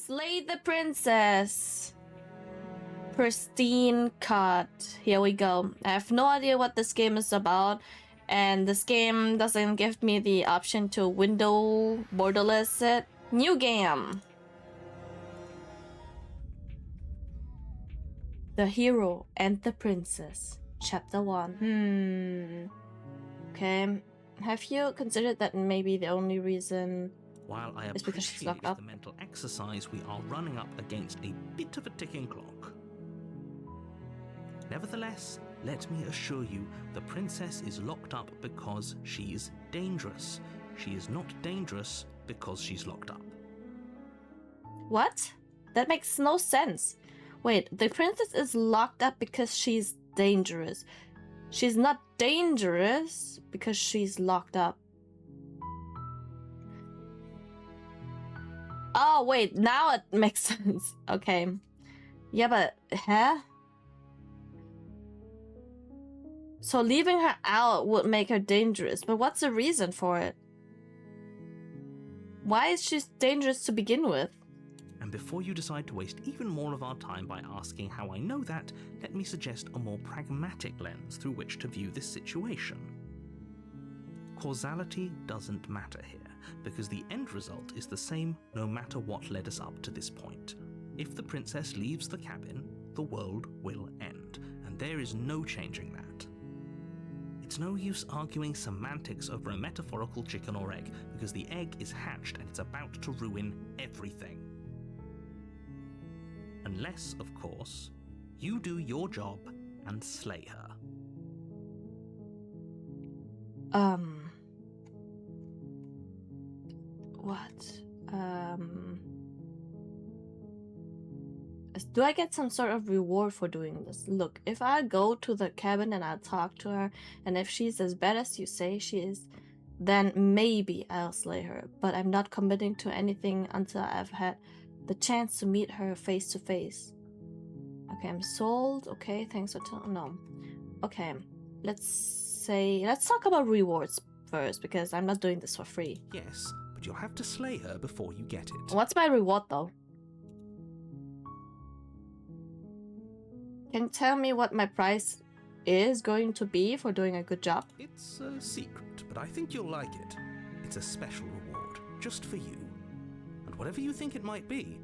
Slay the princess. Pristine cut. Here we go. I have no idea what this game is about, and this game doesn't give me the option to window borderless it. New game. The Hero and the Princess. Chapter 1. Okay. Have you considered that maybe the only reason While I is because she's appreciate locked up? the mental exercise, we are running up against a bit of a ticking clock. Nevertheless, let me assure you, the princess is locked up because she's dangerous. She is not dangerous because she's locked up. What? That makes no sense. Wait, the princess is locked up because she's dangerous. She's not dangerous because she's locked up. Oh, wait, now it makes sense. Okay. Yeah, but, huh? So leaving her out would make her dangerous, but what's the reason for it? Why is she dangerous to begin with? And before you decide to waste even more of our time by asking how I know that, let me suggest a more pragmatic lens through which to view this situation. Causality doesn't matter here, because the end result is the same no matter what led us up to this point. If the princess leaves the cabin, the world will end, and there is no changing that. It's no use arguing semantics over a metaphorical chicken or egg, because the egg is hatched and it's about to ruin everything. Unless, of course, you do your job and slay her. What? Do I get some sort of reward for doing this? Look, if I go to the cabin and I talk to her, and if she's as bad as you say she is, then maybe I'll slay her. But I'm not committing to anything until I've had the chance to meet her face to face. Okay, I'm sold. Okay, thanks for no. Okay, let's talk about rewards first, because I'm not doing this for free. Yes, but you'll have to slay her before you get it. What's my reward though? Can you tell me what my price is going to be for doing a good job? It's a secret, but I think you'll like it. It's a special reward, just for you. And whatever you think it might be,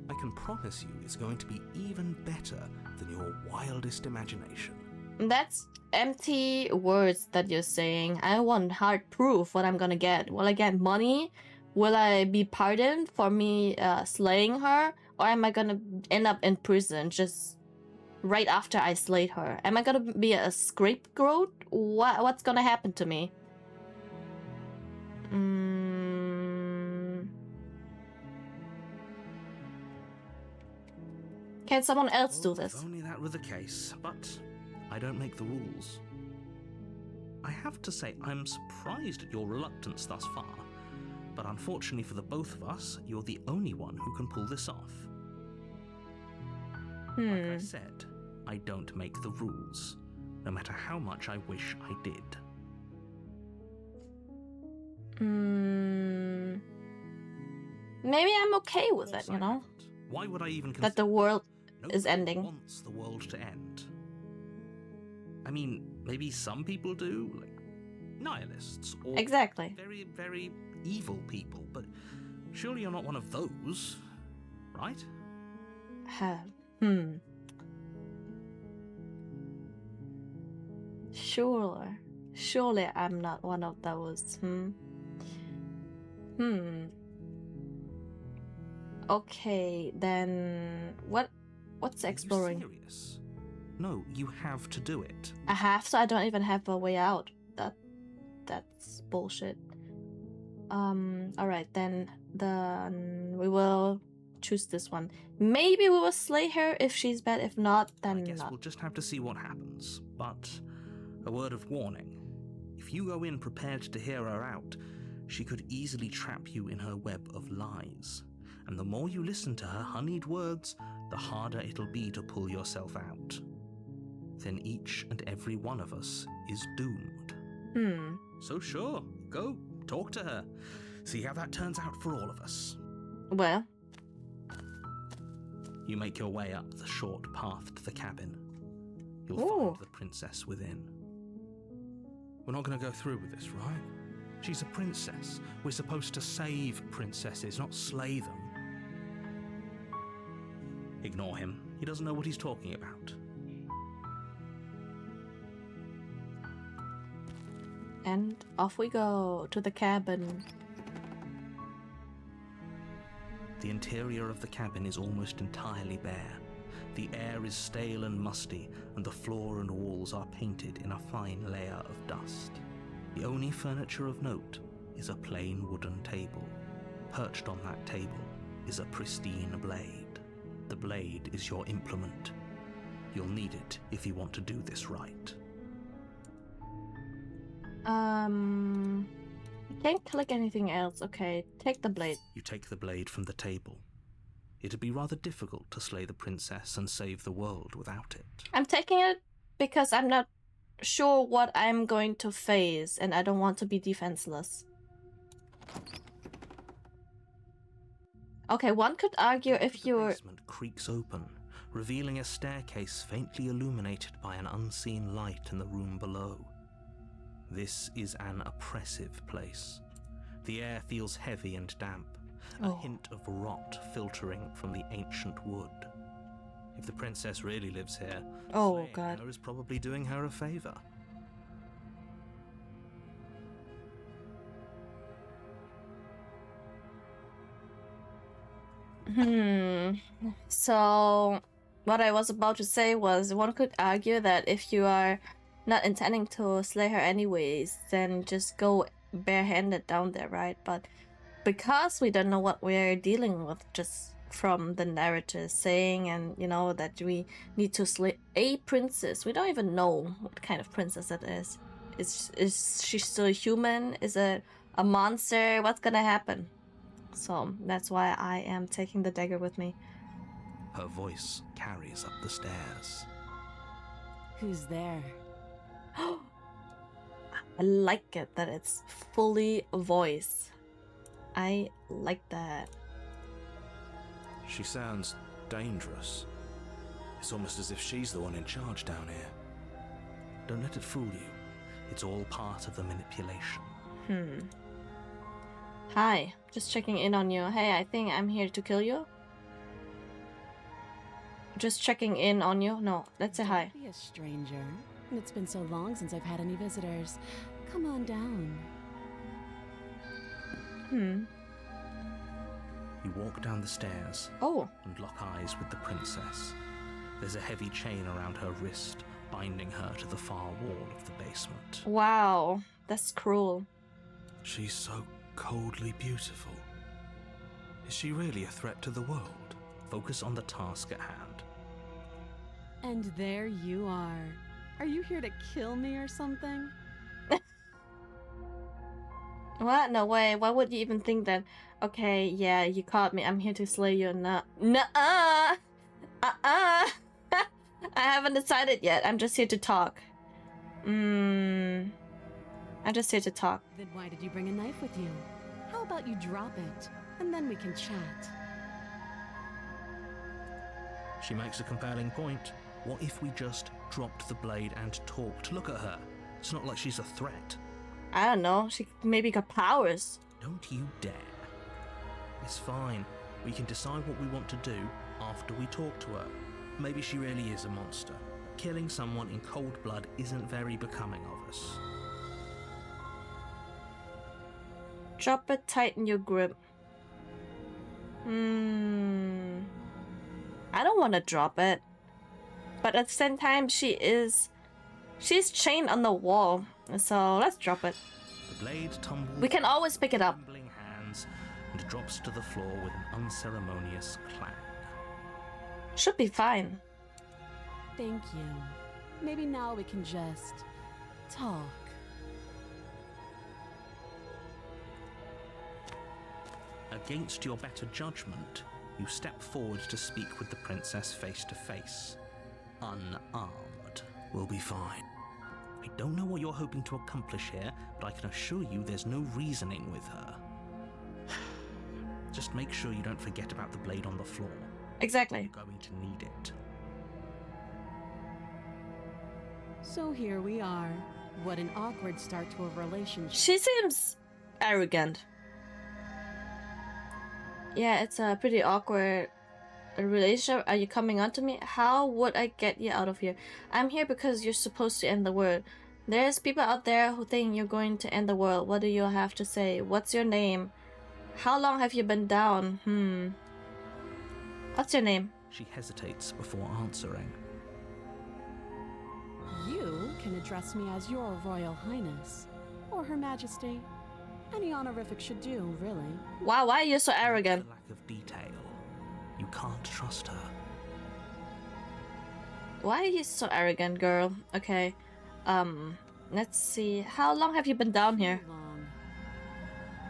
I can promise you it's going to be even better than your wildest imagination. That's empty words that you're saying. I want hard proof what I'm gonna get. Will I get money? Will I be pardoned for me slaying her? Or am I gonna end up in prison just right after I slayed her? Am I gonna be a scapegoat? What's gonna happen to me? Can someone else do this? If only that were the case, but I don't make the rules. I have to say, I'm surprised at your reluctance thus far, but unfortunately for the both of us, you're the only one who can pull this off. Like I said, I don't make the rules, no matter how much I wish I did. Maybe I'm okay with it, you know? Why would I even consider that the world is Nobody ending? wants the world to end. I mean, maybe some people do, like nihilists or Exactly. very, very evil people, but surely you're not one of those, right? Surely I'm not one of those. Okay, then what's exploring? Are you serious? No, you have to do it. I have, so I don't even have a way out. That's bullshit. Alright, then we will choose this one. Maybe we will slay her if she's bad. If not, then I guess not. we'll just have to see what happens. But a word of warning. If you go in prepared to hear her out, she could easily trap you in her web of lies. And the more you listen to her honeyed words, the harder it'll be to pull yourself out. Then each and every one of us is doomed. So sure, go talk to her. See how that turns out for all of us. Well, You make your way up the short path to the cabin. You'll Ooh. find the princess within. We're not going to go through with this, right? She's a princess. We're supposed to save princesses, not slay them. Ignore him. He doesn't know what he's talking about. And off we go to the cabin. The interior of the cabin is almost entirely bare. The air is stale and musty, and the floor and walls are painted in a fine layer of dust. The only furniture of note is a plain wooden table. Perched on that table is a pristine blade. The blade is your implement. You'll need it if you want to do this right. I can't click anything else. Okay, take the blade. You take the blade from the table. It'd be rather difficult to slay the princess and save the world without it. I'm taking it because I'm not sure what I'm going to face, and I don't want to be defenseless. Okay, one could argue if you're... The basement creaks open, revealing a staircase faintly illuminated by an unseen light in the room below. This is an oppressive place. The air feels heavy and damp, a hint of rot filtering from the ancient wood. If the princess really lives here, Oh, God. her is probably doing her a favor. So, what I was about to say was, one could argue that if you are not intending to slay her anyways, then just go barehanded down there, right? But because we don't know what we're dealing with just from the narrative saying, and you know that we need to slay a princess, we don't even know what kind of princess it is. Is she still human? Is it a monster? What's gonna happen? So that's why I am taking the dagger with me. Her voice carries up the stairs. Who's there? I like it that it's fully voice. I like that. She sounds dangerous. It's almost as if she's the one in charge down here. Don't let it fool you. It's all part of the manipulation. Hi, just checking in on you. Hey, I think I'm here to kill you. Just checking in on you. No, let's say hi. Don't be a stranger. It's been so long since I've had any visitors. Come on down. You walk down the stairs Oh, and lock eyes with the princess. There's a heavy chain around her wrist, binding her to the far wall of the basement. wow. That's cruel. She's so coldly beautiful. Is she really a threat to the world? Focus on the task at hand. And there you are. Are you here to kill me or something? What? No way. Why would you even think that? Okay, yeah, you caught me. I'm here to slay you. Nuh-uh. I haven't decided yet. I'm just here to talk. I'm just here to talk. Then why did you bring a knife with you? How about you drop it, and then we can chat? She makes a compelling point. What if we just dropped the blade and talked? Look at her. It's not like she's a threat. I don't know. She maybe got powers. Don't you dare. It's fine. We can decide what we want to do after we talk to her. Maybe she really is a monster. Killing someone in cold blood isn't very becoming of us. Drop it, tighten your grip. I don't want to drop it. But at the same time, she's chained on the wall. So let's drop it. The blade tumbles. We can always pick it up. Trembling hands and drops to the floor with an unceremonious clang. Should be fine. Thank you. Maybe now we can just talk. Against your better judgment, you step forward to speak with the princess face to face. Unarmed. We'll be fine. I don't know what you're hoping to accomplish here, but I can assure you there's no reasoning with her. Just make sure you don't forget about the blade on the floor. Exactly. You're going to need it. So here we are. What an awkward start to a relationship. She seems arrogant. Yeah, it's a pretty awkward relationship. Are you coming on to me? How would I get you out of here? I'm here because you're supposed to end the world. There's people out there who think you're going to end the world. What do you have to say? What's your name? How long have you been down? What's your name? She hesitates before answering. You can address me as your Royal Highness, or Her Majesty. Any honorific should do, really. Wow, why are you so arrogant? The lack of detail. You can't trust her. Why are you so arrogant, girl? Okay, let's see. How long have you been down here? Long.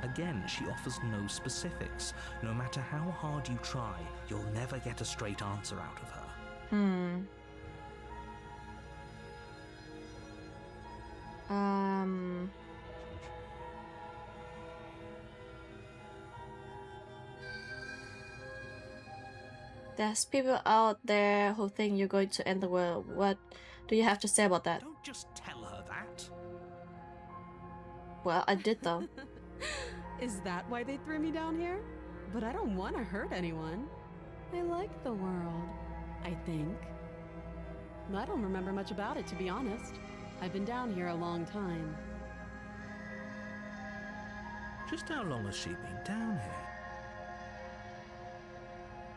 Again, she offers no specifics. No matter how hard you try, you'll never get a straight answer out of her. There's people out there who think you're going to end the world. What do you have to say about that? Don't just tell her that. Well, I did though. Is that why they threw me down here? But I don't want to hurt anyone. I like the world, I think. I don't remember much about it, to be honest. I've been down here a long time. Just how long has she been down here?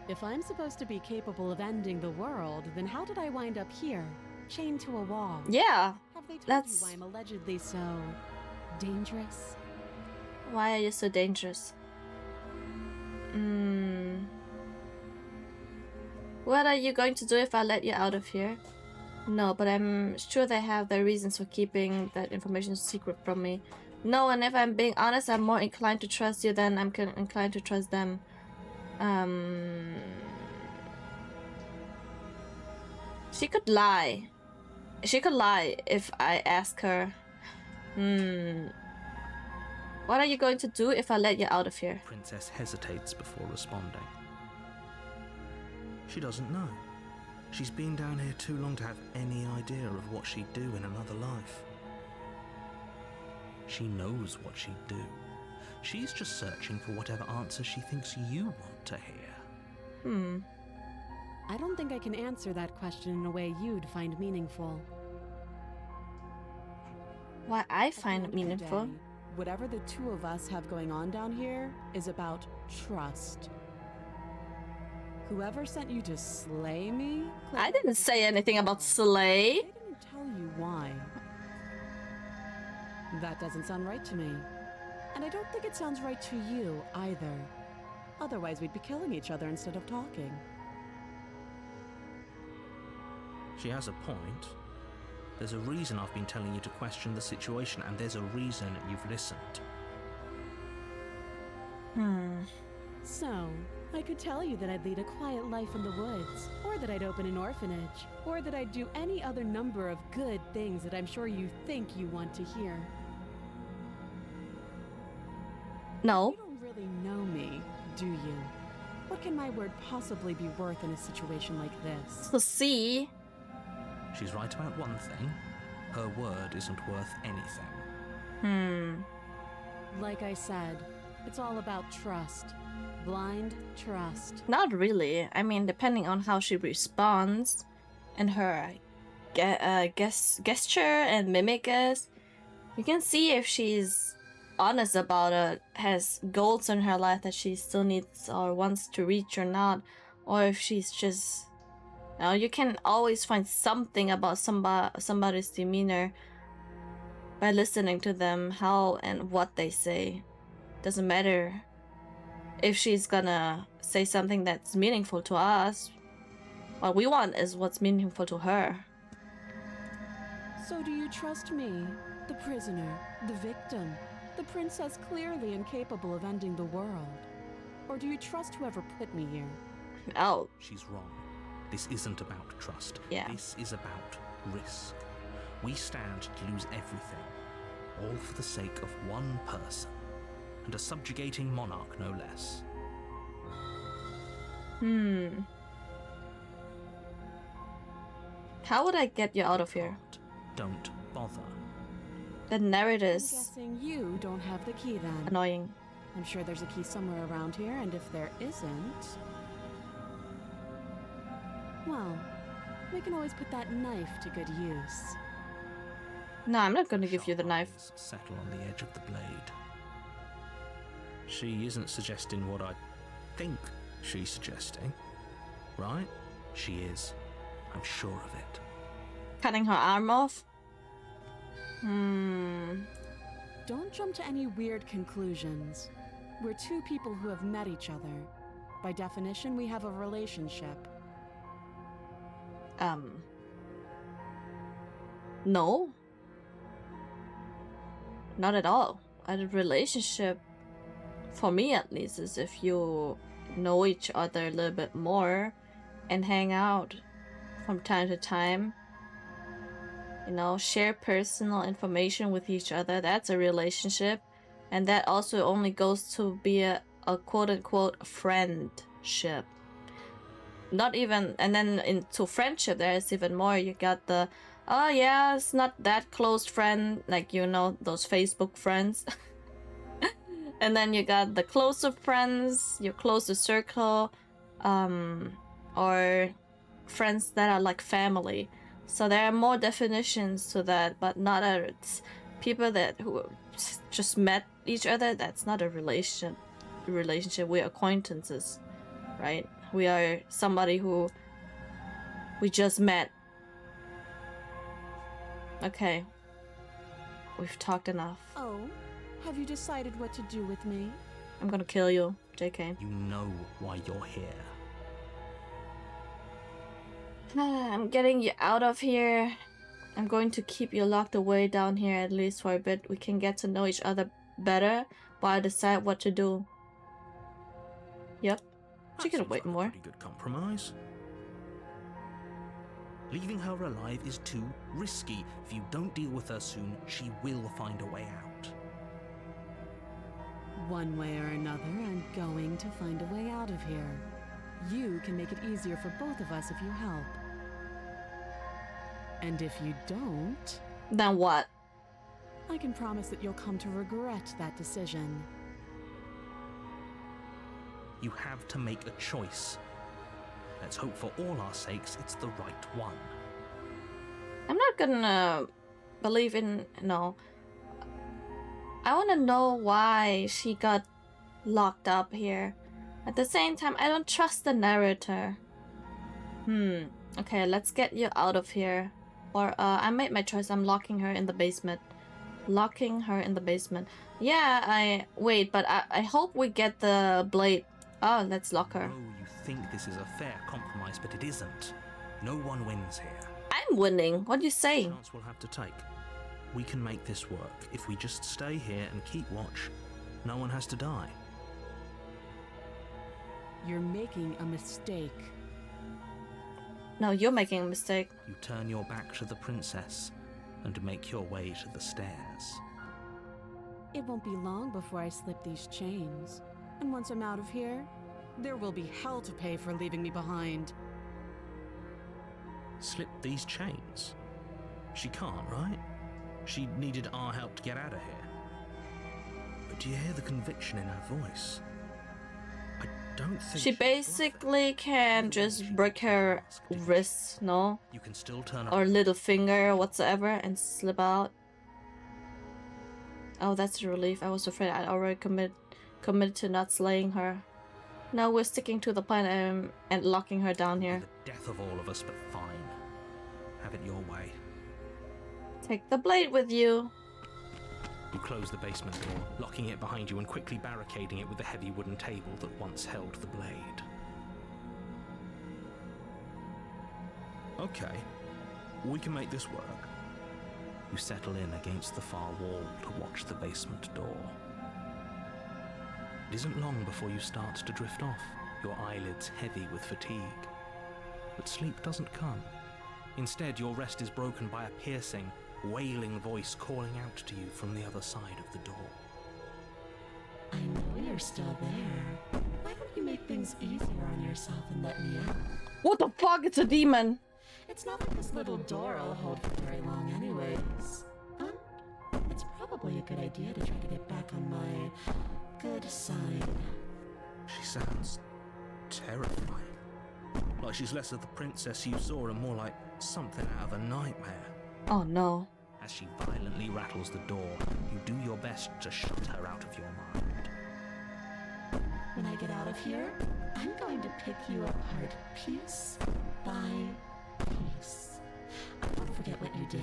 If I'm supposed to be capable of ending the world, then how did I wind up here, chained to a wall? Yeah, Have they told that's... you why I'm allegedly so dangerous? Why are you so dangerous? What are you going to do if I let you out of here? No, but I'm sure they have their reasons for keeping that information secret from me. No, and if I'm being honest, I'm more inclined to trust you than I'm inclined to trust them. She could lie. She could lie if I ask her. What are you going to do if I let you out of here? The princess hesitates before responding. She doesn't know. She's been down here too long to have any idea of what she'd do in another life. She knows what she'd do. She's just searching for whatever answer she thinks you want to hear. I don't think I can answer that question in a way you'd find meaningful. Why I find it At the end of the meaningful? day, whatever the two of us have going on down here is about trust. Whoever sent you to slay me? I didn't say anything about slay. They didn't tell you why. That doesn't sound right to me. And I don't think it sounds right to you either. Otherwise, we'd be killing each other instead of talking. She has a point. There's a reason I've been telling you to question the situation, and there's a reason you've listened. So, I could tell you that I'd lead a quiet life in the woods, or that I'd open an orphanage, or that I'd do any other number of good things that I'm sure you think you want to hear. No. You don't really know me, do you? What can my word possibly be worth in a situation like this? To see. She's right about one thing. Her word isn't worth anything. Like I said, it's all about trust. Blind trust. Not really. I mean, depending on how she responds and her gesture and mimic is, you can see if she's honest about it, has goals in her life that she still needs or wants to reach or not, or if she's just... you can always find something about somebody's demeanor by listening to them, how and what they say. Doesn't matter if she's gonna say something that's meaningful to us. What we want is what's meaningful to her. So do you trust me, the prisoner, the victim, the princess clearly incapable of ending the world? Or do you trust whoever put me here? Oh, She's wrong. This isn't about trust. Yeah. This is about risk. We stand to lose everything, all for the sake of one person, and a subjugating monarch no less. How would I get you out of here? Can't. Don't bother. The narrator I'm is guessing you don't have the key then. annoying. I'm sure there's a key somewhere around here, and if there isn't... well, we can always put that knife to good use. No, I'm not gonna give you the Sharp knife. eyes settle on the edge of the blade. She isn't suggesting what I think she's suggesting, right? She is. I'm sure of it. Cutting her arm off? Don't jump to any weird conclusions. We're two people who have met each other. By definition, we have a relationship. No. Not at all. A relationship, for me at least, is if you know each other a little bit more and hang out from time to time. You know, share personal information with each other. That's a relationship. And that also only goes to be a quote-unquote friendship. Not even, and then into friendship there's even more. You got the, oh yeah, it's not that close friend, like, you know, those Facebook friends. And then you got the closer friends, your closer circle, or friends that are like family. So there are more definitions to that, but not a, it's people that who just met each other. That's not a relationship. We're acquaintances, right? We are somebody who we just met. Okay, we've talked enough. Oh, have you decided what to do with me? I'm gonna kill you, JK. You know why you're here. I'm getting you out of here. I'm going to keep you locked away down here at least for a bit. We can get to know each other better while I decide what to do. Yep. She could That wait seems like a more. pretty good compromise. Leaving her alive is too risky. If you don't deal with her soon, she will find a way out. One way or another, I'm going to find a way out of here. You can make it easier for both of us if you help. And if you don't, Then what? I can promise that you'll come to regret that decision. You have to make a choice. Let's hope for all our sakes it's the right one. I'm not gonna believe in, no. I wanna know why she got locked up here. At the same time, I don't trust the narrator. Okay, let's get you out of here. Or, I made my choice. I'm locking her in the basement. Locking her in the basement. Yeah, wait, but I hope we get the blade. Oh, let's lock her. Oh, you think this is a fair compromise, but it isn't. No one wins here. I'm winning. What are you saying? Chance we'll have to take. We can make this work. If we just stay here and keep watch, no one has to die. You're making a mistake. No, you're making a mistake. You turn your back to the princess and make your way to the stairs. It won't be long before I slip these chains. And once I'm out of here, there will be hell to pay for leaving me behind. Slip these chains? She can't, right? She needed our help to get out of here. But do you hear the conviction in her voice? I don't think She she's basically can just break her wrists, no? bluffing. You can still turn Or around. little finger, whatsoever, and slip out. Oh, that's a relief. I was afraid I'd already committed to not slaying her. No, we're sticking to the plan and locking her down here. The death of all of us, but fine. Have it your way. Take the blade with you. You close the basement door, locking it behind you and quickly barricading it with the heavy wooden table that once held the blade. Okay, we can make this work. You settle in against the far wall to watch the basement door. It isn't long before you start to drift off, your eyelids heavy with fatigue. But sleep doesn't come. Instead, your rest is broken by a piercing, wailing voice calling out to you from the other side of the door. I know you're still there. Why don't you make things easier on yourself and let me out? What the fuck? It's a demon. It's not like this little door I'll hold for very long anyways. It's probably a good idea to try to get back on my good side. She sounds terrifying. Like she's less of the princess you saw and more like something out of a nightmare. Oh no. As she violently rattles the door, you do your best to shut her out of your mind. When I get out of here, I'm going to pick you apart piece by piece. I won't forget what you did,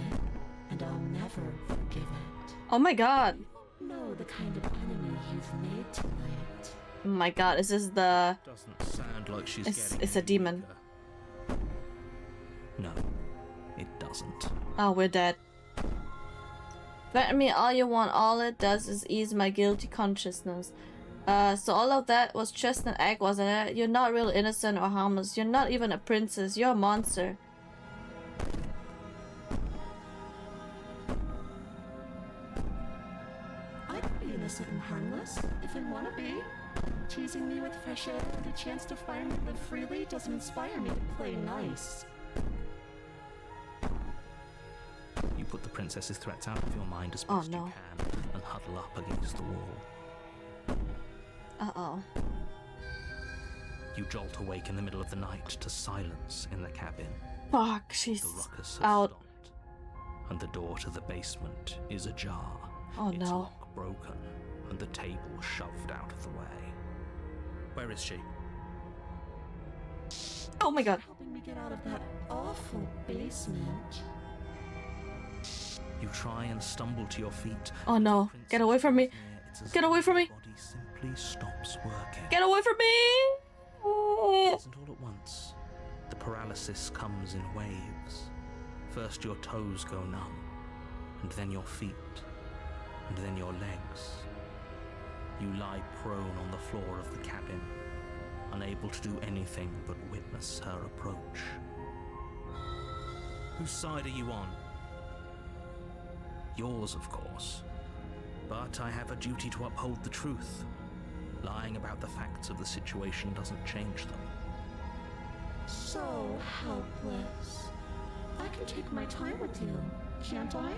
and I'll never forgive it. Oh my god. You know the kind of enemy you've made tonight. Oh my god, is this the... Doesn't sound like she's It's a demon. weaker. No, it doesn't. Oh, we're dead. Threaten me all you want, all it does is ease my guilty consciousness. So all of that was just an act, wasn't it? You're not really innocent or harmless. You're not even a princess. You're a monster. I can be innocent and harmless if I want to be. Teasing me with fresh air and a chance to finally live freely doesn't inspire me to play nice. You put the princess's threats out of your mind as best you can and huddle up against the wall. Uh-oh. You jolt awake in the middle of the night to silence in the cabin. Fuck, she's The ruckus has out. stopped, and the door to the basement is ajar. Oh its no. lock broken, and the table shoved out of the way. Where is she? Oh my god. Helping me get out of that awful basement. You try and stumble to your feet. Oh no. Get away from me. Get away from me. Your body simply stops working. Get away from me! It isn't all at once. The paralysis comes in waves. First your toes go numb, and then your feet, and then your legs. You lie prone on the floor of the cabin, unable to do anything but witness her approach. Whose side are you on? Yours, of course. But I have a duty to uphold the truth. Lying about the facts of the situation doesn't change them. So helpless. I can take my time with you, can't I?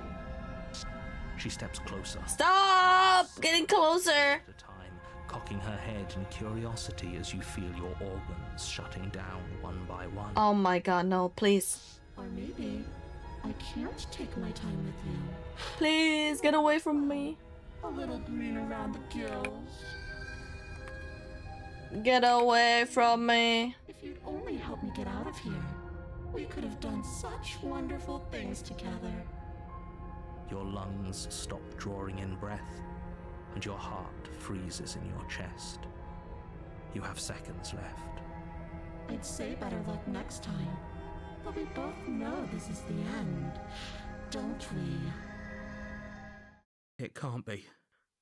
She steps closer. Stop! Getting closer! At a time, cocking her head in curiosity as you feel your organs shutting down one by one. Oh my god, no, please. Or maybe I can't take my time with you. Please, get away from me. A little green around the gills. Get away from me. If you'd only help me get out of here, we could have done such wonderful things together. Your lungs stop drawing in breath, and your heart freezes in your chest. You have seconds left. I'd say better luck next time, but we both know this is the end, don't we? It can't be.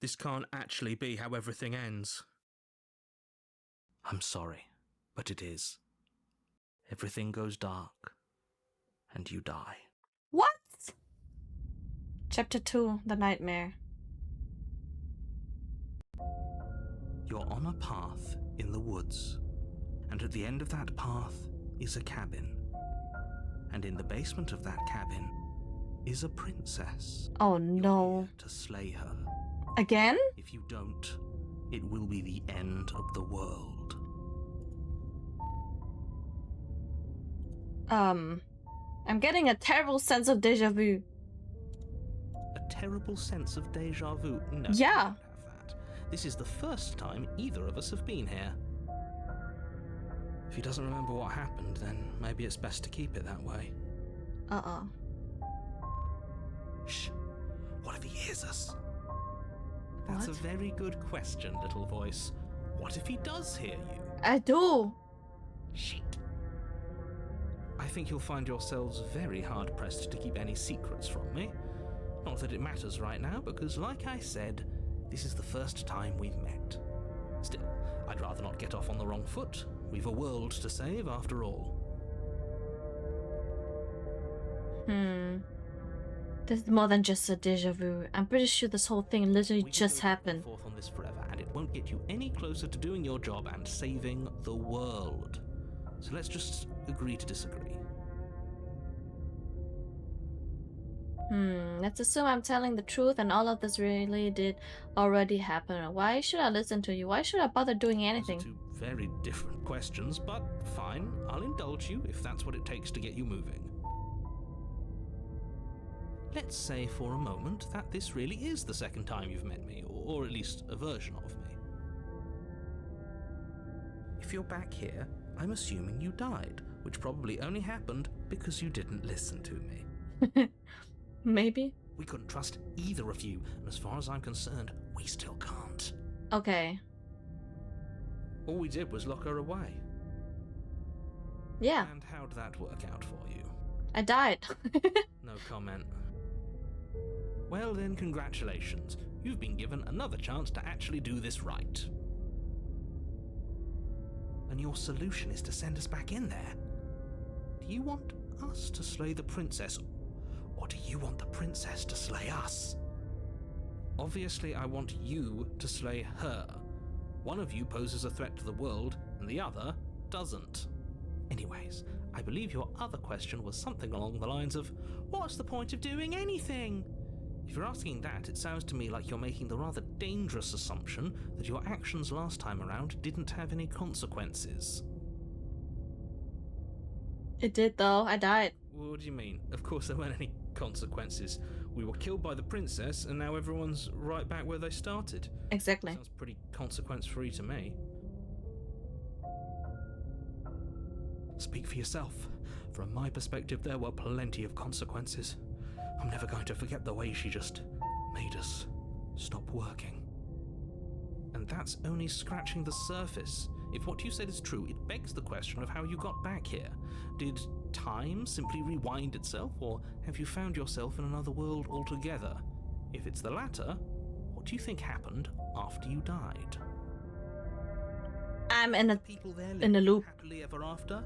This can't actually be how everything ends. I'm sorry, but it is. Everything goes dark, and you die. What? Chapter 2, The Nightmare. You're on a path in the woods, and at the end of that path is a cabin. And in the basement of that cabin is a princess. Oh You're no. here to slay her. Again? If you don't, it will be the end of the world. I'm getting a terrible sense of deja vu. A terrible sense of deja vu? No, Yeah. we don't have that. This is the first time either of us have been here. If he doesn't remember what happened, then maybe it's best to keep it that way. Uh-oh. Shh. What if he hears us? That's What? a very good question, little voice. What if he does hear you? I do. Shit. I think you'll find yourselves very hard-pressed to keep any secrets from me. Not that it matters right now, because like I said, this is the first time we've met. Still, I'd rather not get off on the wrong foot. We've a world to save, after all. This is more than just a deja vu. I'm pretty sure this whole thing literally We can just go back and happened. forth on this forever, and it won't get you any closer to doing your job and saving the world. So let's just agree to disagree. Let's assume I'm telling the truth and all of this really did already happen. Why should I listen to you? Why should I bother doing Those are anything? two very different questions, but fine, I'll indulge you if that's what it takes to get you moving. Let's say for a moment that this really is the second time you've met me, or at least a version of me. If you're back here, I'm assuming you died, which probably only happened because you didn't listen to me. Maybe? We couldn't trust either of you, and as far as I'm concerned, we still can't. Okay. All we did was lock her away. Yeah, And how'd that work out for you? I died. No comment. Well then, congratulations. You've been given another chance to actually do this right. And your solution is to send us back in there. Do you want us to slay the princess, or do you want the princess to slay us? Obviously, I want you to slay her. One of you poses a threat to the world, and the other doesn't. Anyways, I believe your other question was something along the lines of, what's the point of doing anything? If you're asking that, it sounds to me like you're making the rather dangerous assumption that your actions last time around didn't have any consequences. It did though, I died. What do you mean? Of course there weren't any consequences. We were killed by the princess, and now everyone's right back where they started. Exactly. Sounds pretty consequence-free to me. Speak for yourself. From my perspective, there were plenty of consequences. I'm never going to forget the way she just made us stop working. And that's only scratching the surface. If what you said is true, it begs the question of how you got back here. Did time simply rewind itself, or have you found yourself in another world altogether? If it's the latter, what do you think happened after you died? I'm in People there a lived loop. happily ever after?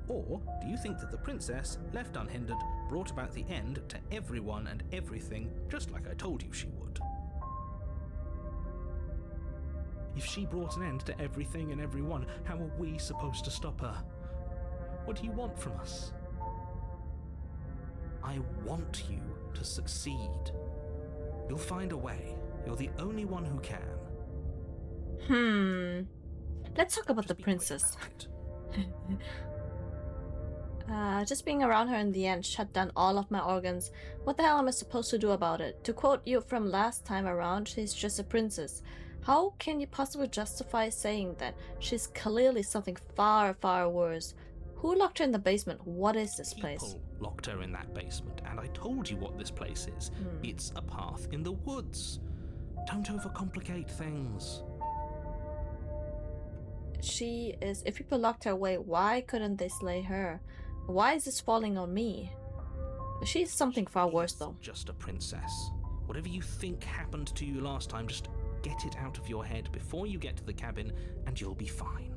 Or do you think that the princess, left unhindered, brought about the end to everyone and everything, just like I told you she would? If she brought an end to everything and everyone, how are we supposed to stop her? What do you want from us? I want you to succeed. You'll find a way. You're the only one who can. Let's talk about Just the be quick princess. about it. Just being around her in the end shut down all of my organs. What the hell am I supposed to do about it? To quote you from last time around, she's just a princess. How can you possibly justify saying that? She's clearly something far, far worse. Who locked her in the basement? What is this place? People locked her in that basement, and I told you what this place is. It's a path in the woods. Don't overcomplicate things. She is. If people locked her away, why couldn't they slay her? Why is this falling on me? She's something far worse, though. Just a princess. Whatever you think happened to you last time, just get it out of your head before you get to the cabin, and you'll be fine.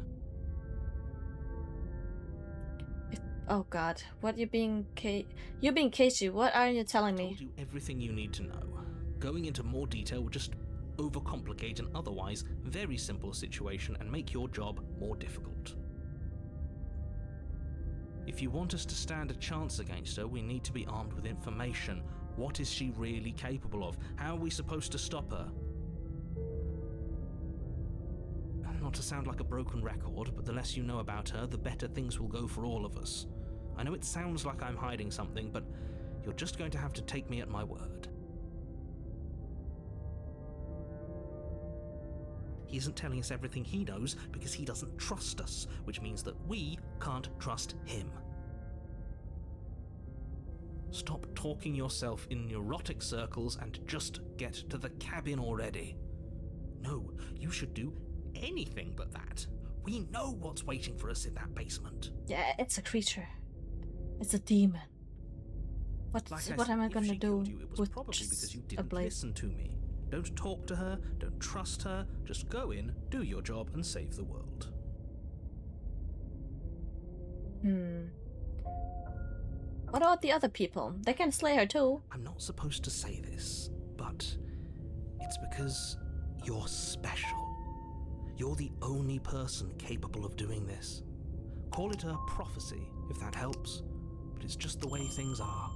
Oh God, what you being you being cagey? What are you telling I me? told you everything you need to know. Going into more detail would just overcomplicate an otherwise very simple situation and make your job more difficult. If you want us to stand a chance against her, we need to be armed with information. What is she really capable of? How are we supposed to stop her? Not to sound like a broken record, but the less you know about her, the better things will go for all of us. I know it sounds like I'm hiding something, but you're just going to have to take me at my word. He isn't telling us everything he knows because he doesn't trust us, which means that we can't trust him. Stop talking yourself in neurotic circles and just get to the cabin already. No, you should do anything but that. We know what's waiting for us in that basement. Yeah, it's a creature. It's a demon. What am I gonna do It was with probably just because you a didn't blade? listen to me. Don't talk to her, don't trust her, just go in, do your job and save the world. What about the other people? They can slay her too. I'm not supposed to say this, but it's because you're special. You're the only person capable of doing this. Call it a prophecy, if that helps, but it's just the way things are.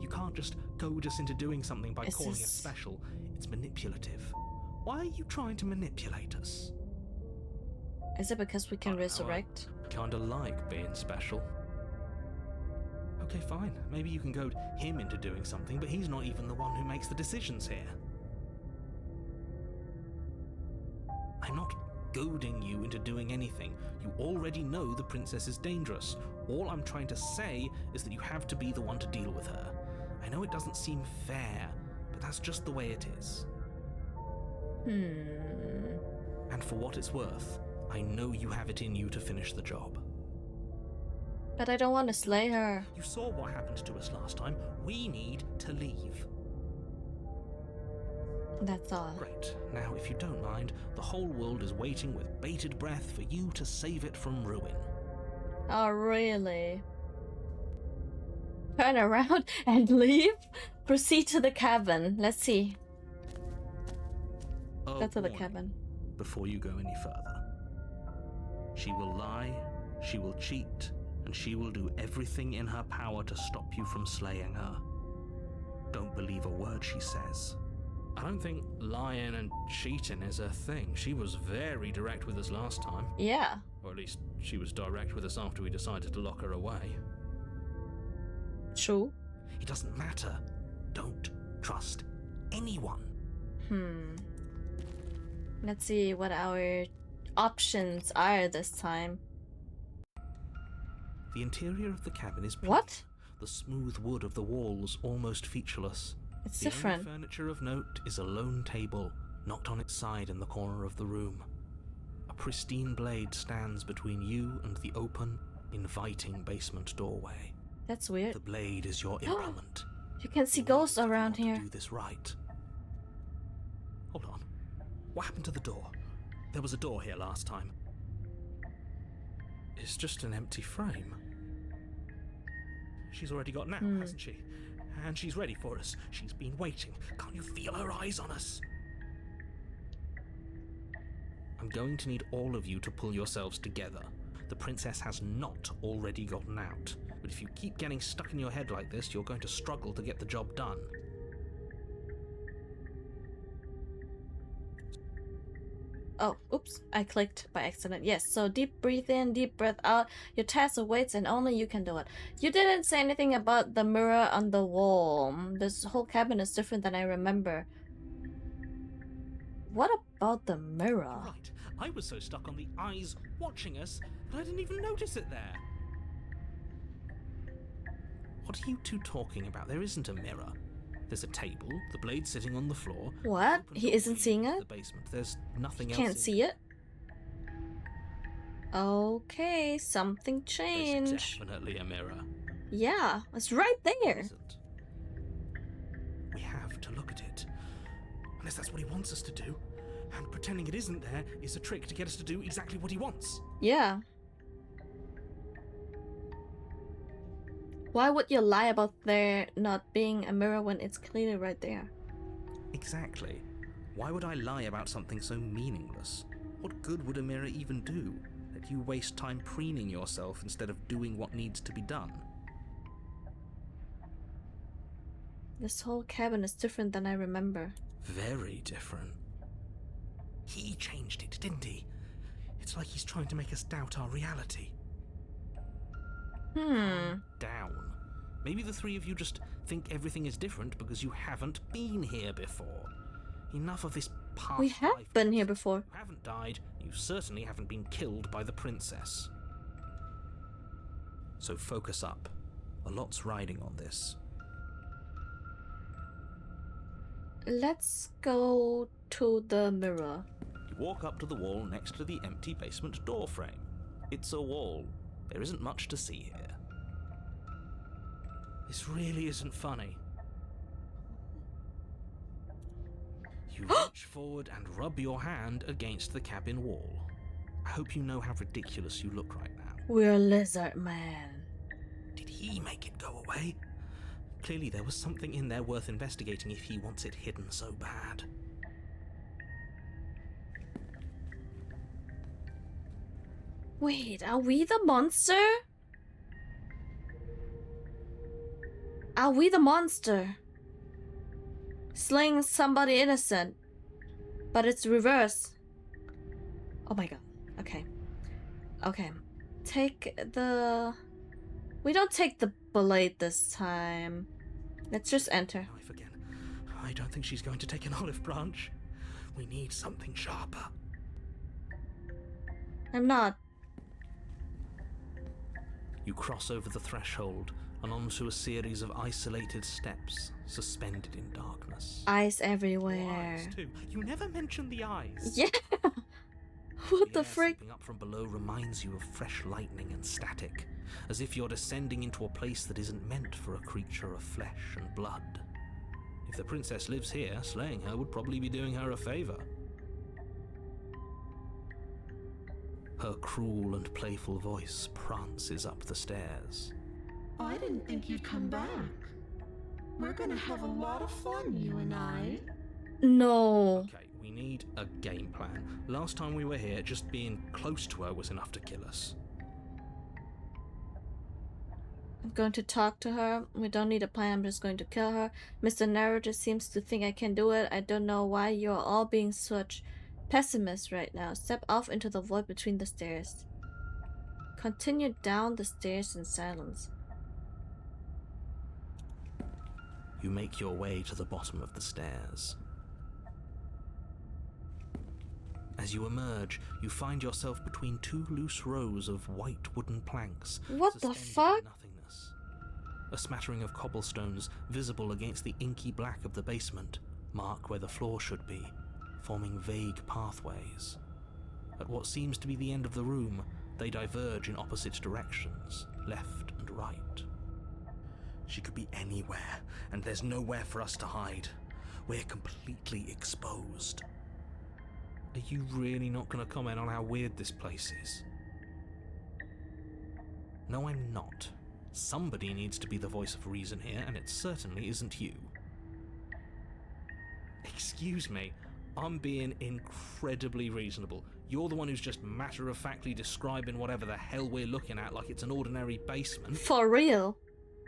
You can't just goad us into doing something by Is calling us this- special. It's manipulative. Why are you trying to manipulate us? Is it because we can resurrect? Kinda like being special. Okay, fine. Maybe you can goad him into doing something, but he's not even the one who makes the decisions here. I'm not goading you into doing anything. You already know the princess is dangerous. All I'm trying to say is that you have to be the one to deal with her. I know it doesn't seem fair, but that's just the way it is. And for what it's worth, I know you have it in you to finish the job. But I don't want to slay her. You saw what happened to us last time. We need to leave. That's all. Great. Now, if you don't mind, the whole world is waiting with bated breath for you to save it from ruin. Oh, really? Turn around and leave? Proceed to the cabin. Let's see. Oh, Go to the warning, cabin. before you go any further. She will lie, she will cheat, and she will do everything in her power to stop you from slaying her. Don't believe a word she says. I don't think lying and cheating is her thing. She was very direct with us last time. Yeah. Or at least she was direct with us after we decided to lock her away. True. It doesn't matter. Don't trust anyone. Let's see what our options are this time. The interior of the cabin is plain. What? The smooth wood of the walls almost featureless. It's The different. only furniture of note is a lone table, knocked on its side in the corner of the room. A pristine blade stands between you and the open, inviting basement doorway. That's weird. The blade is your implement. You can see You ghosts need it if you around want to here. do this right. Hold on. What happened to the door? There was a door here last time. It's just an empty frame. She's already got now, hasn't she? And she's ready for us. She's been waiting. Can't you feel her eyes on us? I'm going to need all of you to pull yourselves together. The princess has not already gotten out. But if you keep getting stuck in your head like this, you're going to struggle to get the job done. Oh, oops. I clicked by accident. Yes, so deep breathe in, deep breath out. Your task awaits and only you can do it. You didn't say anything about the mirror on the wall. This whole cabin is different than I remember. What about the mirror? Right. I was so stuck on the eyes watching us that I didn't even notice it there. What are you two talking about? There isn't a mirror. There's a table, the blade sitting on the floor. What? Open He door isn't leads seeing to it? The basement. There's nothing else. Can't see it? Okay, something There's changed. definitely a mirror. Yeah, it's right There there. isn't. We have to look at it. Unless that's what he wants us to do. And pretending it isn't there is a trick to get us to do exactly what he wants. Yeah. Why would you lie about there not being a mirror when it's clearly right there? Exactly. Why would I lie about something so meaningless? What good would a mirror even do? That you waste time preening yourself instead of doing what needs to be done. This whole cabin is different than I remember. Very different. He changed it, didn't he? It's like he's trying to make us doubt our reality. Down. Maybe the three of you just think everything is different because you haven't been here before. Enough of this past We have life. been here before. You haven't died. You certainly haven't been killed by the princess. So focus up. A lot's riding on this. Let's go to the mirror. You walk up to the wall next to the empty basement door frame. It's a wall. There isn't much to see here. This really isn't funny. You reach forward and rub your hand against the cabin wall. I hope you know how ridiculous you look right now. We're Lizard Man. Did he make it go away? Clearly there was something in there worth investigating if he wants it hidden so bad. Wait, are we the monster? Are we the monster? slaying somebody innocent. But it's reverse. Oh my god. Okay. Okay. Take the... We don't take the blade this time. Let's just enter. Knife again. I don't think she's going to take an olive branch. We need something sharper. I'm not. You cross over the threshold and onto a series of isolated steps suspended in darkness. Eyes everywhere. Eyes too. You never mention the eyes. Yeah. What the air frick? seeping up from below reminds you of fresh lightning and static, as if you're descending into a place that isn't meant for a creature of flesh and blood. If the princess lives here, slaying her would probably be doing her a favor. Her cruel and playful voice prances up the stairs. I didn't think you'd come back. We're gonna have a lot of fun, you and I. No. Okay, we need a game plan. Last time we were here, just being close to her was enough to kill us. I'm going to talk to her. We don't need a plan. I'm just going to kill her. Mr. Narrator seems to think I can do it. I don't know why you're all being such pessimists right now. Step off into the void between the stairs. Continue down the stairs in silence. You make your way to the bottom of the stairs. As you emerge, you find yourself between two loose rows of white wooden planks. What the suspended in fuck? nothingness. A smattering of cobblestones visible against the inky black of the basement mark where the floor should be, forming vague pathways. At what seems to be the end of the room, they diverge in opposite directions, left and right. She could be anywhere, and there's nowhere for us to hide. We're completely exposed. Are you really not going to comment on how weird this place is? No, I'm not. Somebody needs to be the voice of reason here, and it certainly isn't you. Excuse me, I'm being incredibly reasonable. You're the one who's just matter-of-factly describing whatever the hell we're looking at like it's an ordinary basement. For real.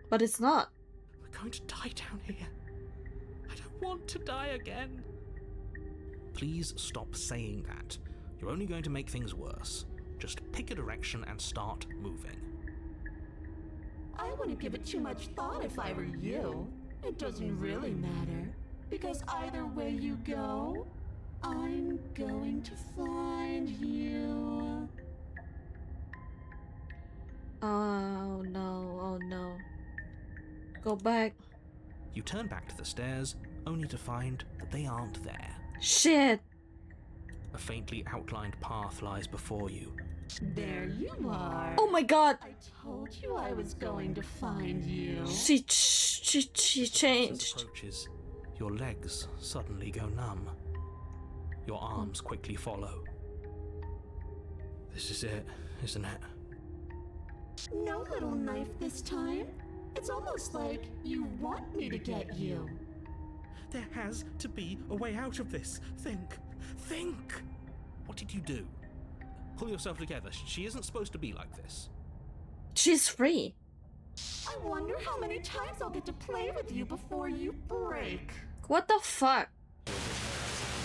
But it's not. We're going to die down here. I don't want to die again. Please stop saying that. You're only going to make things worse. Just pick a direction and start moving. I wouldn't give it too much thought if I were you. It doesn't really matter, because either way you go, I'm going to find you. Oh no, oh no. Go back. You turn back to the stairs, only to find that they aren't there. Shit. A faintly outlined path lies before you. There you are. Oh my god. I told you I was going to find you. She As it changed. approaches, your legs suddenly go numb. Your arms quickly follow. This is it, isn't it? No little knife this time. It's almost like you want me to get you. There has to be a way out of this. Think. Think! What did you do? Pull yourself together. She isn't supposed to be like this. She's free. I wonder how many times I'll get to play with you before you break. What the fuck?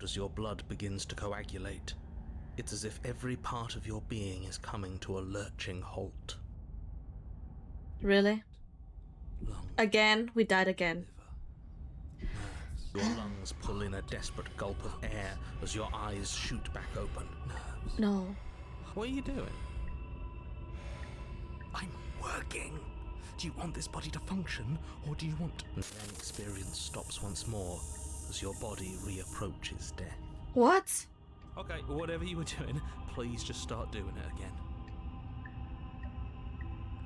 As your blood begins to coagulate, it's as if every part of your being is coming to a lurching halt. Really? Lungs, Again? We died again. liver, nerves. Your lungs pull in a desperate gulp of air as your eyes shoot back open. Nerves. No. What are you doing? I'm working. Do you want this body to function, or do you want... And then experience stops once more as your body reapproaches death. What? Okay, whatever you were doing, please just start doing it again.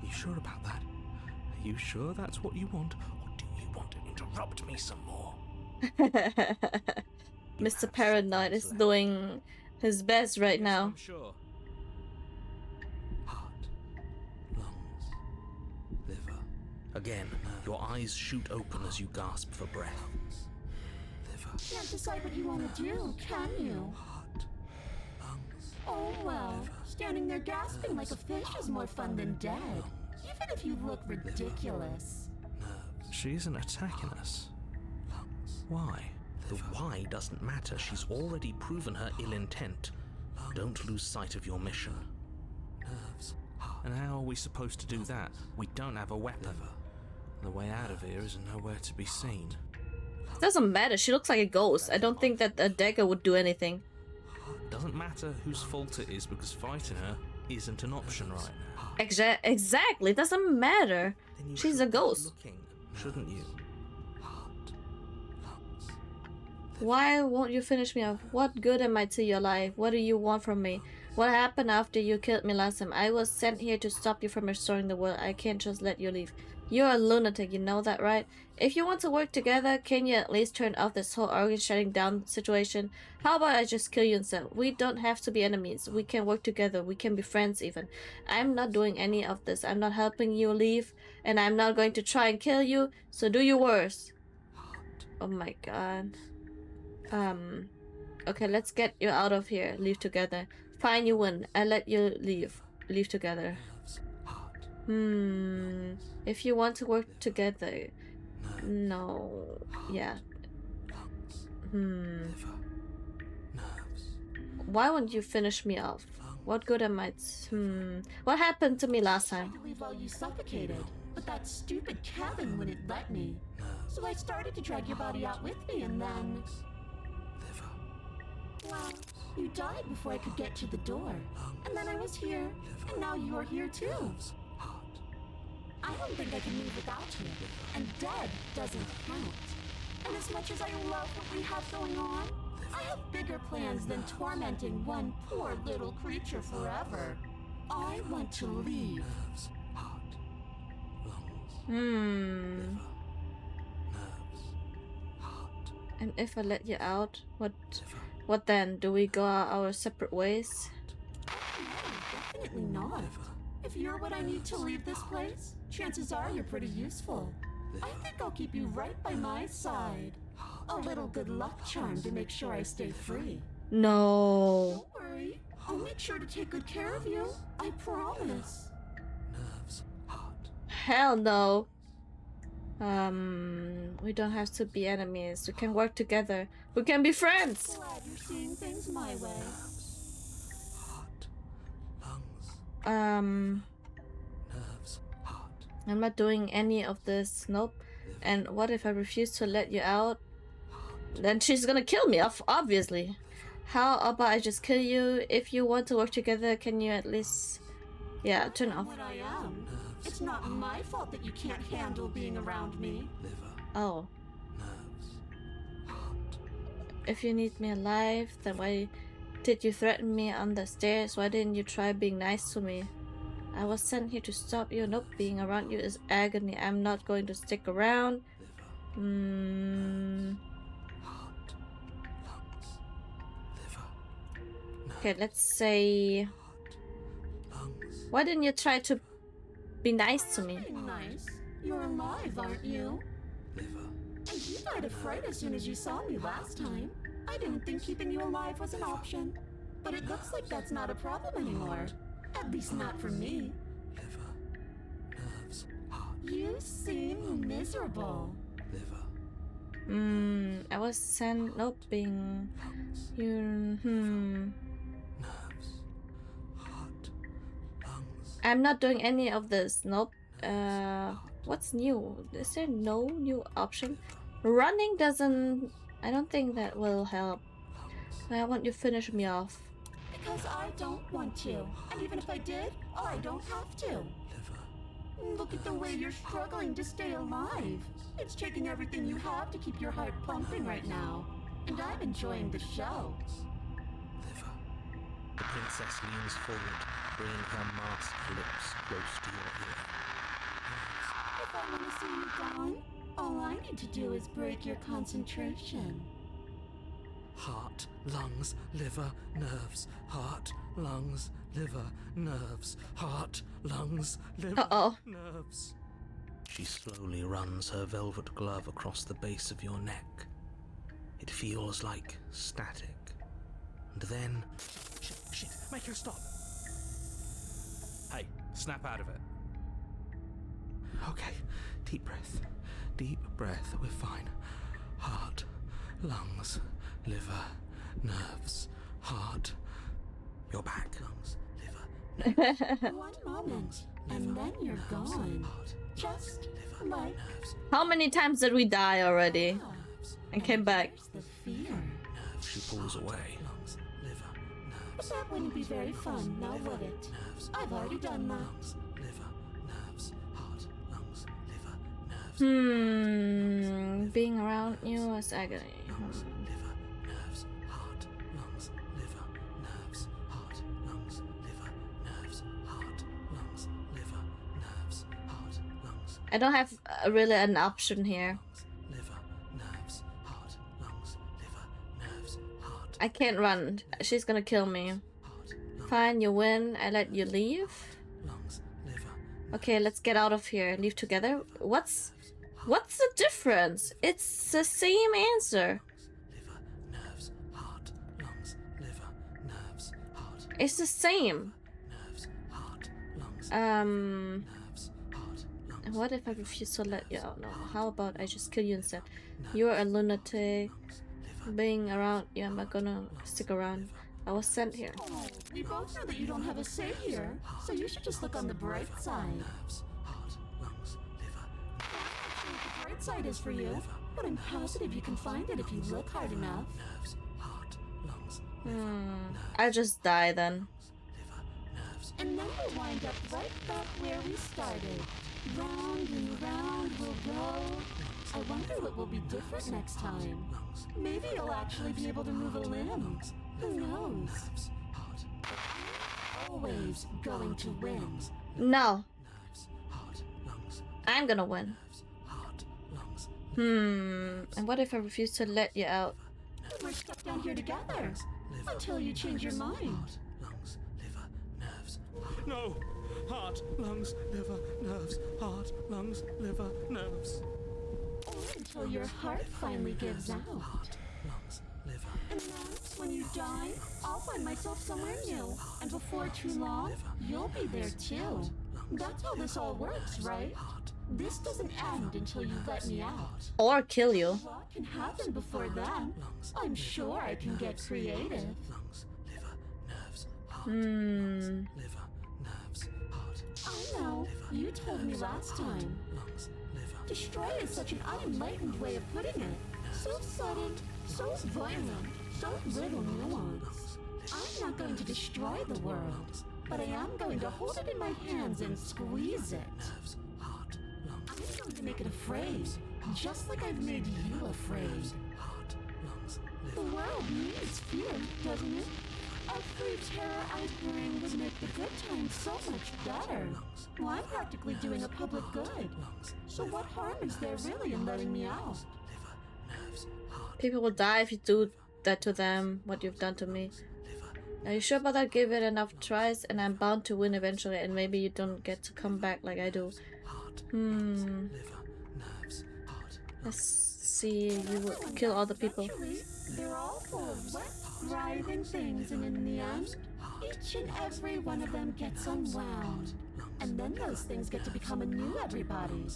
Are you sure about that? Are you sure that's what you want, or do you want to interrupt me some more? Mr. Paranoid is doing his best right now. I'm sure. Heart, lungs, liver. Again, your eyes shoot open as you gasp for breath. Liver, Can't decide what you want to do, can you? heart, lungs, Oh well, standing there gasping like a fish is more fun than dead. Even if you look ridiculous. nerves. She isn't attacking us. Lungs. Why? The why doesn't matter. She's already proven her ill intent. Don't lose sight of your mission. And how are we supposed to do that? We don't have a weapon. The way out of here is nowhere to be seen. It doesn't matter. She looks like a ghost. I don't think that a dagger would do anything. Doesn't matter whose fault it is because fighting her isn't an option right now. Exactly. It doesn't matter. Then you She's should a ghost. keep looking, shouldn't you? Why won't you finish me off? What good am I to your life? What do you want from me? What happened after you killed me last time? I was sent here to stop you from restoring the world. I can't just let you leave. You're a lunatic, you know that, right? If you want to work together, can you at least turn off this whole organ shutting down situation? How about I just kill you instead? We don't have to be enemies. We can work together. We can be friends even. I'm not doing any of this. I'm not helping you leave. And I'm not going to try and kill you. So do your worst. Oh my god. Okay, let's get you out of here. Leave together. Fine, you win. I let you leave. Leave together. If you want to work together. No. Yeah. Why won't you finish me off? What good am I? What happened to me last time? I tried to leave while you suffocated, but that stupid cabin wouldn't let me. So I started to drag your body out with me, and then... Well, you died before I could get to the door. And then I was here, and now you're here too. I don't think I can leave without you, and dead doesn't count. And as much as I love what we have going on, I have bigger plans than tormenting one poor little creature forever. I want to leave. And if I let you out, what then? Do we go our separate ways? No, definitely not. If you're what I need to leave this place, chances are you're pretty useful. I think I'll keep you right by my side. A little good luck charm to make sure I stay free. No. Don't worry. I'll make sure to take good care of you. I promise. Hell no. We don't have to be enemies. We can work together. We can be friends. Glad you're seeing things my way. I'm not doing any of this. Nope. And what if I refuse to let you out? Then she's gonna kill me, obviously. How about I just kill you? If you want to work together, can you at least... Yeah, turn off. What I am. It's not my fault that you can't handle being around me. Oh. If you need me alive, then why did you threaten me on the stairs? Why didn't you try being nice to me? I was sent here to stop you. Nope, being around you is agony. I'm not going to stick around. Okay, let's say... Why didn't you try to be nice to me? Being nice. You're alive, aren't you? And you died of fright as soon as you saw me last time. I didn't think keeping you alive was an option. But it looks like that's not a problem anymore. At least not for me. You seem miserable. I was sent... Nope, being... You... I'm not doing any of this. Nope. What's new? Is there no new option? Running doesn't... I don't think that will help. Why won't you finish me off? Because I don't want to. And even if I did, I don't have to. Look at the way you're struggling to stay alive. It's taking everything you have to keep your heart pumping right now. And I'm enjoying the show. The princess leans forward, bringing her masked lips close to your ear. If I want to see you gone, all I need to do is break your concentration. Heart, lungs, liver, nerves. Heart, lungs, liver, nerves. Heart, lungs, liver, nerves. She slowly runs her velvet glove across the base of your neck. It feels like static. And then... Shit, make her stop! Hey, snap out of it. Okay, deep breath, we're fine. Heart, lungs, liver, nerves, heart, your back, lungs, liver, One moment, and then you're gone. Just like How many times did we die already? And came back. there's the fear. She pulls away. Lungs, liver, But that wouldn't be very fun, now would it? I've already done that. liver, nerves, heart, lungs, liver, nerves, Being around you is agony. liver, nerves, heart, lungs, liver, nerves, heart, lungs, liver, nerves, heart, lungs, liver, nerves, heart, lungs, I don't have really an option here. liver, nerves, heart, lungs, liver, nerves, heart, I can't run. She's gonna kill me. heart, Fine, you win. I let you leave. lungs, liver, Okay, let's get out of here. Leave together. What's the difference? It's the same answer. liver, nerves, heart, lungs, liver, nerves, heart, It's the same. nerves, heart, lungs, Nerves, heart, lungs, What if I refuse to let you out? No. How about I just kill you instead? You're a lunatic. Being around you, I'm not gonna stick around. I was sent here. Oh, we both know that you don't have a say here, so you should just look on the bright side. nerves, heart, lungs, liver, The bright side is for you, but I'm positive you can find it if you look hard enough. nerves, heart, lungs, I'll just die then. liver, nerves, And then we'll wind up right back where we started. Round and round we'll go. I wonder what will be different next time. Maybe you'll actually be able to move a limb. Who knows? heart, Always going to win. No, nerves, heart, lungs, I'm gonna win. heart, lungs, And what if I refuse to let you out? We're stuck down here together until you change your mind. lungs, liver, nerves. No! Heart, lungs, liver, nerves, heart, lungs, liver, nerves. Or until your heart finally gives out. Heart, lungs, liver, And then, when you die, I'll find myself somewhere new. And before too long, you'll be there too. That's how this all works, right? This doesn't end until you let me out. Or kill you. What can happen before then? I'm sure I can get creative. lungs, liver, nerves, heart, Hmm. liver, nerves, heart, I know, you told me last time. lungs, liver, Destroy is such an unenlightened way of putting it. So sudden, so violent, so little nuance. I'm not going to destroy the world, but I am going to hold it in my hands and squeeze it. nerves, heart, lungs, I'm going to make it afraid, just like I've made you afraid. heart, lungs, The liver, world needs fear, doesn't it? Every terror I bring would make the good times so much better. Well, I'm practically doing a public good. So what harm is there really in letting me out? liver, nerves, heart, People will die if you do that to them, what you've done to me. Are you sure about that? Give it enough tries and I'm bound to win eventually, and maybe you don't get to come back like I do. heart, Hmm. liver, nerves, heart, Let's see. You would kill all the people. Eventually, they're all full of wet, writhing things, and in the end, each and every one of them gets unwound. And then those things get to become a new everybody.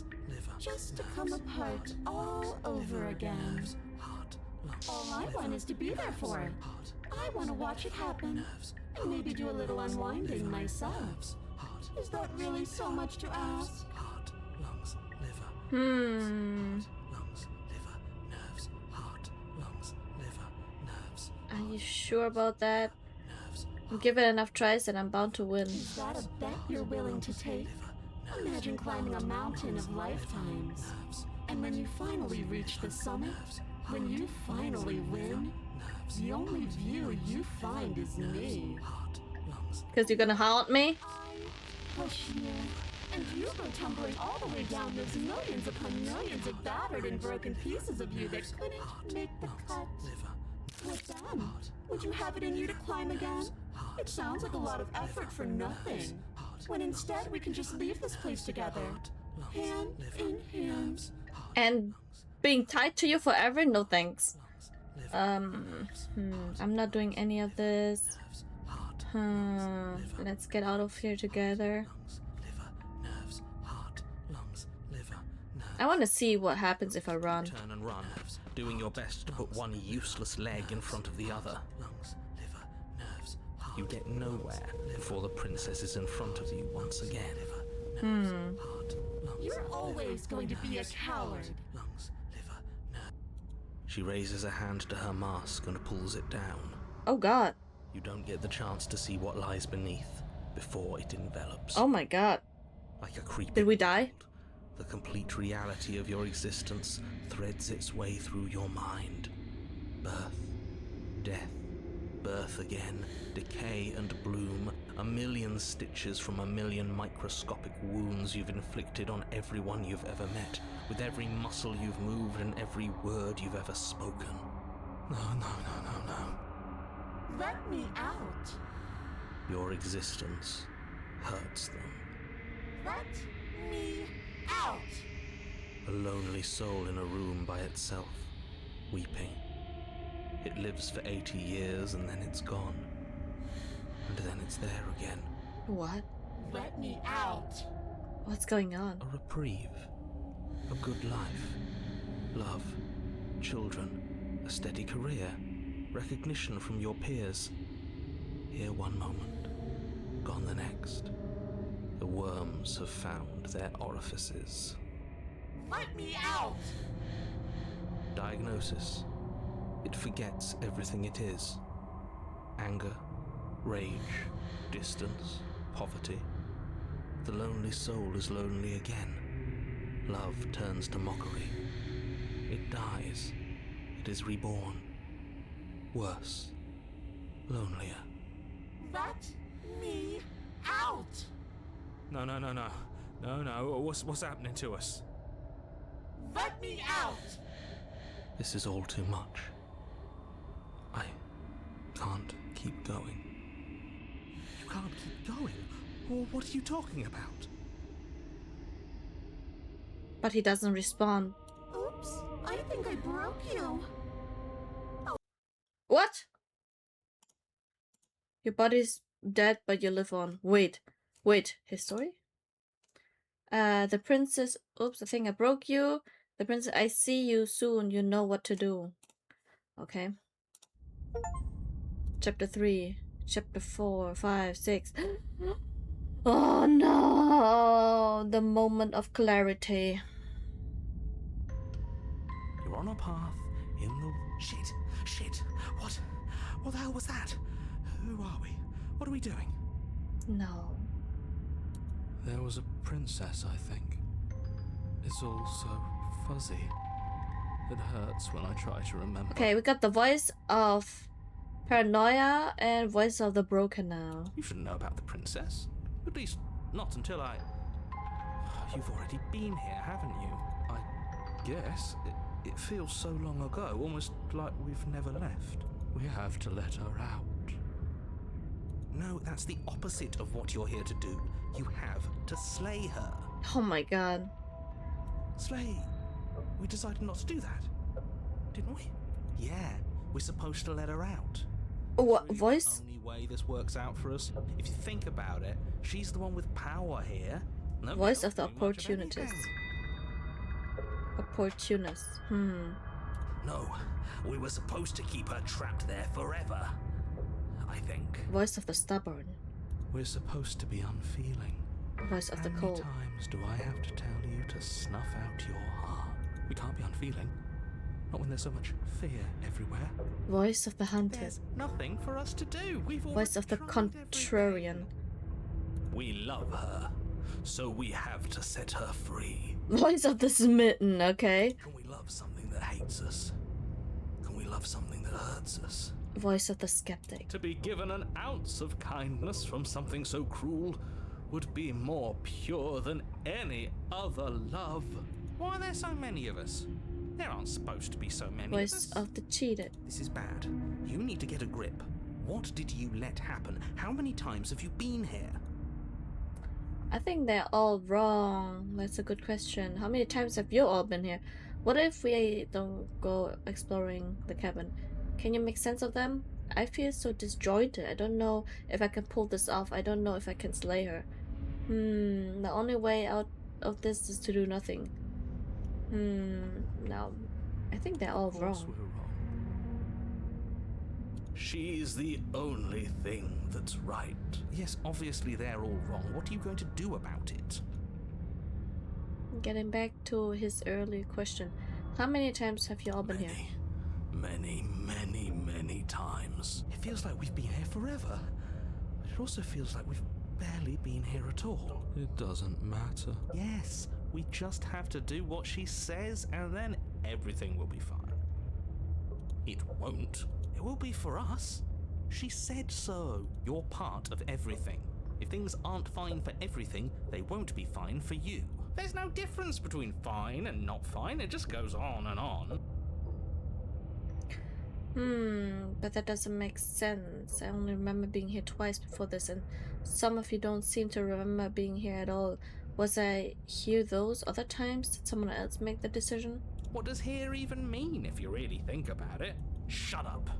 Just to come apart all over again. heart, lungs, All I want is to be there for it. I want to watch it happen. And maybe do a little unwinding myself. heart, Is that really so much to ask? heart, lungs, liver, Hmm. lungs, liver, nerves, heart, lungs, liver, nerves, Are you sure about that? nerves, Give it enough tries and I'm bound to win. Is that a bet you're willing to take? Imagine climbing a mountain of lifetimes. And when you finally reach the summit, when you finally win, the only view you find is me. heart, lungs, Because you're gonna haunt me? I push you, and you go tumbling all the way down those millions upon millions of battered and broken pieces of you that couldn't make the cut. liver, What then? Would you have it in you to climb again? It sounds like a lot of effort for nothing. When instead we can just leave this place together, hand in hand. And being tied to you forever? No thanks. I'm not doing any of this. Let's get out of here together. liver, nerves, heart, lungs, liver, nerves. I want to see what happens if I run. Turn and run. doing your best to put one useless leg in front of the other. Lungs, liver, nerves, heart. You get nowhere before the princess is in front of you once again. Heart, lungs, You're always going to be a coward. lungs, liver, nerves. She raises a hand to her mask and pulls it down. Oh god. You don't get the chance to see what lies beneath before it envelops. Oh my god. Like a creepy Did we die? world, the complete reality of your existence threads its way through your mind. Birth, death, birth again, decay and bloom, a million stitches from a million microscopic wounds you've inflicted on everyone you've ever met, with every muscle you've moved and every word you've ever spoken. No. Let me out. Your existence hurts them. Let me out. A lonely soul in a room by itself, weeping. It lives for 80 years and then it's gone. And then it's there again. What? Let me out. What's going on? A reprieve. A good life. Love. Children. A steady career. Recognition from your peers. Here one moment. Gone the next. The worms have found their orifices. Let me out. Diagnosis. It forgets everything it is. Anger, rage, distance, poverty. The lonely soul is lonely again. Love turns to mockery. It dies. It is reborn. Worse. Lonelier. Let me out. No. What's happening to us? Let me out. This is all too much. I can't keep going. You can't keep going? Well, what are you talking about? But he doesn't respond. Oops, I think I broke you. What? Your body's dead, but you live on. Wait. History? The princess. Oops, I think I broke you. The princess. I see you soon. You know what to do. Okay. Chapter 3. Chapter 4, 5, 6. Oh no! The moment of clarity. You're on a path in the... Shit! What the hell was that? Who are we? What are we doing? No. There was a princess, I think. It's all so fuzzy. It hurts when I try to remember. Okay, we got the voice of paranoia and voice of the broken now. You shouldn't know about the princess. At least, not until I... You've already been here, haven't you? I guess It feels so long ago, almost like we've never left. we have to let her out. No, that's the opposite of what you're here to do. You have to slay her. Oh my god. Slay? We decided not to do that, didn't we? Yeah, we're supposed to let her out. What Really voice? The only way this works out for us. If you think about it, she's the one with power here. Nobody Voice else of the doing much of opportunist. anything. Opportunist. No, we were supposed to keep her trapped there forever. I think. Voice of the stubborn. We're supposed to be unfeeling. Voice of How the many cold. times do I have to tell you to snuff out your heart? We can't be unfeeling. Not when there's so much fear everywhere. Voice of the hunted. There's nothing for us to do. We've Voice of the tried contrarian. everything. We love her, so we have to set her free. Voice of the smitten, okay. Can we love something that hates us? Can we love something that hurts us? Voice of the skeptic. To be given an ounce of kindness from something so cruel would be more pure than any other love. Why are there so many of us? There aren't supposed to be so many Voice of us. of the cheated. This is bad. You need to get a grip. What did you let happen? How many times have you been here? I think they're all wrong. That's a good question. How many times have you all been here? What if we don't go exploring the cabin? Can you make sense of them? I feel so disjointed. I don't know if I can pull this off. I don't know if I can slay her. The only way out of this is to do nothing. No. I think they're all Of course wrong. we're wrong. She's the only thing that's right. Yes, obviously they're all wrong. What are you going to do about it? Getting back to his earlier question, how many times have you all been here? Many times. It feels like we've been here forever. But it also feels like we've barely been here at all. It doesn't matter. Yes, we just have to do what she says and then everything will be fine. It won't. It will be for us. She said so. You're part of everything. If things aren't fine for everything, they won't be fine for you. There's no difference between fine and not fine. It just goes on and on. But that doesn't make sense. I only remember being here twice before this, and some of you don't seem to remember being here at all. Was I here those other times? Did someone else make the decision? What does here even mean if you really think about it? Shut up.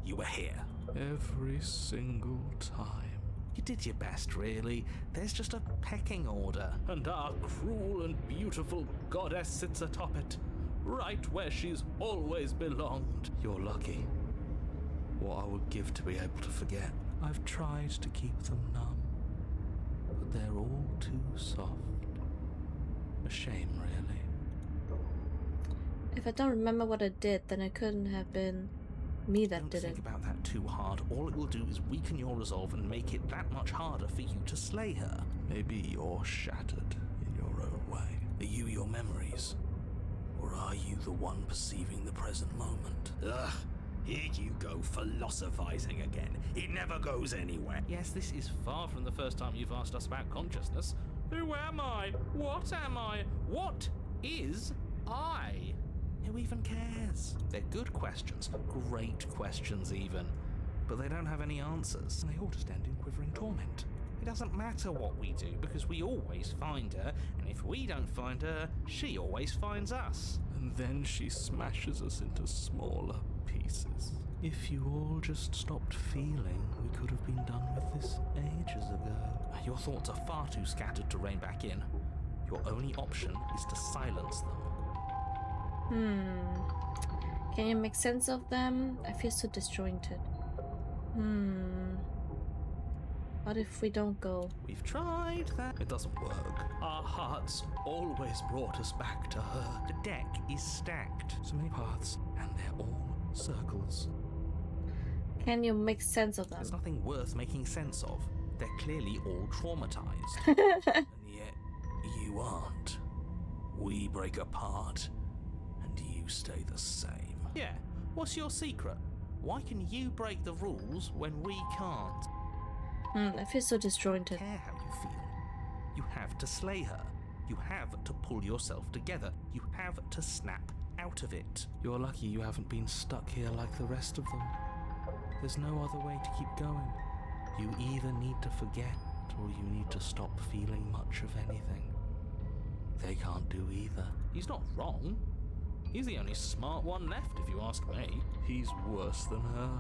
You were here. Every single time. You did your best, really. There's just a pecking order. And our cruel and beautiful goddess sits atop it, right where she's always belonged. You're lucky. What I would give to be able to forget. I've tried to keep them numb, but they're all too soft. A shame, really. If I don't remember what I did, then it couldn't have been me that Don't did think it. about that too hard. All it will do is weaken your resolve and make it that much harder for you to slay her. Maybe you're shattered in your own way. Are you your memories? Or are you the one perceiving the present moment? Ugh, here you go philosophizing again. It never goes anywhere. Yes, this is far from the first time you've asked us about consciousness. Who am I? What am I? What is I? Who even cares? They're good questions, great questions even. But they don't have any answers, and they all just end in quivering torment. It doesn't matter what we do, because we always find her, and if we don't find her, she always finds us. And then she smashes us into smaller pieces. If you all just stopped feeling, we could have been done with this ages ago. Your thoughts are far too scattered to rein back in. Your only option is to silence them. Can you make sense of them? I feel so disjointed. What if we don't go? We've tried that. It doesn't work. Our hearts always brought us back to her. The deck is stacked. So many paths, and they're all circles. Can you make sense of them? There's nothing worth making sense of. They're clearly all traumatized. And yet, you aren't. We break apart, and you stay the same. Yeah, what's your secret? Why can you break the rules when we can't? I feel so disjointed. Care how you feel. You have to slay her. You have to pull yourself together. You have to snap out of it. You're lucky you haven't been stuck here like the rest of them. There's no other way to keep going. You either need to forget, or you need to stop feeling much of anything. They can't do either. He's not wrong. He's the only smart one left, if you ask me. He's worse than her.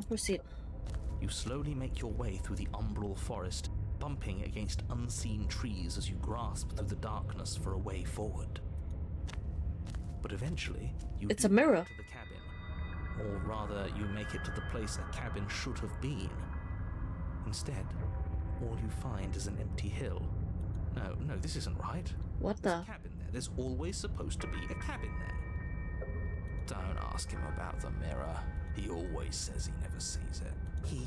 Proceed. You slowly make your way through the umbral forest, bumping against unseen trees as you grasp through the darkness for a way forward. But eventually, you It's do a mirror. get to the cabin. Or rather, you make it to the place a cabin should have been. Instead, all you find is an empty hill. No, this isn't right. What There's the? a cabin there. There's always supposed to be a cabin there. Don't ask him about the mirror. He always says he never sees it. He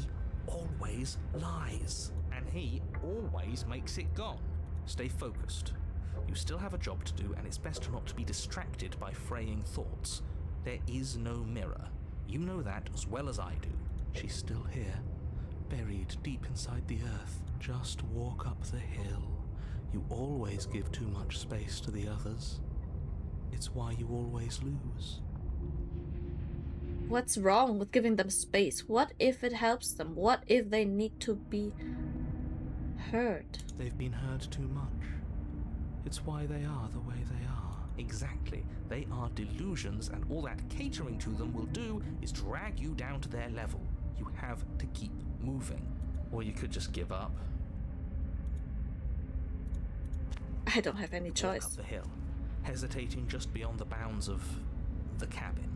always lies. And he always makes it gone. Stay focused. You still have a job to do, and it's best not to be distracted by fraying thoughts. There is no mirror. You know that as well as I do. She's still here, buried deep inside the earth. Just walk up the hill. You always give too much space to the others. It's why you always lose. What's wrong with giving them space? What if it helps them? What if they need to be heard? They've been heard too much. It's why they are the way they are. Exactly. They are delusions, and all that catering to them will do is drag you down to their level. You have to keep moving. Or you could just give up. I don't have any Walk choice. up the hill, hesitating just beyond the bounds of the cabin.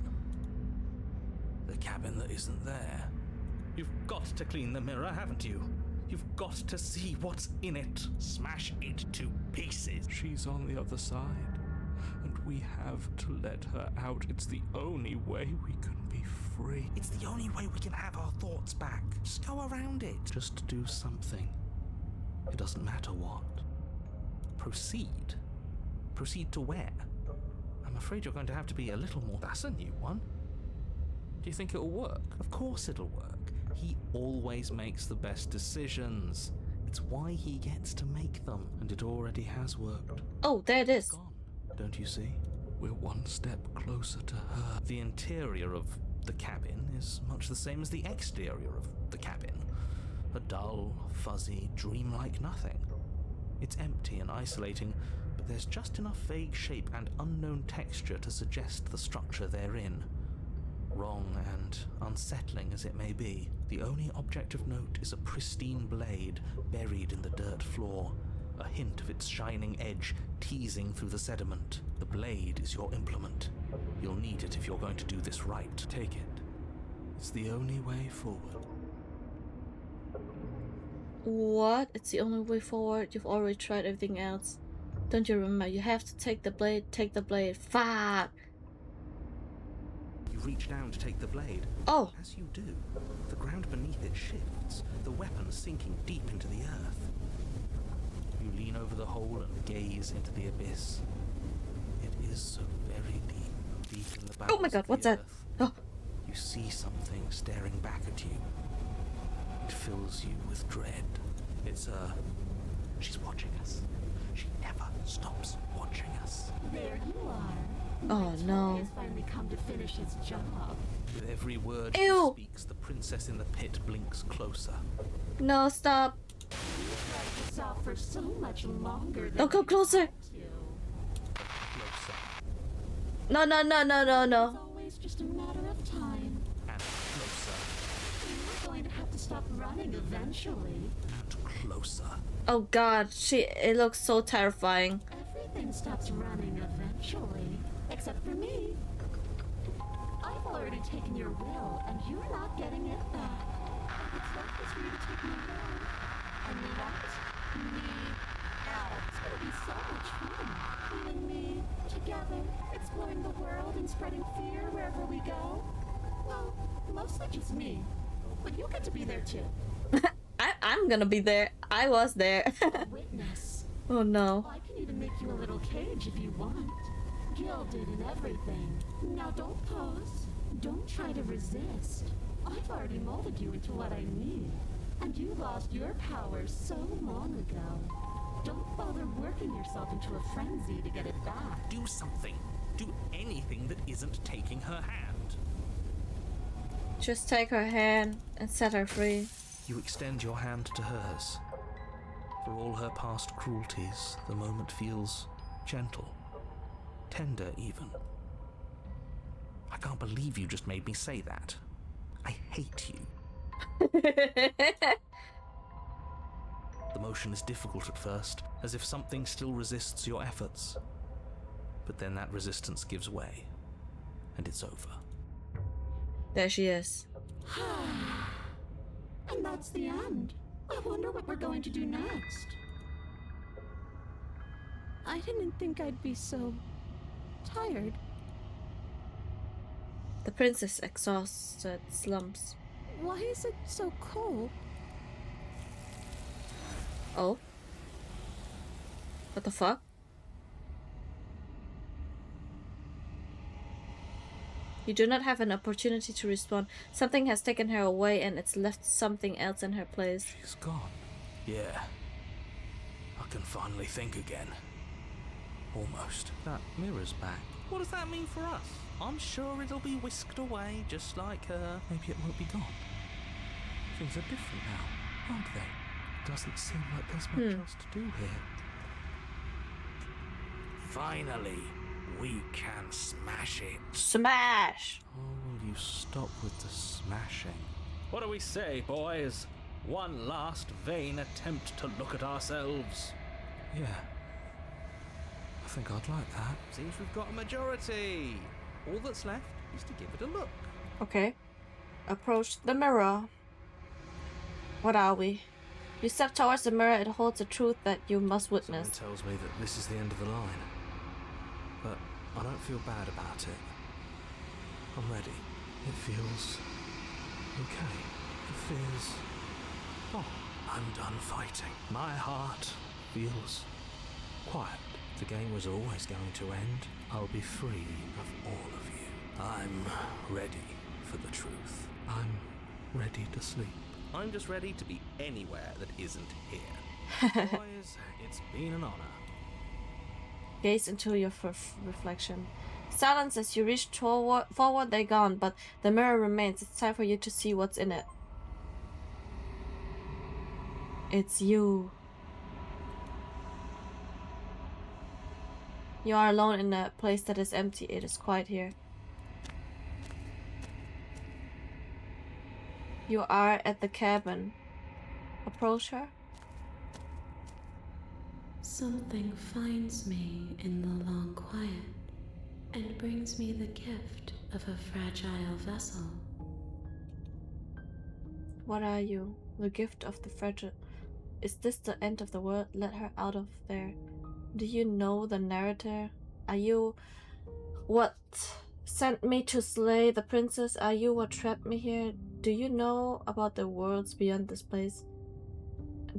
The cabin that isn't there. You've got to clean the mirror, haven't you? You've got to see what's in it. Smash it to pieces. She's on the other side, and we have to let her out. It's the only way we can be free. It's the only way we can have our thoughts back. Just go around it. Just do something. It doesn't matter what. Proceed. Proceed to where? I'm afraid you're going to have to be a little more... That's a new one. Do you think it'll work? Of course it'll work. He always makes the best decisions. It's why he gets to make them. And it already has worked. Oh, there it is. Gone. Don't you see? We're one step closer to her. The interior of the cabin is much the same as the exterior of the cabin. A dull, fuzzy, dreamlike nothing. It's empty and isolating, but there's just enough vague shape and unknown texture to suggest the structure therein. Wrong and unsettling as it may be, the only object of note is a pristine blade buried in the dirt floor, a hint of its shining edge teasing through the sediment. The blade is your implement. You'll need it if you're going to do this right. Take it. It's the only way forward. What? It's the only way forward. You've already tried everything else. Don't you remember? You have to take the blade. Take the blade. Fuck! You reach down to take the blade. Oh! As you do, the ground beneath it shifts, the weapon sinking deep into the earth. You lean over the hole and gaze into the abyss. It is so very deep, deep in the bowels Oh my god, of the what's that? earth. Oh! You see something staring back at you. It fills you with dread. It's she's watching us. She never stops watching us. There you are. Oh no. Has finally come to finish his job. With every word Ew. she speaks, the princess in the pit blinks closer. No, stop! You've tried yourself for so much longer than Don't come you closer! had to. Closer No, no, no, no, no, It's no. always just a matter of time. and closer You're going to have to stop running eventually. and closer. Oh god, it looks so terrifying. Everything stops running eventually, except for me. I've already taken your will, and you're not getting it back. What's left is for you to take my will and let me out. It's gonna be so much fun. You and me, together, exploring the world and spreading fear wherever we go. Well, mostly just me. But you get to be there too. I'm gonna be there. I was there. Witness. Oh no. I can even make you a little cage if you want. Gilded and everything. Now don't pose. Don't try to resist. I've already molded you into what I need. And you lost your powers so long ago. Don't bother working yourself into a frenzy to get it back. Do something. Do anything that isn't taking her hand. Just take her hand and set her free. You extend your hand to hers. For all her past cruelties, the moment feels gentle, tender even. I can't believe you just made me say that. I hate you. The motion is difficult at first, as if something still resists your efforts. But then that resistance gives way, and it's over. There she is. And that's the end. I wonder what we're going to do next. I didn't think I'd be so tired. The princess exhausted slumps. Why is it so cold? Oh? What the fuck? You do not have an opportunity to respond. Something has taken her away and it's left something else in her place. She's gone. Yeah. I can finally think again. Almost. That mirror's back. What does that mean for us? I'm sure it'll be whisked away just like her. Maybe it won't be gone. Things are different now, aren't they? Doesn't seem like there's much else to do here. Finally, we can smash it. Smash! Oh, will you stop with the smashing? What do we say, boys? One last vain attempt to look at ourselves. Yeah, I think I'd like that. Seems we've got a majority. All that's left is to give it a look. Okay. Approach the mirror. What are we? You step towards the mirror, it holds a truth that you must witness. Someone tells me that this is the end of the line. But I don't feel bad about it. I'm ready. It feels okay. It feels... Oh, I'm done fighting. My heart feels quiet. The game was always going to end. I'll be free of all of you. I'm ready for the truth. I'm ready to sleep. I'm just ready to be anywhere that isn't here. Boys, it's been an honor. Gaze into your reflection. Silence as you reach forward, they're gone, but the mirror remains. It's time for you to see what's in it. It's you. You are alone in a place that is empty. It is quiet here. You are at the cabin. Approach her. Something finds me in the long quiet and brings me the gift of a fragile vessel. What are you? The gift of the fragile. Is this the end of the world? Let her out of there. Do you know the narrator? Are you what sent me to slay the princess? Are you what trapped me here? Do you know about the worlds beyond this place?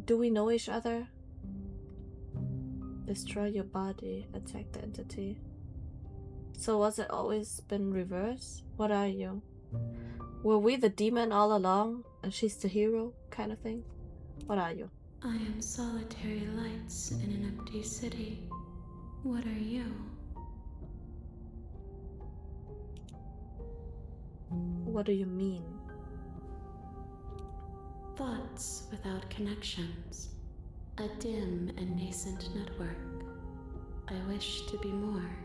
Do we know each other? Destroy your body, attack the entity. So was it always been reversed? What are you? Were we the demon all along and she's the hero kind of thing? What are you? I am solitary lights in an empty city. What are you? What do you mean? Thoughts without connections. A dim and nascent network. I wish to be more.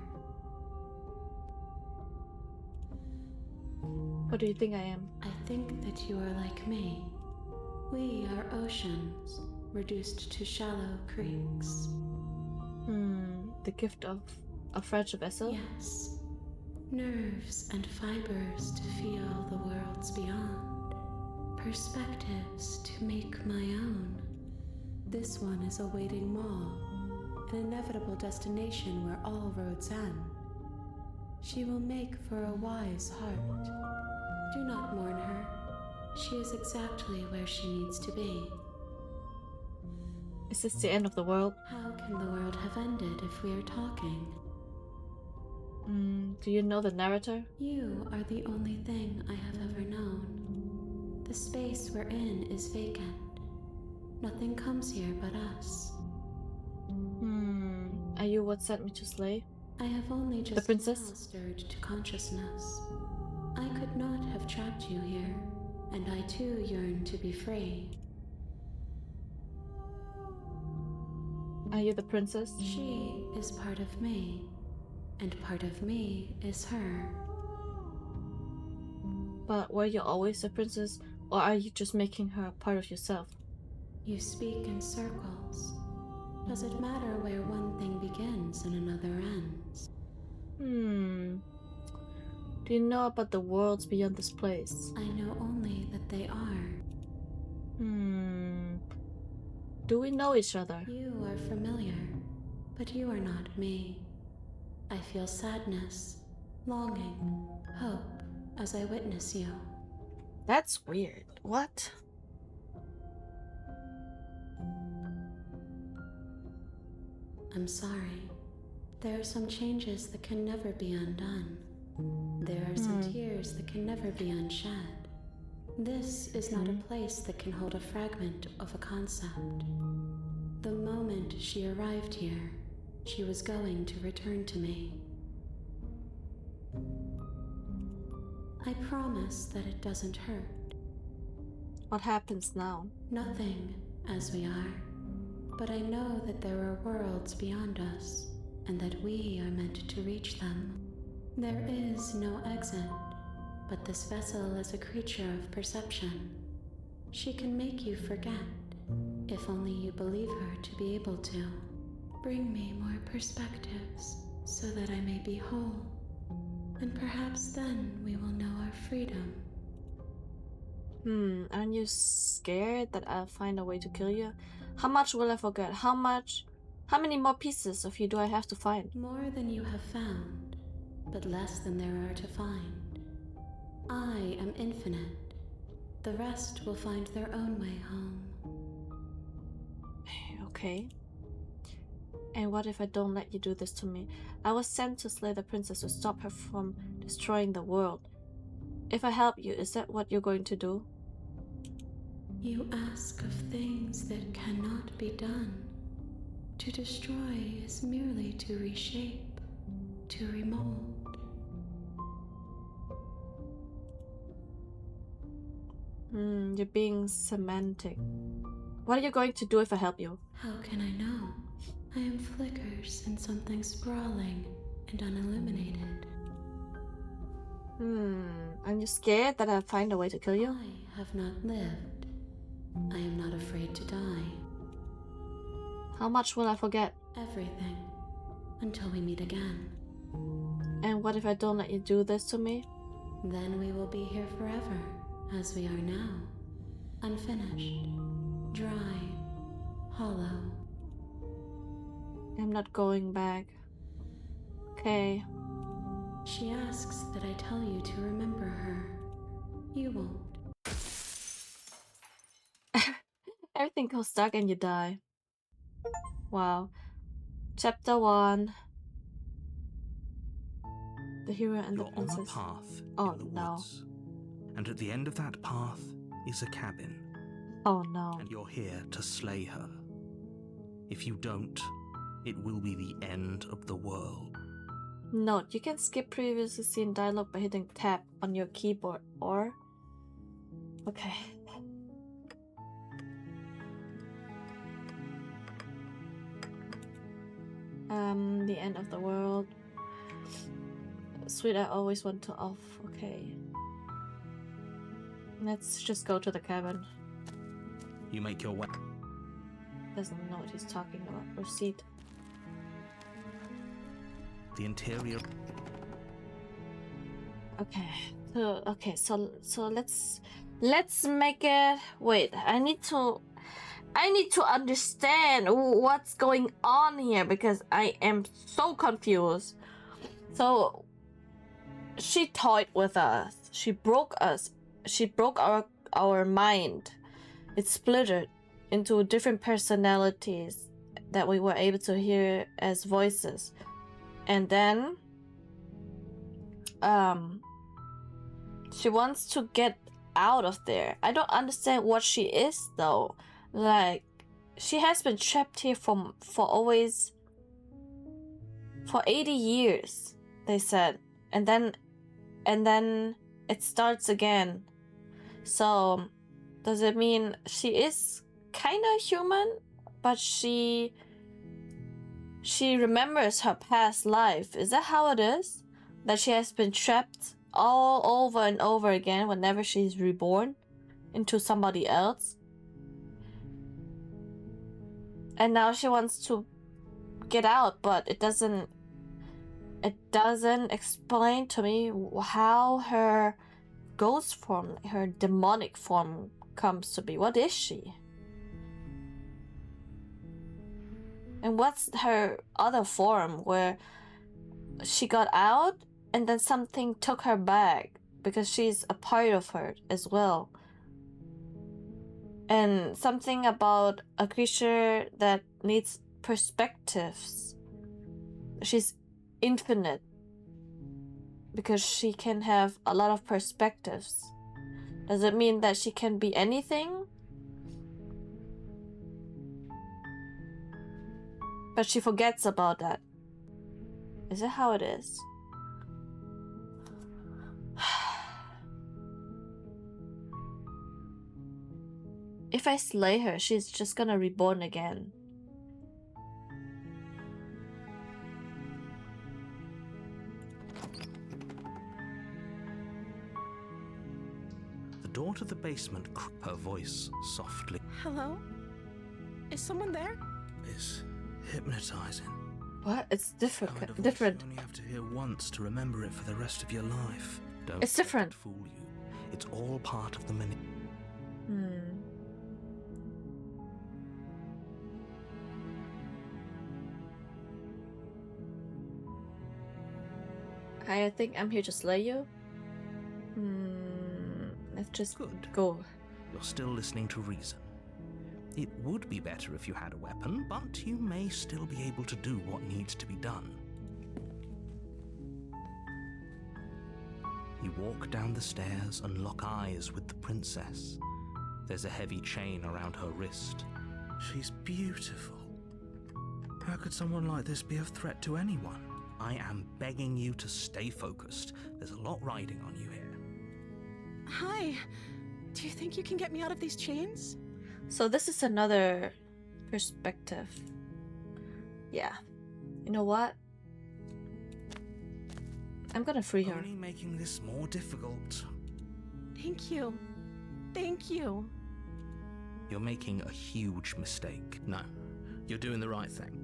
What do you think I am? I think that you are like me. We are oceans, reduced to shallow creeks. The gift of a fragile vessel? Yes. Nerves and fibers to feel the worlds beyond. Perspectives to make my own. This one is a waiting mall, an inevitable destination where all roads end. She will make for a wise heart. Do not mourn her. She is exactly where she needs to be. Is this the end of the world? How can the world have ended if we are talking? Do you know the narrator? You are the only thing I have ever known. The space we're in is vacant. Nothing comes here but us. Are you what sent me to slay? I have only just The princess? now stirred to consciousness. I could not have trapped you here, and I too yearn to be free. Are you the princess? She is part of me, and part of me is her. But were you always a princess, or are you just making her a part of yourself? You speak in circles. Does it matter where one thing begins and another ends? Do you know about the worlds beyond this place? I know only that they are. Do we know each other? You are familiar, but you are not me. I feel sadness, longing, hope as I witness you. That's weird. What? I'm sorry. There are some changes that can never be undone. There are some tears that can never be unshed. This is not a place that can hold a fragment of a concept. The moment she arrived here, she was going to return to me. I promise that it doesn't hurt. What happens now? Nothing, as we are. But I know that there are worlds beyond us, and that we are meant to reach them. There is no exit, but this vessel is a creature of perception. She can make you forget, if only you believe her to be able to. Bring me more perspectives so that I may be whole, and perhaps then we will know our freedom. Aren't you scared that I'll find a way to kill you? How much will I forget? How many more pieces of you do I have to find? More than you have found, but less than there are to find. I am infinite. The rest will find their own way home. Okay. And what if I don't let you do this to me? I was sent to slay the princess to stop her from destroying the world. If I help you, is that what you're going to do? You ask of things that cannot be done. To destroy is merely to reshape, to remold. You're being semantic. What are you going to do if I help you? How can I know? I am flickers in something sprawling and unilluminated. Are you scared that I'll find a way to kill you? I have not lived. I am not afraid to die. How much will I forget? Everything. Until we meet again. And what if I don't let you do this to me? Then we will be here forever, as we are now. Unfinished. Dry. Hollow. I'm not going back. Okay. She asks that I tell you to remember her. You won't. Everything goes dark and you die. Wow. Chapter 1. The hero and the You're on a princess. path Oh, in the no. woods. And at the end of that path is a cabin. Oh no. And you're here to slay her. If you don't, it will be the end of the world. Note, you can skip previously seen dialogue by hitting tab on your keyboard or... Okay. The end of the world. Sweet, I always want to off. Okay. Let's just go to the cabin. You make your way. Doesn't know what he's talking about. Proceed. The interior. Okay. So let's make it. Wait, I need to understand what's going on here because I am so confused. So she toyed with us. She broke us. She broke our mind. It splittered into different personalities that we were able to hear as voices. And then she wants to get out of there. I don't understand what she is though. Like, she has been trapped here for 80 years, they said. And then it starts again. So does it mean she is kind of human, but she remembers her past life? Is that how it is? That she has been trapped all over and over again whenever she's reborn into somebody else? And now she wants to get out, but it doesn't explain to me how her ghost form, her demonic form comes to be. What is she? And what's her other form where she got out and then something took her back because she's a part of her as well? And something about a creature that needs perspectives. She's infinite because she can have a lot of perspectives. Does it mean that she can be anything? But she forgets about that. Is that how it is? If I slay her, she's just gonna reborn again. The door to the basement, her voice softly. Hello? Is someone there? Is Hypnotizing. What? It's different. Kind of voice Different. You only have to hear once to remember it for the rest of your life. Don't It's let different. it fool you. It's all part of the I think I'm here to slay you. Let's just Good. go. You're still listening to reason. It would be better if you had a weapon, but you may still be able to do what needs to be done. You walk down the stairs and lock eyes with the princess. There's a heavy chain around her wrist. She's beautiful. How could someone like this be a threat to anyone? I am begging you to stay focused. There's a lot riding on you here. Hi. Do you think you can get me out of these chains? So this is another perspective. Yeah. You know what? I'm gonna free her. Only making this more difficult. Thank you. Thank you. You're making a huge mistake. No, you're doing the right thing.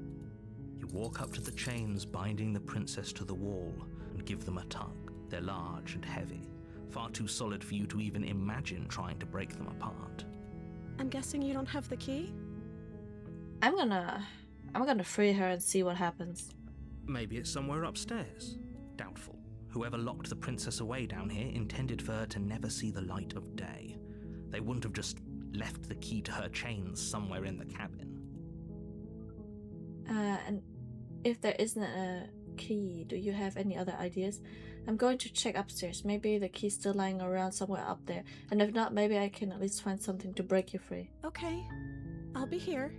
You walk up to the chains binding the princess to the wall and give them a tug. They're large and heavy, far too solid for you to even imagine trying to break them apart. I'm guessing you don't have the key? I'm gonna free her and see what happens. Maybe it's somewhere upstairs. Doubtful. Whoever locked the princess away down here intended for her to never see the light of day. They wouldn't have just left the key to her chains somewhere in the cabin. And if there isn't a key, do you have any other ideas? I'm going to check upstairs. Maybe the key's still lying around somewhere up there. And if not, maybe I can at least find something to break you free. Okay. I'll be here.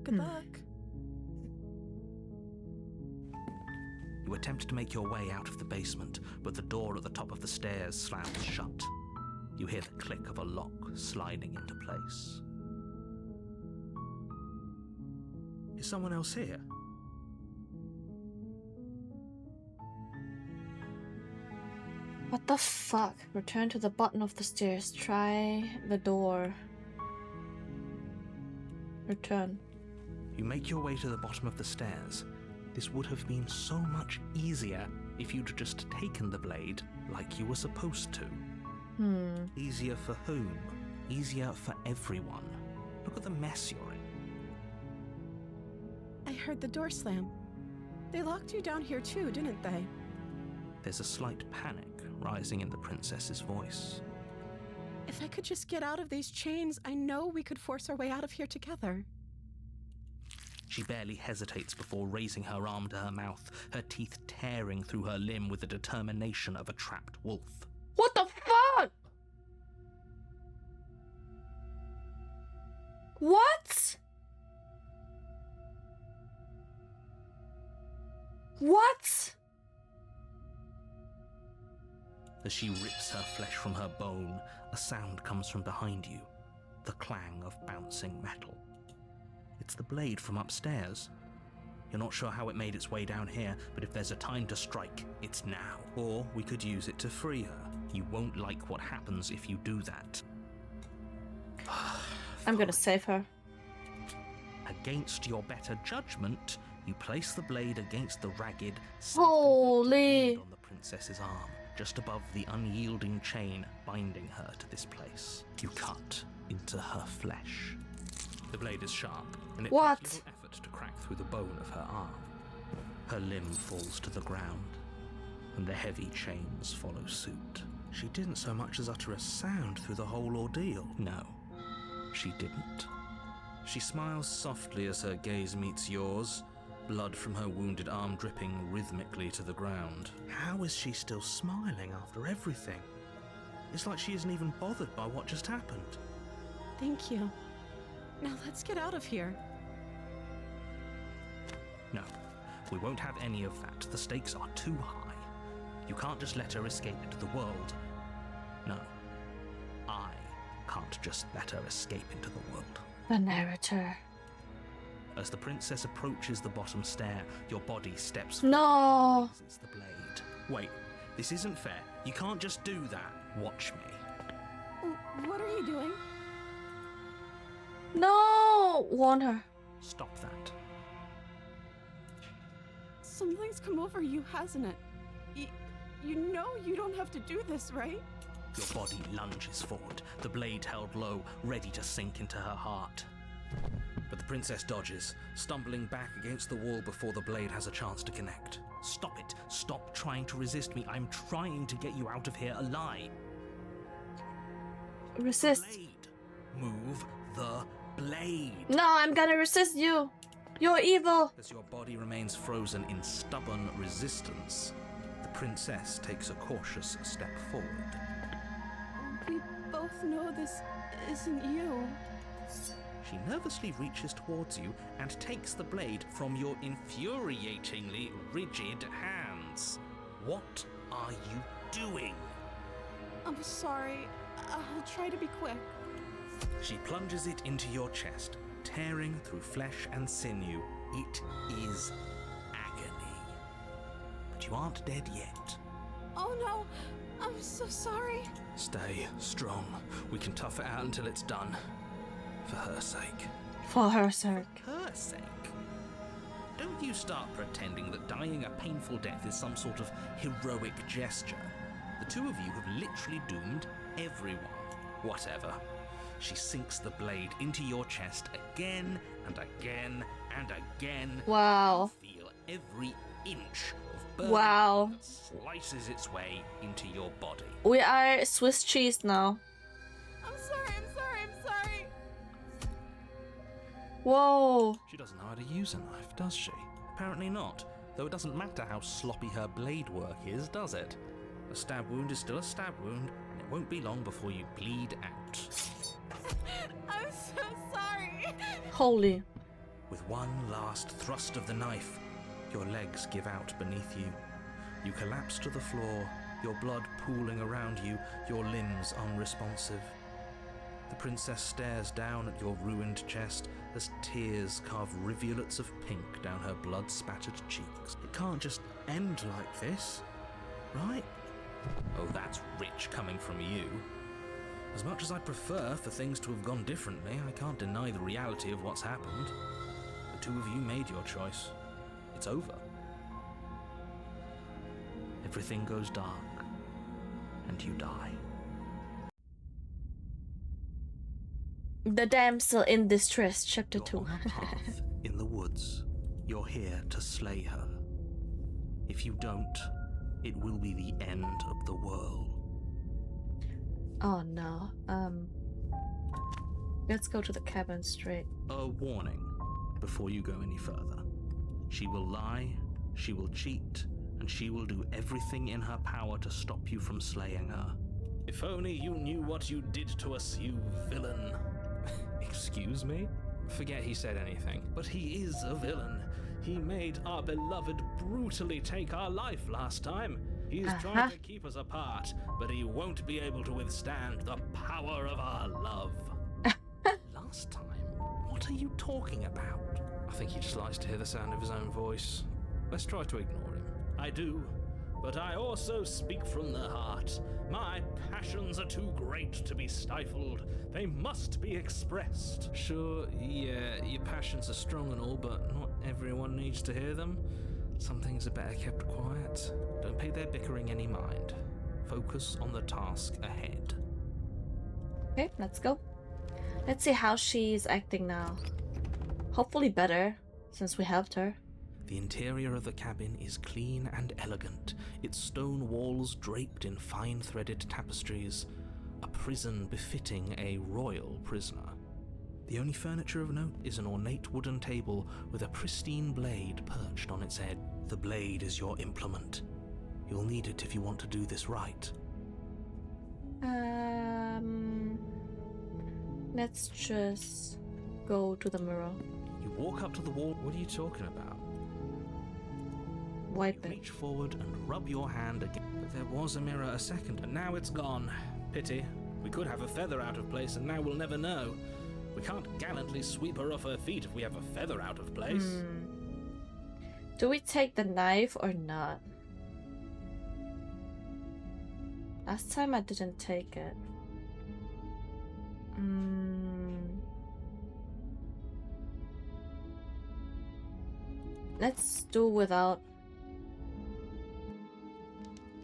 Good luck. You attempt to make your way out of the basement, but the door at the top of the stairs slams shut. You hear the click of a lock sliding into place. Is someone else here? What the fuck? Return to the bottom of the stairs. Try the door. Return. You make your way to the bottom of the stairs. This would have been so much easier if you'd just taken the blade like you were supposed to. Easier for whom? Easier for everyone. Look at the mess you're in. I heard the door slam. They locked you down here too, didn't they? There's a slight panic rising in the princess's voice. If I could just get out of these chains, I know we could force our way out of here together. She barely hesitates before raising her arm to her mouth, her teeth tearing through her limb with the determination of a trapped wolf. What the fuck? What? What? As she rips her flesh from her bone, a sound comes from behind you, the clang of bouncing metal. It's the blade from upstairs. You're not sure how it made its way down here, but if there's a time to strike, it's now. Or we could use it to free her. You won't like what happens if you do that. I'm gonna save her. Against your better judgment, you place the blade against the ragged, Holy. on the princess's arm, just above the unyielding chain binding her to this place. You cut into her flesh. The blade is sharp, and it What? takes little effort to crack through the bone of her arm. Her limb falls to the ground, and the heavy chains follow suit. She didn't so much as utter a sound through the whole ordeal. No, she didn't. She smiles softly as her gaze meets yours, blood from her wounded arm dripping rhythmically to the ground. How is she still smiling after everything? It's like she isn't even bothered by what just happened. Thank you. Now let's get out of here. No, we won't have any of that. The stakes are too high. You can't just let her escape into the world. No, I can't just let her escape into the world. The narrator. As the princess approaches the bottom stair, your body steps No. raises the blade. Wait, this isn't fair. You can't just do that. Watch me. What are you doing? No. Warn her. Stop that. Something's come over you, hasn't it? You know you don't have to do this, right? Your body lunges forward, the blade held low, ready to sink into her heart. But the princess dodges, stumbling back against the wall before the blade has a chance to connect. Stop it! Stop trying to resist me. I'm trying to get you out of here alive. Resist. Blade. Move the blade. No, I'm gonna resist you. You're evil. As your body remains frozen in stubborn resistance, the princess takes a cautious step forward. We both know this isn't you. She nervously reaches towards you and takes the blade from your infuriatingly rigid hands. What are you doing? I'm sorry. I'll try to be quick. She plunges it into your chest, tearing through flesh and sinew. It is agony. But you aren't dead yet. Oh no, I'm so sorry. Stay strong. We can tough it out until it's done. For her sake. For her sake. Her sake? Don't you start pretending that dying a painful death is some sort of heroic gesture. The two of you have literally doomed everyone. Whatever. She sinks the blade into your chest again and again and again. Wow. You feel every inch of burning Wow. that slices its way into your body. We are Swiss cheese now. I'm sorry. Whoa. She doesn't know how to use a knife, does she? Apparently not. Though it doesn't matter how sloppy her blade work is, does it? A stab wound is still a stab wound, and it won't be long before you bleed out. I'm so sorry. Holy. With one last thrust of the knife, your legs give out beneath you. You collapse to the floor, your blood pooling around you, your limbs unresponsive. The princess stares down at your ruined chest as tears carve rivulets of pink down her blood-spattered cheeks. It can't just end like this, right? Oh, that's rich coming from you. As much as I'd prefer for things to have gone differently, I can't deny the reality of what's happened. The two of you made your choice. It's over. Everything goes dark, and you die. The Damsel in Distress, Chapter 2. You're on a path in the woods. You're here to slay her. If you don't, it will be the end of the world. Oh no. Let's go to the cabin straight. A warning before you go any further. She will lie, she will cheat, and she will do everything in her power to stop you from slaying her. If only you knew what you did to us, you villain. Excuse me? Forget he said anything. But he is a villain. He made our beloved brutally take our life last time. He's trying to keep us apart, but he won't be able to withstand the power of our love. Last time? What are you talking about? I think he just likes to hear the sound of his own voice. Let's try to ignore him. I do, but I also speak from the heart. My passions are too great to be stifled. They must be expressed. Sure, yeah, your passions are strong and all, but not everyone needs to hear them. Some things are better kept quiet. Don't pay their bickering any mind. Focus on the task ahead. Okay, let's go. Let's see how she's acting now. Hopefully better, since we helped her. The interior of the cabin is clean and elegant, its stone walls draped in fine-threaded tapestries, a prison befitting a royal prisoner. The only furniture of note is an ornate wooden table with a pristine blade perched on its head. The blade is your implement. You'll need it if you want to do this right. Let's just go to the mirror. You walk up to the wall. What are you talking about? Wipe it. Reach forward and rub your hand again. But there was a mirror a second, and now it's gone. Pity. We could have a feather out of place, and now we'll never know. We can't gallantly sweep her off her feet if we have a feather out of place. Do we take the knife or not? Last time I didn't take it. Let's do without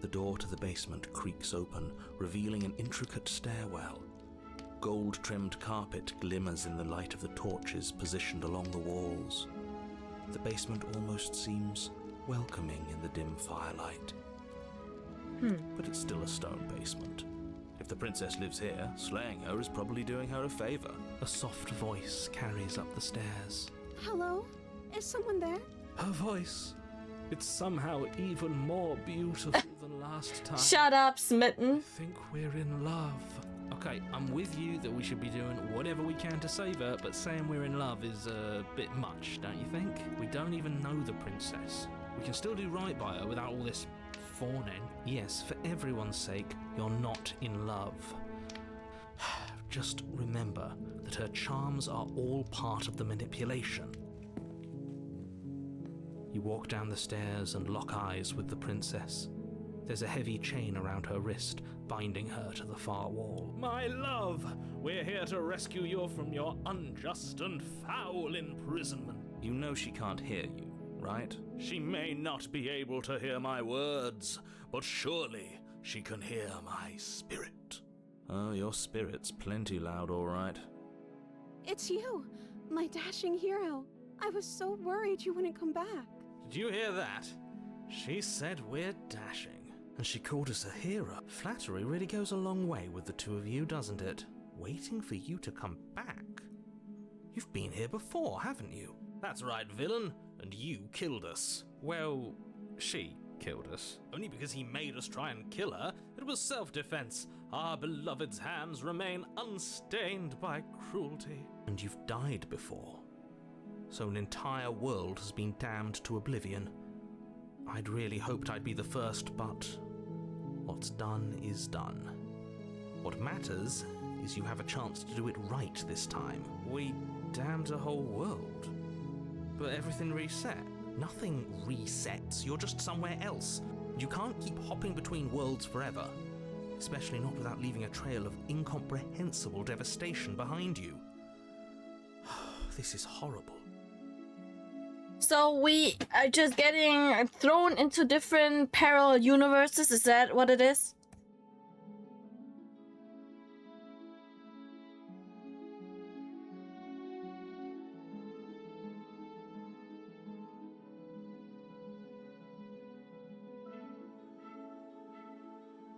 The door to the basement creaks open, revealing an intricate stairwell. Gold-trimmed carpet glimmers in the light of the torches positioned along the walls. The basement almost seems welcoming in the dim firelight. But it's still a stone basement. If the princess lives here, slaying her is probably doing her a favor. A soft voice carries up the stairs. Hello? Is someone there? Her voice. It's somehow even more beautiful than last time. Shut up, I Smitten. think we're in love. Okay, I'm with you that we should be doing whatever we can to save her, but saying we're in love is a bit much, don't you think? We don't even know the princess. We can still do right by her without all this fawning. Yes, for everyone's sake, you're not in love. Just remember that her charms are all part of the manipulation. You walk down the stairs and lock eyes with the princess. There's a heavy chain around her wrist, binding her to the far wall. My love, we're here to rescue you from your unjust and foul imprisonment. You know she can't hear you, right? She may not be able to hear my words, but surely she can hear my spirit. Oh, your spirit's plenty loud, all right. It's you, my dashing hero. I was so worried you wouldn't come back. Did you hear that? She said we're dashing. And she called us a hero. Flattery really goes a long way with the two of you, doesn't it? Waiting for you to come back. You've been here before, haven't you? That's right, villain. And you killed us. Well, she killed us. Only because he made us try and kill her. It was self-defense. Our beloved's hands remain unstained by cruelty. And you've died before. So an entire world has been damned to oblivion. I'd really hoped I'd be the first, but what's done is done. What matters is you have a chance to do it right this time. We damned a whole world. But everything reset. Nothing resets, you're just somewhere else. You can't keep hopping between worlds forever. Especially not without leaving a trail of incomprehensible devastation behind you. This is horrible. So we are just getting thrown into different parallel universes, is that what it is?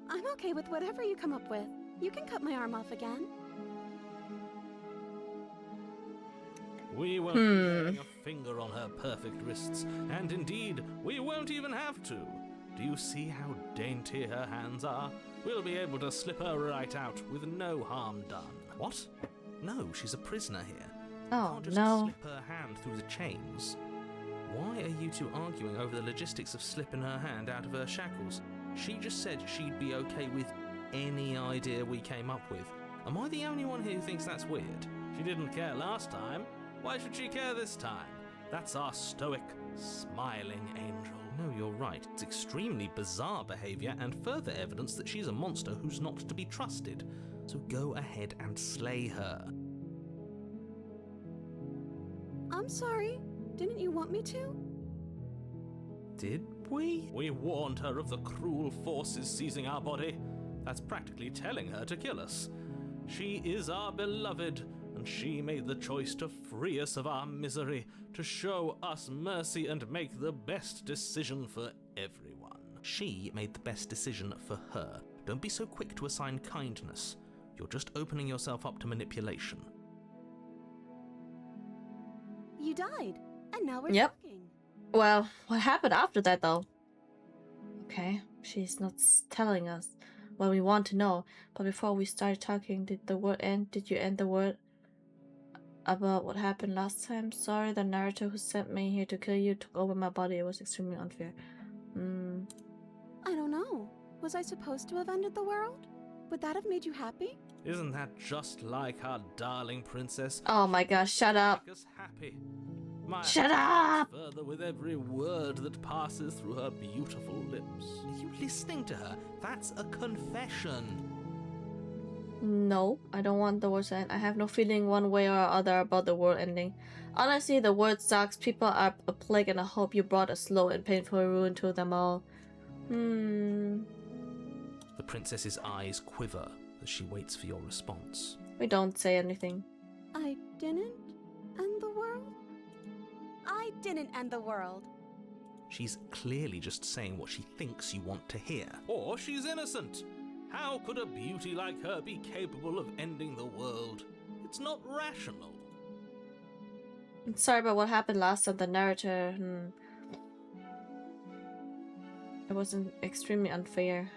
I'm okay with whatever you come up with. You can cut my arm off again. We won't be laying a finger on her perfect wrists, and indeed, we won't even have to. Do you see how dainty her hands are? We'll be able to slip her right out with no harm done. What? No, she's a prisoner here. Oh, Can't just no. slip her hand through the chains. Why are you two arguing over the logistics of slipping her hand out of her shackles? She just said she'd be okay with any idea we came up with. Am I the only one here who thinks that's weird? She didn't care last time. Why should she care this time? That's our stoic, smiling angel. No, you're right. It's extremely bizarre behavior and further evidence that she's a monster who's not to be trusted. So go ahead and slay her. I'm sorry. Didn't you want me to? Did we? We warned her of the cruel forces seizing our body. That's practically telling her to kill us. She is our beloved, and she made the choice to free us of our misery, to show us mercy and make the best decision for everyone. She made the best decision for her. Don't be so quick to assign kindness. You're just opening yourself up to manipulation. You died, and now we're Yep. talking. Well, what happened after that though? Okay, she's not telling us what we want to know. But before we start talking, did the word end? Did you end the word about what happened last time? Sorry, the narrator who sent me here to kill you took over my body. It was extremely unfair. I don't know. Was I supposed to have ended the world? Would that have made you happy? Isn't that just like our darling princess? Oh my gosh, shut up. Make us happy. My Shut heart up! beats further with every word that passes through her beautiful lips. Are you listening to her? That's a confession. No, I don't want the world to end. I have no feeling one way or other about the world ending. Honestly, the world sucks. People are a plague and I hope you brought a slow and painful ruin to them all. The princess's eyes quiver as she waits for your response. We don't say anything. I didn't end the world? I didn't end the world. She's clearly just saying what she thinks you want to hear. Or she's innocent. How could a beauty like her be capable of ending the world? It's not rational. Sorry about what happened last time. The narrator. It wasn't extremely unfair.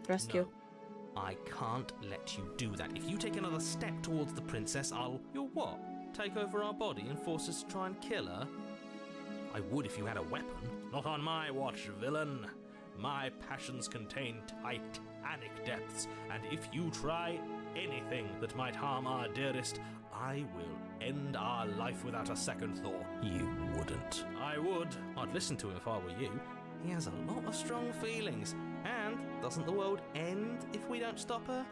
Rescue. No, I can't let you do that. If you take another step towards the princess, You'll what? Take over our body and force us to try and kill her? I would if you had a weapon. Not on my watch, villain. My passions contain titanic depths, and if you try anything that might harm our dearest, I will end our life without a second thought. You wouldn't. I would. I'd listen to him if I were you. He has a lot of strong feelings. And doesn't the world end if we don't stop her?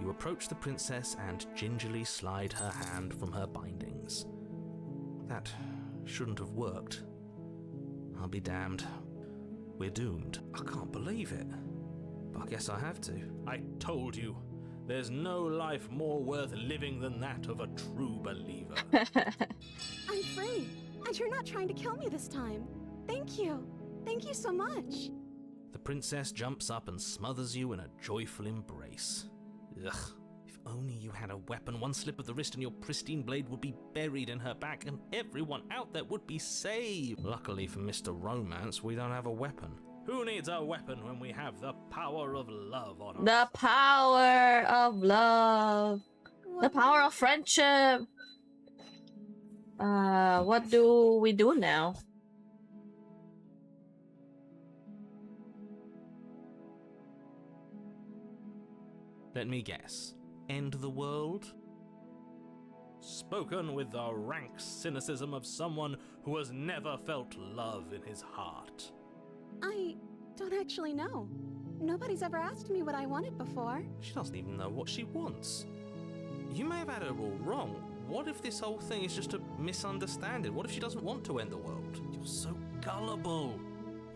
You approach the princess and gingerly slide her hand from her bindings. That shouldn't have worked. I'll be damned. We're doomed. I can't believe it. But I guess I have to. I told you. There's no life more worth living than that of a true believer. I'm free, and you're not trying to kill me this time. Thank you. Thank you so much. The princess jumps up and smothers you in a joyful embrace. Ugh. If only you had a weapon, one slip of the wrist and your pristine blade would be buried in her back and everyone out there would be saved. Luckily for Mr. Romance, we don't have a weapon. Who needs a weapon when we have the power of love on us? The power of love. The power of friendship. What do we do now? Let me guess. End the world? Spoken with the rank cynicism of someone who has never felt love in his heart. I don't actually know. Nobody's ever asked me what I wanted before. She doesn't even know what she wants. You may have had her all wrong. What if this whole thing is just a misunderstanding? What if she doesn't want to end the world? You're so gullible.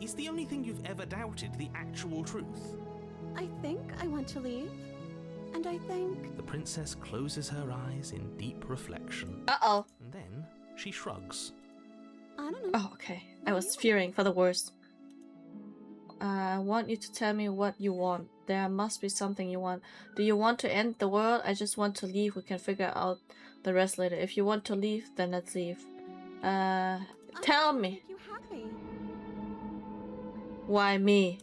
Is the only thing you've ever doubted the actual truth? I think I want to leave. And I think... The princess closes her eyes in deep reflection. Uh-oh. And then she shrugs. I don't know. Oh, okay. I was fearing for the worst. I want you to tell me what you want. There must be something you want. Do you want to end the world? I just want to leave. We can figure out the rest later. If you want to leave, then let's leave. Tell me. Make you happy. Why me?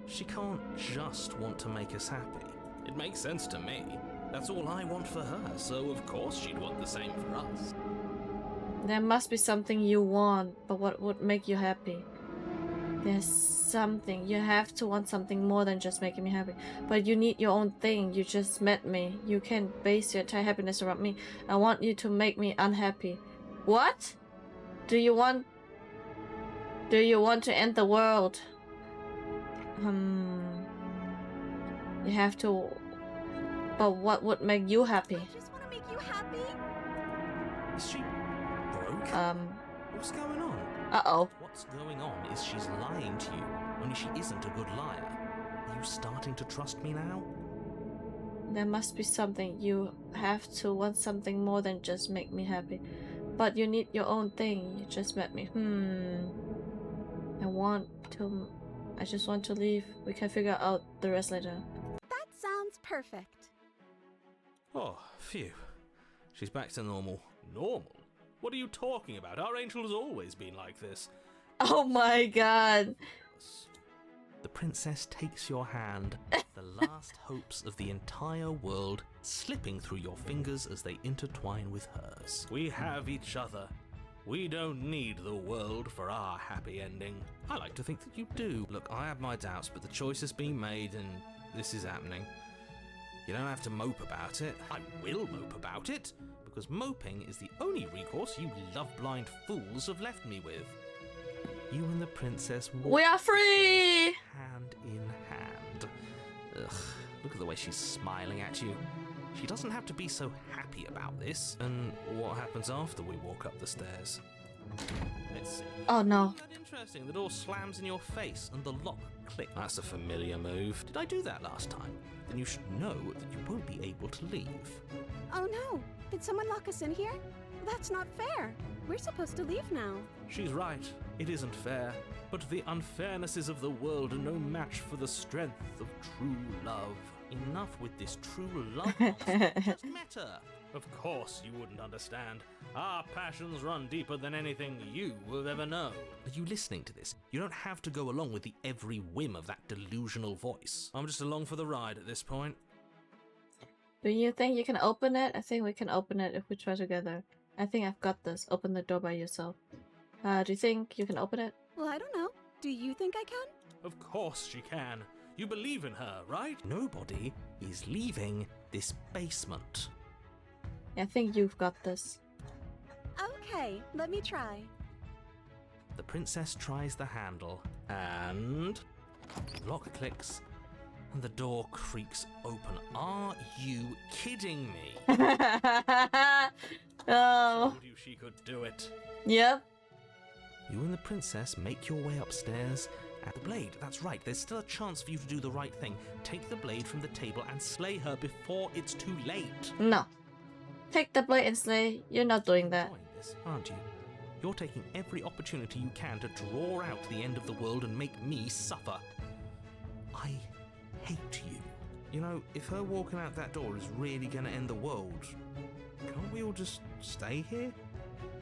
She can't just want to make us happy. It makes sense to me. That's all I want for her, so of course she'd want the same for us. There must be something you want, but what would make you happy? There's something. You have to want something more than just making me happy. But you need your own thing. You just met me. You can't base your entire happiness around me. I want you to make me unhappy. What? Do you want to end the world? You have to... But what would make you happy? I just want to make you happy. Is she broke? What's going on? Uh-oh. What's going on is she's lying to you, only she isn't a good liar. Are you starting to trust me now? There must be something. You have to want something more than just make me happy. But you need your own thing. You just met me. I just want to leave. We can figure out the rest later. That sounds perfect. Oh, phew. She's back to normal. Normal? What are you talking about? Our angel has always been like this. Oh my god. The princess takes your hand, the last hopes of the entire world slipping through your fingers as they intertwine with hers. We have each other. We don't need the world for our happy ending. I like to think that you do. Look, I have my doubts, but the choice has been made and this is happening. You don't have to mope about it. I will mope about it, because moping is the only recourse you love-blind fools have left me with. You and the princess walk We are free! hand in hand. Ugh, look at the way she's smiling at you. She doesn't have to be so happy about this. And what happens after we walk up the stairs? Let's see. Oh no. Isn't that interesting? The door slams in your face and the lock clicks. That's a familiar move. Did I do that last time? Then you should know that you won't be able to leave. Oh no! Did someone lock us in here? That's not fair. We're supposed to leave now. She's right. It isn't fair. But the unfairnesses of the world are no match for the strength of true love. Enough with this true love. Just met her. Of course you wouldn't understand. Our passions run deeper than anything you have ever known. Are you listening to this? You don't have to go along with the every whim of that delusional voice. I'm just along for the ride at this point. Do you think you can open it? I think we can open it if we try together. I think I've got this. Open the door by yourself. Do you think you can open it? Well, I don't know. Do you think I can? Of course she can. You believe in her, right? Nobody is leaving this basement. I think you've got this. Okay, let me try. The princess tries the handle, and the lock clicks, and the door creaks open. Are you kidding me? Oh. Told you she could do it. Yep. You and the princess make your way upstairs. At the blade, that's right, there's still a chance for you to do the right thing. Take the blade from the table and slay her before it's too late. No. Take the blade and slay. You're not doing that. Enjoying this, aren't you? You're taking every opportunity you can to draw out the end of the world and make me suffer. I hate you. You know, if her walking out that door is really gonna end the world, can't we all just stay here?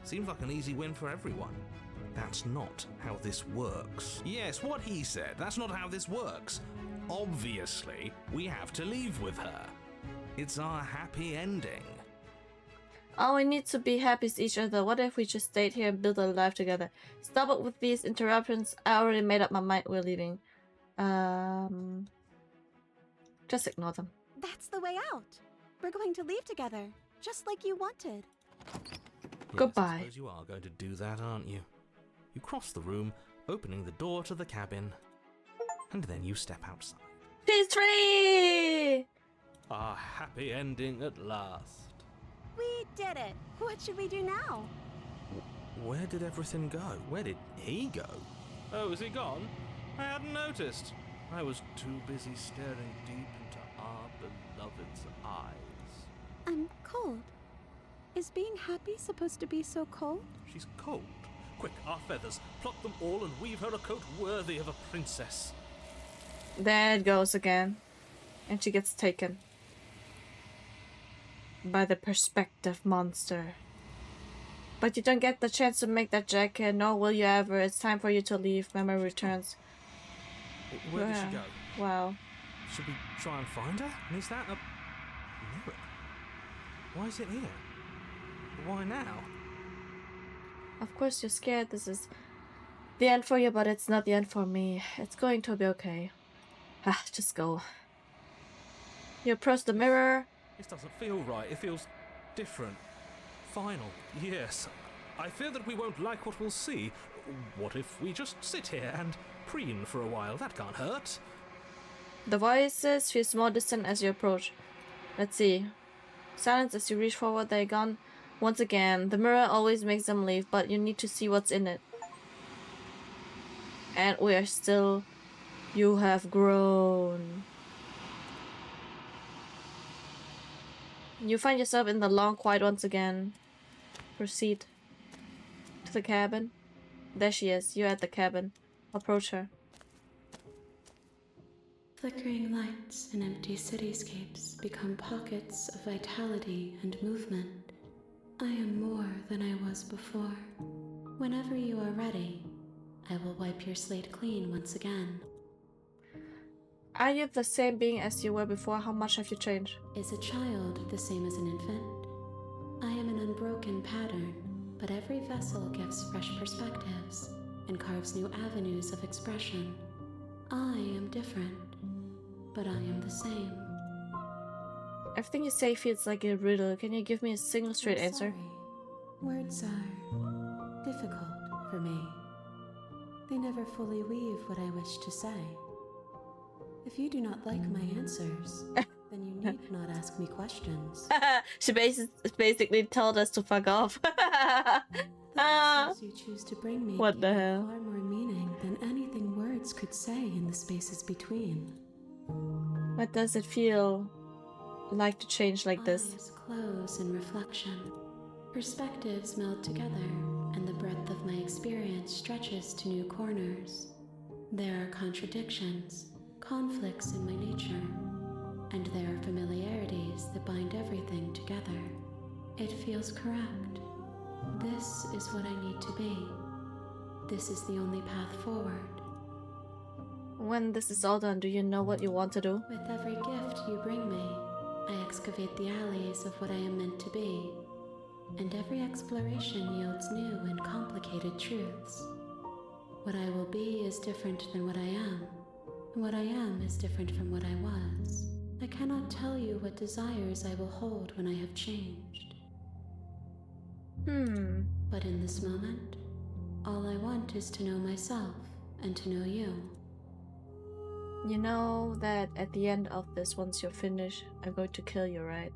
Seems like an easy win for everyone. That's not how this works. Yes, what he said. That's not how this works. Obviously, we have to leave with her. It's our happy ending. All we need to be happy is each other. What if we just stayed here and build a life together? Stop it with these interruptions. I already made up my mind. We're leaving. Just ignore them. That's the way out. We're going to leave together, just like you wanted. Yes, Goodbye. I suppose you are going to do that, aren't you? You cross the room, opening the door to the cabin, and then you step outside. She's free! Our happy ending at last. We did it. What should we do now? Where did everything go? Where did he go? Oh, is he gone? I hadn't noticed. I was too busy staring deep into our beloved's eyes. I'm cold. Is being happy supposed to be so cold? She's cold. Quick, our feathers. Pluck them all and weave her a coat worthy of a princess. There it goes again. And she gets taken. By the perspective monster. But you don't get the chance to make that jacket, nor will you ever. It's time for you to leave. Memory returns. Where did she go? Wow. Should we try and find her? And is that a mirror? Why is it here? Why now? Of course you're scared. This is the end for you, but it's not the end for me. It's going to be okay. Just go. You approach the mirror. This doesn't feel right. It feels different. Final. Yes. I fear that we won't like what we'll see. What if we just sit here and preen for a while? That can't hurt. The voices feels more distant as you approach. Let's see. Silence as you reach forward, they're gone. Once again, the mirror always makes them leave, but you need to see what's in it. And we are still... You have grown. You find yourself in the long quiet once again. Proceed to the cabin. There she is. You're at the cabin. Approach her. Flickering lights and empty cityscapes become pockets of vitality and movement. I am more than I was before. Whenever you are ready, I will wipe your slate clean once again. Are you the same being as you were before? How much have you changed? Is a child the same as an infant? I am an unbroken pattern, but every vessel gives fresh perspectives and carves new avenues of expression. I am different, but I am the same. Everything you say feels like a riddle. Can you give me a single straight I'm answer? sorry. Words are difficult for me. They never fully weave what I wish to say. If you do not like my answers, then you need not ask me questions. She basically told us to fuck off. Ah, messages you choose to bring me what the give hell? far more meaning than anything words could say in the spaces between. What does it feel like to change like this? Eyes close in reflection. Perspectives meld together, and the breadth of my experience stretches to new corners. There are contradictions, conflicts in my nature, and there are familiarities that bind everything together. It feels correct. This is what I need to be. This is the only path forward. When this is all done, do you know what you want to do? With every gift you bring me, I excavate the alleys of what I am meant to be, and every exploration yields new and complicated truths. What I will be is different than what I am, and what I am is different from what I was. I cannot tell you what desires I will hold when I have changed. But in this moment, all I want is to know myself and to know you. You know that at the end of this, once you're finished, I'm going to kill you, right?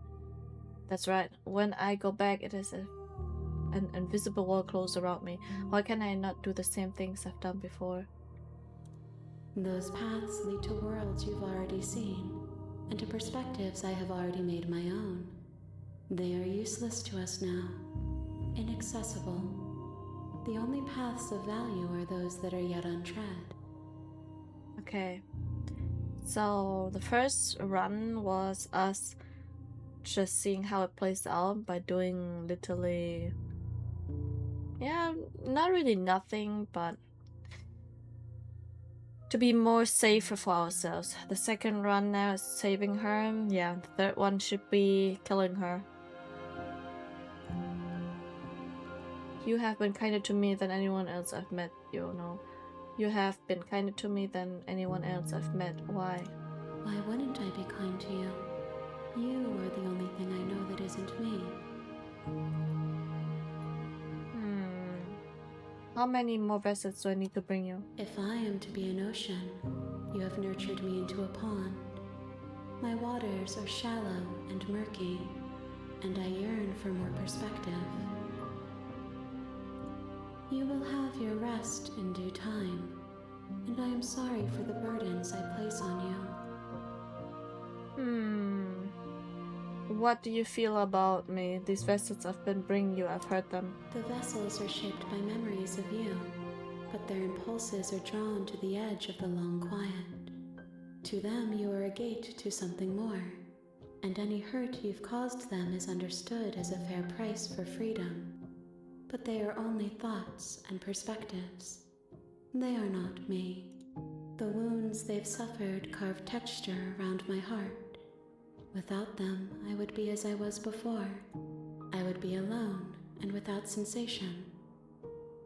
That's right. When I go back, it is an invisible wall closed around me. Why can I not do the same things I've done before? Those paths lead to worlds you've already seen, and to perspectives I have already made my own. They are useless to us now, inaccessible. The only paths of value are those that are yet untread. Okay. So the first run was us just seeing how it plays out by doing literally, yeah, not really nothing, but to be more safer for ourselves. The second run now is saving her. Yeah, the third one should be killing her. You have been kinder to me than anyone else I've met, you know. You have been kinder to me than anyone else I've met. Why? Why wouldn't I be kind to you? You are the only thing I know that isn't me. How many more vessels do I need to bring you? If I am to be an ocean, you have nurtured me into a pond. My waters are shallow and murky, and I yearn for more perspective. You will have your rest in due time, and I am sorry for the burdens I place on you. What do you feel about me? These vessels I've been bringing you, I've heard them. The vessels are shaped by memories of you, but their impulses are drawn to the edge of the long quiet. To them, you are a gate to something more, and any hurt you've caused them is understood as a fair price for freedom. But they are only thoughts and perspectives. They are not me. The wounds they've suffered carve texture around my heart. Without them, I would be as I was before. I would be alone and without sensation.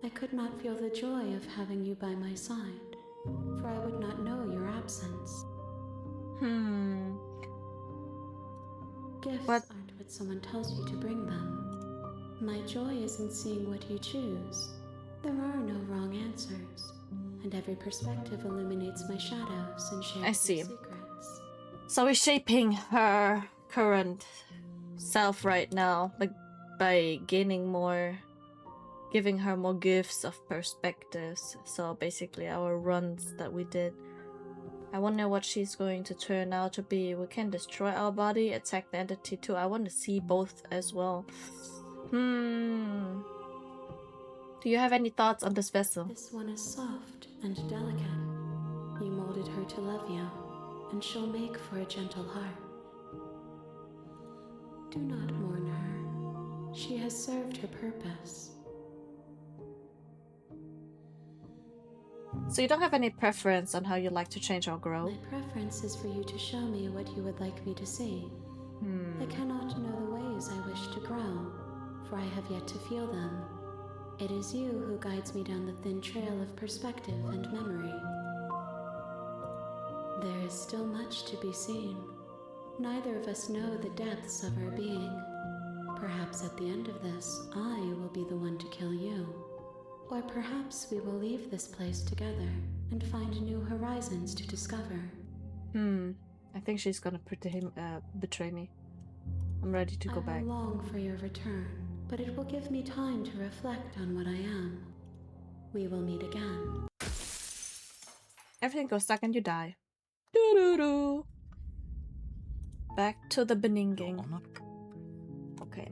I could not feel the joy of having you by my side, for I would not know your absence. Gifts aren't what someone tells you to bring them. My joy is in seeing what you choose. There are no wrong answers, and every perspective illuminates my shadows and shares I see. secrets. So we're shaping her current self right now, like by gaining more, giving her more gifts of perspectives. So basically our runs that we did. I wonder what she's going to turn out to be. We can destroy our body, attack the entity too. I want to see both as well. Do you have any thoughts on this vessel? This one is soft and delicate. You molded her to love you, and she'll make for a gentle heart. Do not mourn her. She has served her purpose. So you don't have any preference on how you like to change or grow? My preference is for you to show me what you would like me to see. I cannot know the ways I wish to grow, for I have yet to feel them. It is you who guides me down the thin trail of perspective and memory. There is still much to be seen. Neither of us know the depths of our being. Perhaps at the end of this, I will be the one to kill you. Or perhaps we will leave this place together and find new horizons to discover. I think she's gonna betray me. I'm ready to go back. I will long for your return, but it will give me time to reflect on what I am. We will meet again. Everything goes stuck and you die. Doo-doo-doo. Back to the Your beninging. honor? Okay.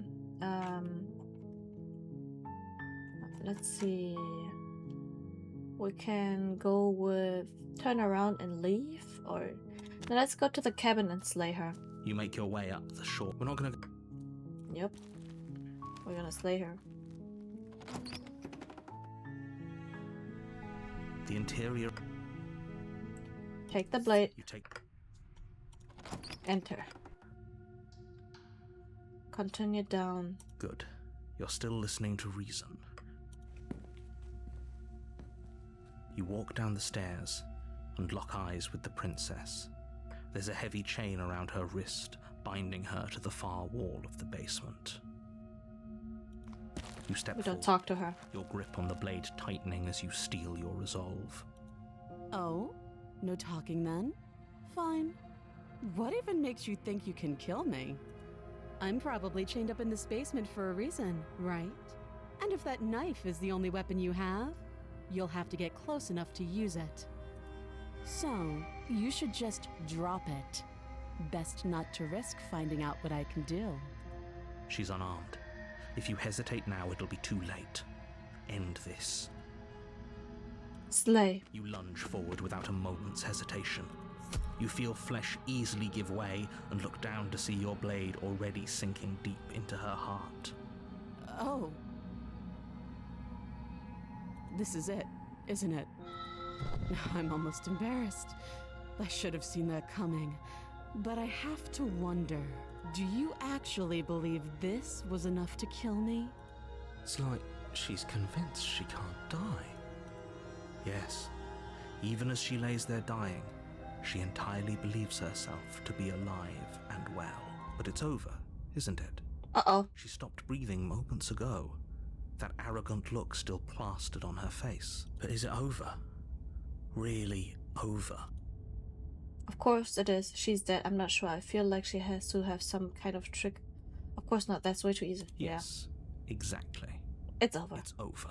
Let's see. We can go with turn around and leave, or now let's go to the cabin and slay her. You make your way up the shore. We're not gonna... Yep. We're gonna slay her. The interior... Take the blade. You take... Enter. Continue down. Good. You're still listening to reason. You walk down the stairs and lock eyes with the princess. There's a heavy chain around her wrist, binding her to the far wall of the basement. You step We forward, don't talk to her. your grip on the blade tightening as you steel your resolve. Oh? No talking then? Fine. What even makes you think you can kill me? I'm probably chained up in this basement for a reason, right? And if that knife is the only weapon you have, you'll have to get close enough to use it. So, you should just drop it. Best not to risk finding out what I can do. She's unarmed. If you hesitate now, it'll be too late. End this. Slay. You lunge forward without a moment's hesitation. You feel flesh easily give way and look down to see your blade already sinking deep into her heart. Oh. This is it, isn't it? I'm almost embarrassed. I should have seen that coming. But I have to wonder, do you actually believe this was enough to kill me? It's like she's convinced she can't die. Yes, even as she lays there dying, she entirely believes herself to be alive and well. But it's over, isn't it? Uh-oh. She stopped breathing moments ago. That arrogant look still plastered on her face. But is it over? Really over? Of course it is. She's dead. I'm not sure. I feel like she has to have some kind of trick. Of course not. That's way too easy. Yes, exactly. Yeah. It's over. It's over.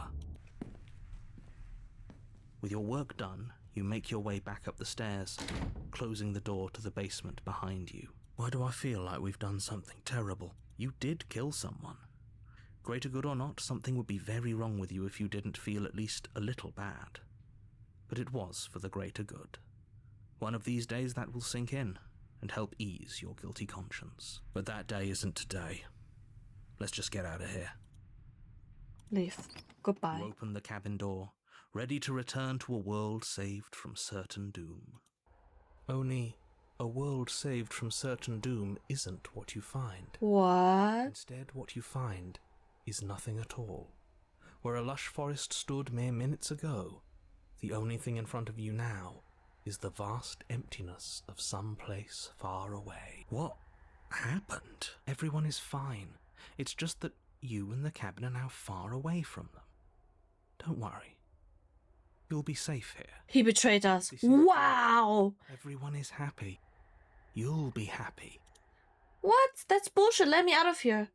With your work done, you make your way back up the stairs, closing the door to the basement behind you. Why do I feel like we've done something terrible? You did kill someone. Greater good or not, something would be very wrong with you if you didn't feel at least a little bad. But it was for the greater good. One of these days that will sink in and help ease your guilty conscience. But that day isn't today. Let's just get out of here. Leave. Goodbye. You open the cabin door, ready to return to a world saved from certain doom. Only a world saved from certain doom isn't what you find. What? Instead, what you find is nothing at all. Where a lush forest stood mere minutes ago, the only thing in front of you now is the vast emptiness of some place far away. What happened? Everyone is fine. It's just that you and the cabin are now far away from them. Don't worry. You'll be safe here. He betrayed us. This is- Wow. Everyone is happy. You'll be happy. What? That's bullshit. Let me out of here.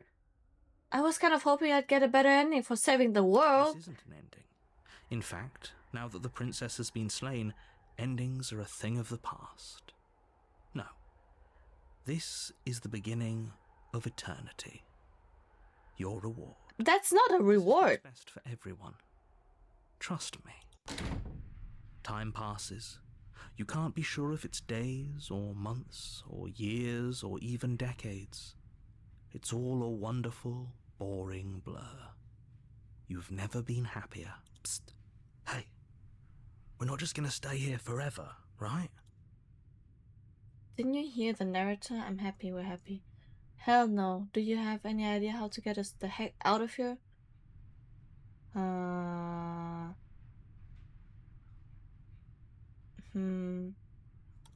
I was kind of hoping I'd get a better ending for saving the world. This isn't an ending. In fact, now that the princess has been slain, endings are a thing of the past. No. This is the beginning of eternity. Your reward. That's not a This is reward. what's best for everyone. Trust me. Time passes. You can't be sure if it's days or months or years or even decades. It's all a wonderful, boring blur. You've never been happier. Psst. Hey, we're not just gonna stay here forever, right? Didn't you hear the narrator? I'm happy, we're happy. Hell no. Do you have any idea how to get us the heck out of here?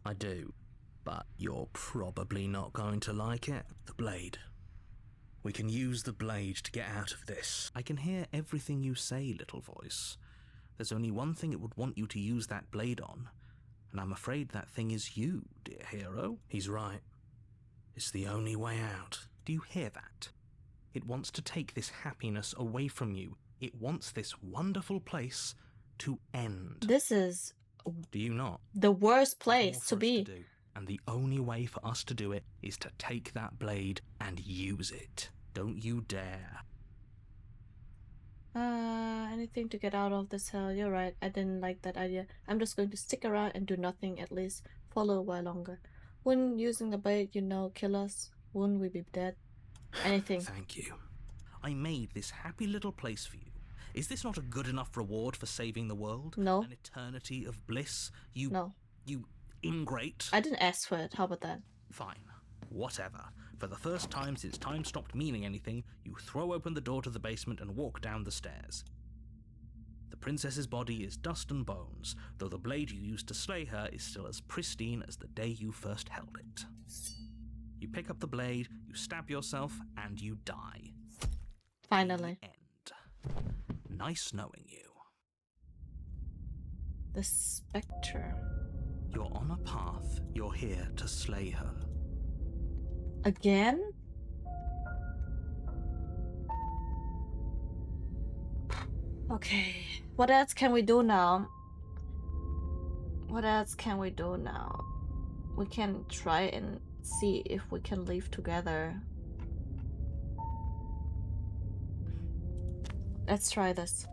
I do, but you're probably not going to like it. The blade. We can use the blade to get out of this. I can hear everything you say, little voice. There's only one thing it would want you to use that blade on, and I'm afraid that thing is you, dear hero. He's right. It's the only way out. Do you hear that? It wants to take this happiness away from you. It wants this wonderful place to end. This is Do you not? the worst There's more place for to us be. do, and the only way for us to do it is to take that blade and use it. Don't you dare. Anything to get out of this hell. You're right. I didn't like that idea. I'm just going to stick around and do nothing, at least for a little while longer. Wouldn't using the blade, kill us? Wouldn't we be dead? Anything. Thank you. I made this happy little place for you. Is this not a good enough reward for saving the world? No. An eternity of bliss? No. You ingrate. I didn't ask for it. How about that? Fine. Whatever. For the first time since time stopped meaning anything, you throw open the door to the basement and walk down the stairs. The princess's body is dust and bones, though the blade you used to slay her is still as pristine as the day you first held it. You pick up the blade, you stab yourself, and you die. Finally. The end. Nice knowing you. The spectre. You're on a path. You're here to slay her. Again? Okay. What else can we do now? What else can we do now? We can try and see if we can leave together. Let's try this.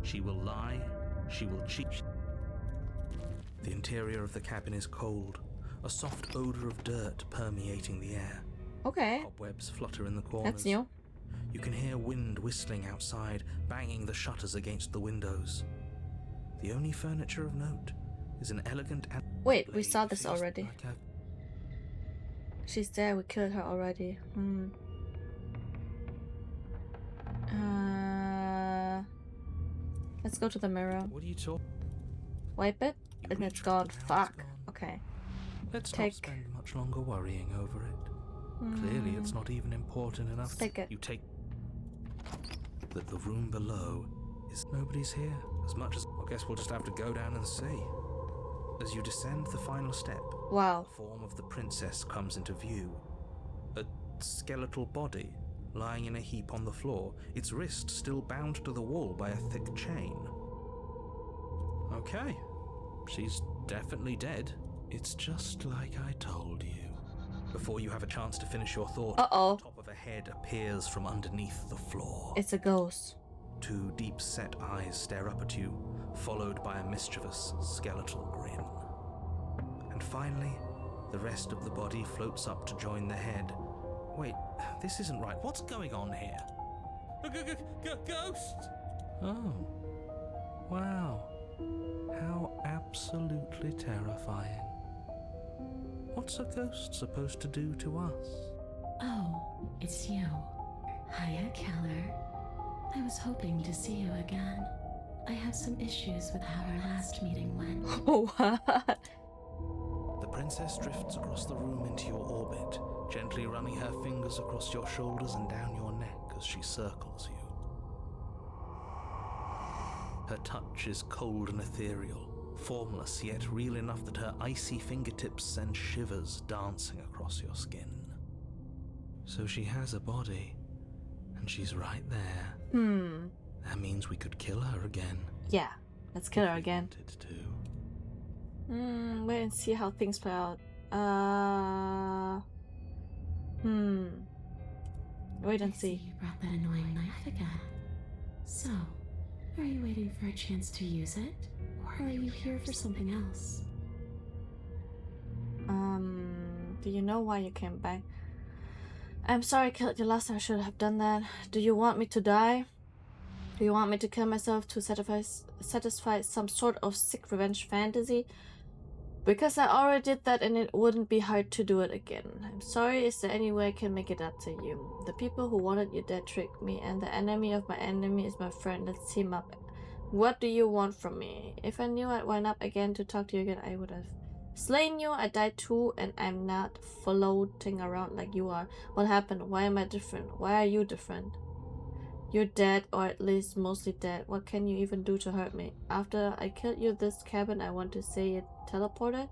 She will lie. She will cheat. The interior of the cabin is cold. A soft odor of dirt permeating the air. Okay. Cobwebs flutter in the corners. That's new. You can hear wind whistling outside, banging the shutters against the windows. The only furniture of note is an elegant... Wait, we blade saw this fixed already. like a- She's there. We killed her already. Let's go to the mirror. What are you talking? Wipe it, You and reach it's for gone. it, now it's Fuck. gone. Okay. Let's Take- not spend much longer worrying over it. Clearly it's not even important enough. Take it. You take... That the room below is... Nobody's here. As much as... I guess we'll just have to go down and see. As you descend the final step, Wow. the form of the princess comes into view. A skeletal body lying in a heap on the floor, its wrist still bound to the wall by a thick chain. Okay, she's definitely dead. It's just like I told you. Before you have a chance to finish your thought, Uh-oh. the top of a head appears from underneath the floor. It's a ghost. Two deep-set eyes stare up at you, followed by a mischievous skeletal grin. And finally, the rest of the body floats up to join the head. Wait, this isn't right. What's going on here? A ghost! Oh. Wow. How absolutely terrifying. What's a ghost supposed to do to us? Oh, it's you. Hiya, Keller. I was hoping to see you again. I have some issues with how our last meeting went. Oh, what? The princess drifts across the room into your orbit, gently running her fingers across your shoulders and down your neck as she circles you. Her touch is cold and ethereal, formless yet real enough that her icy fingertips send shivers dancing across your skin. So she has a body, and she's right there. That means we could kill her again. Yeah. Let's kill if her we again. wanted to. Wait and see how things play out. Wait and I see see. you brought that annoying knife again. So, are you waiting for a chance to use it? Or are you here for something else? Do you know why you came back? I'm sorry I killed you last time. I should have done that. Do you want me to die? Do you want me to kill myself to satisfy some sort of sick revenge fantasy? Because I already did that and it wouldn't be hard to do it again. I'm sorry, is there any way I can make it up to you? The people who wanted you dead tricked me, and the enemy of my enemy is my friend. Let's team up. What do you want from me? If I knew I'd wind up again to talk to you again, I would have slain you. I died too, and I'm not floating around like you are. What happened? Why am I different? Why are you different? You're dead, or at least mostly dead. What can you even do to hurt me? After I killed you, this cabin, I want to say it teleported.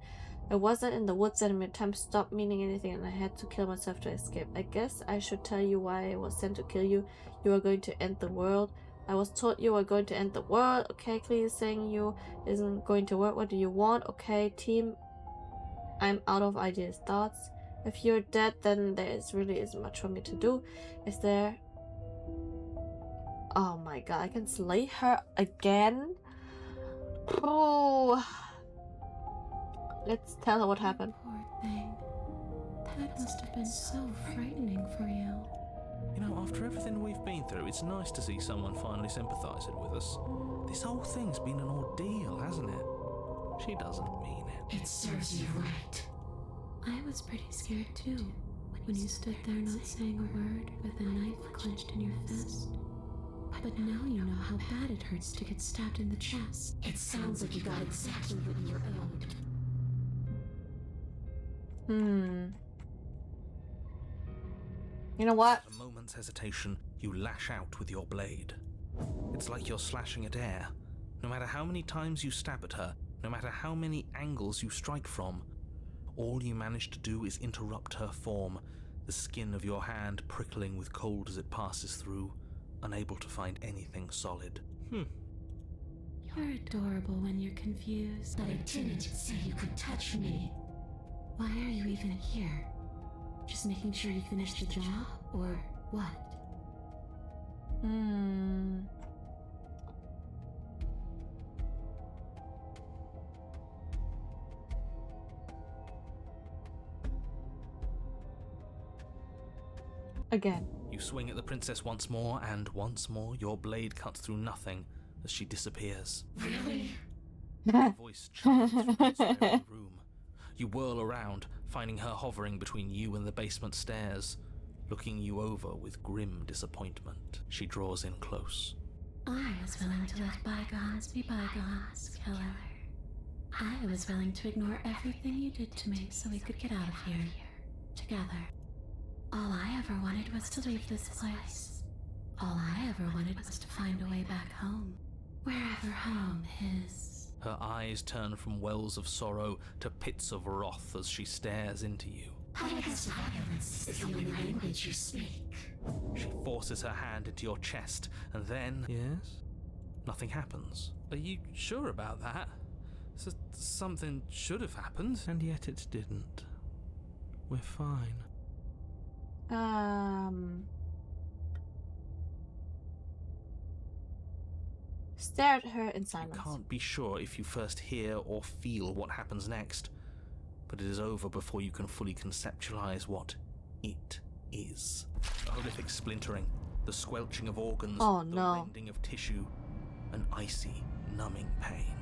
I wasn't in the woods anymore. Time stopped meaning anything and I had to kill myself to escape. I guess I should tell you why I was sent to kill you. You are going to end the world. I was told you were going to end the world. Okay, clearly saying you isn't going to work. What do you want? Okay, team. I'm out of ideas. Thoughts? If you're dead, then there really isn't much for me to do. Is there... Oh my god, I can slay her again? Oh... Let's tell her what happened. Poor thing. That must have been so frightening for you. You know, after everything we've been through, it's nice to see someone finally sympathising with us. This whole thing's been an ordeal, hasn't it? She doesn't mean it. It serves you right. I was pretty scared too, when you stood there not saying a word with a knife clenched in your fist. But now you know how bad it hurts to get stabbed in the chest. It sounds like you got exactly what you were owed. You know what? Without a moment's hesitation, you lash out with your blade. It's like you're slashing at air. No matter how many times you stab at her, no matter how many angles you strike from, all you manage to do is interrupt her form, the skin of your hand prickling with cold as it passes through, unable to find anything solid. You're adorable when you're confused. But I didn't say you could touch me. Why are you even here? Just making sure you finish the job, or what? Again. You swing at the princess once more, and once more your blade cuts through nothing as she disappears. Really? Her voice chimes from elsewhere in the room. You whirl around, finding her hovering between you and the basement stairs, looking you over with grim disappointment. She draws in close. I was willing to let bygones be bygones, killer. I was willing to ignore everything you did to me so we could get out of here, together. All I ever wanted was to leave this place. All I ever wanted was to find a way back home, wherever home is. Her eyes turn from wells of sorrow to pits of wrath as she stares into you. I guess violence is the only language you speak. She forces her hand into your chest, and then... Yes? Nothing happens. Are you sure about that? Something should have happened. And yet it didn't. We're fine. Stare at her in You silence. can't be sure if you first hear or feel what happens next, but it is over before you can fully conceptualize what it is. A horrific splintering, the squelching of organs, Oh, the no. rending of tissue, an icy, numbing pain.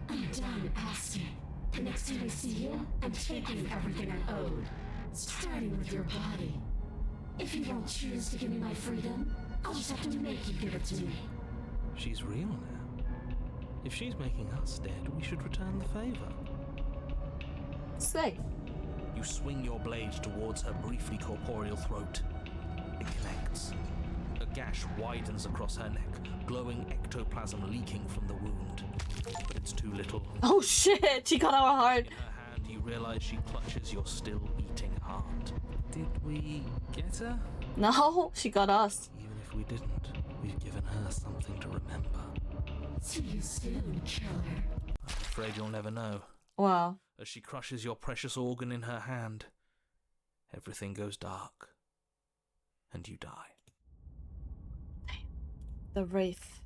I'm done asking. The next time I see you, I'm taking everything I owed. Starting with your body. If you don't choose to give me my freedom, I'll just have to make you give it to me. She's real now. If she's making us dead, we should return the favor. Slay. You swing your blade towards her briefly corporeal throat. It connects. A gash widens across her neck, glowing ectoplasm leaking from the wound. But it's too little. Oh shit, she got our heart. In her hand, you realize she clutches your still beating heart. Did we get her? No, she got us. Even if we didn't, we've given her something to remember. See you soon, killer. I'm afraid you'll never know. Wow. As she crushes your precious organ in her hand, everything goes dark, and you die. The Wraith.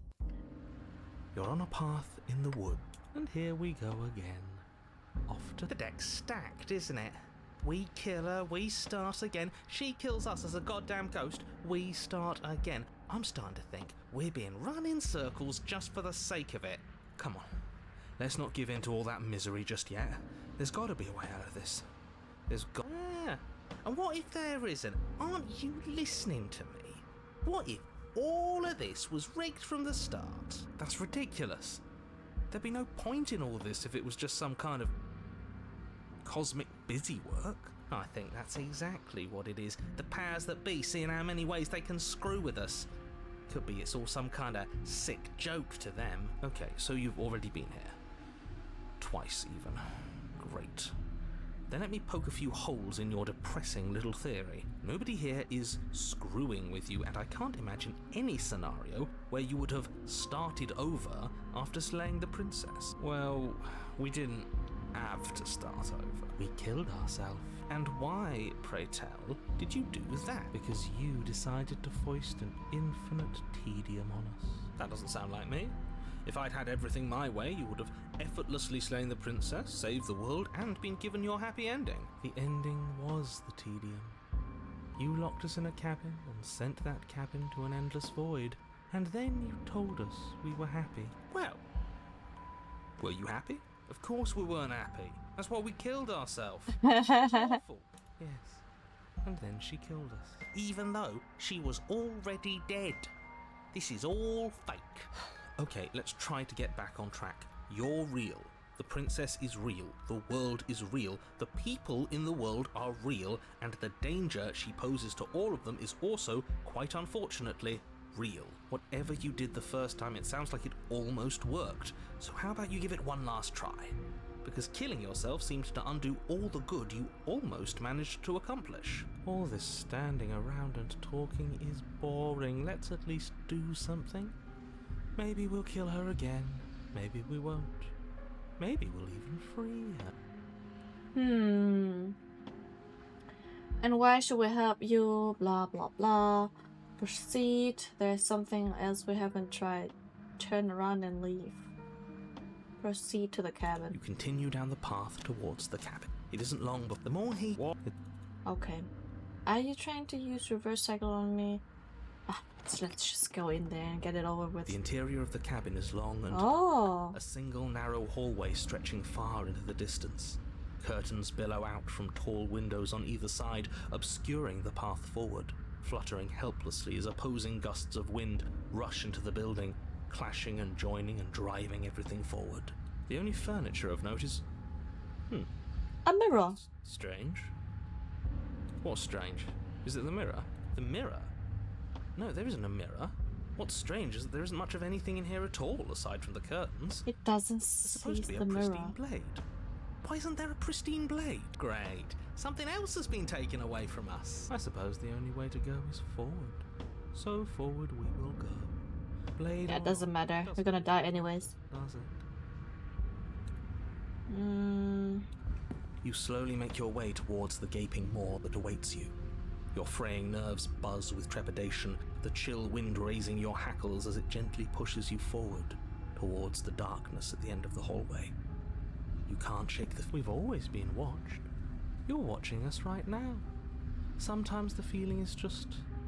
You're on a path in the wood, and here we go again. Off to The deck's stacked, isn't it? We kill her, we start again. She kills us as a goddamn ghost, we start again. I'm starting to think we're being run in circles just for the sake of it. Come on, let's not give in to all that misery just yet. There's got to be a way out of this. There's got... Yeah. And what if there isn't? Aren't you listening to me? What if all of this was rigged from the start? That's ridiculous. There'd be no point in all this if it was just some kind of cosmic busy work. I think that's exactly what it is. The powers that be seeing how many ways they can screw with us. Could be it's all some kind of sick joke to them. Okay, so you've already been here. Twice even. Great. then let me poke a few holes in your depressing little theory. Nobody here is screwing with you, and I can't imagine any scenario where you would have started over after slaying the princess. Well, we didn't have to start over. We killed ourselves. And why, pray tell, did you do that? Because you decided to foist an infinite tedium on us. That doesn't sound like me. If I'd had everything my way, you would have effortlessly slain the princess, saved the world, and been given your happy ending. The ending was the tedium. You locked us in a cabin and sent that cabin to an endless void. And then you told us we were happy. Well, were you happy? Of course we weren't happy. That's why we killed ourselves. Awful. Yes. And then she killed us. Even though she was already dead. This is all fake. Okay, let's try to get back on track. You're real. The princess is real. The world is real. The people in the world are real. And the danger she poses to all of them is also, quite unfortunately, real. Whatever you did the first time, it sounds like it almost worked. So how about you give it one last try? Because killing yourself seems to undo all the good you almost managed to accomplish. All this standing around and talking is boring. Let's at least do something. Maybe we'll kill her again. Maybe we won't. Maybe we'll even free her. And why should we help you? Blah, blah, blah. Proceed. There's something else we haven't tried. Turn around and leave. Proceed to the cabin. You continue down the path towards the cabin. It isn't long, but the more he walks... Okay. Are you trying to use reverse cycle on me? Let's just go in there and get it over with. The interior of the cabin is long and a single narrow hallway stretching far into the distance. Curtains billow out from tall windows on either side, obscuring the path forward. Fluttering helplessly as opposing gusts of wind rush into the building, clashing and joining and driving everything forward. The only furniture of note is... a mirror. Strange. What's strange? Is it the mirror? The mirror? No, there isn't a mirror. What's strange is that there isn't much of anything in here at all, aside from the curtains. It doesn't It's supposed see to be the a mirror. pristine blade. Why isn't there a pristine blade? Great. Something else has been taken away from us. I suppose the only way to go is forward. So forward we will go. Blade. Yeah, it doesn't matter. We're gonna die anyways. Does it? You slowly make your way towards the gaping maw that awaits you. Your fraying nerves buzz with trepidation, the chill wind raising your hackles as it gently pushes you forward towards the darkness at the end of the hallway. You can't shake the... We've always been watched. You're watching us right now. Sometimes the feeling is just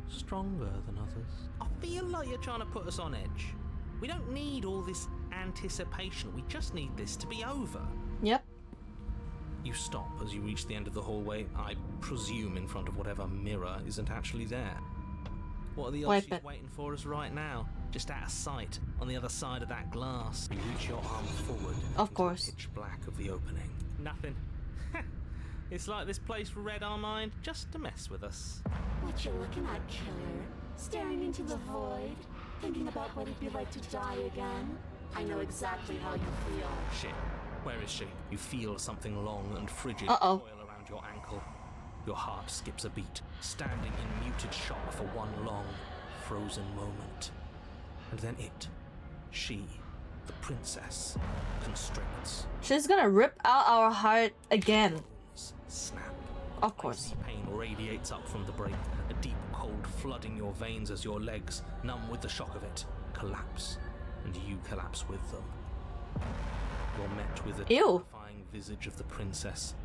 stronger than others. I feel like you're trying to put us on edge. We don't need all this anticipation. We just need this to be over. Yep. You stop as you reach the end of the hallway, I presume in front of whatever mirror isn't actually there. What are the odds she's waiting for us right now? Just out of sight, on the other side of that glass. You reach your arm forward. Of course. The pitch black of the opening. Nothing. It's like this place read our mind just to mess with us. What you looking at, killer? Staring into the void? Thinking about what it'd be like to die again? I know exactly how you feel. Shit. Where is she? You feel something long and frigid Uh-oh. coil around your ankle. Your heart skips a beat, standing in muted shock for one long, frozen moment. And then she, the princess, constricts. She's gonna rip out our heart again. Bones snap. Of course. Icy pain radiates up from the break, a deep cold flooding your veins as your legs, numb with the shock of it, collapse, and you collapse with them. You're met with the terrifying visage of the princess.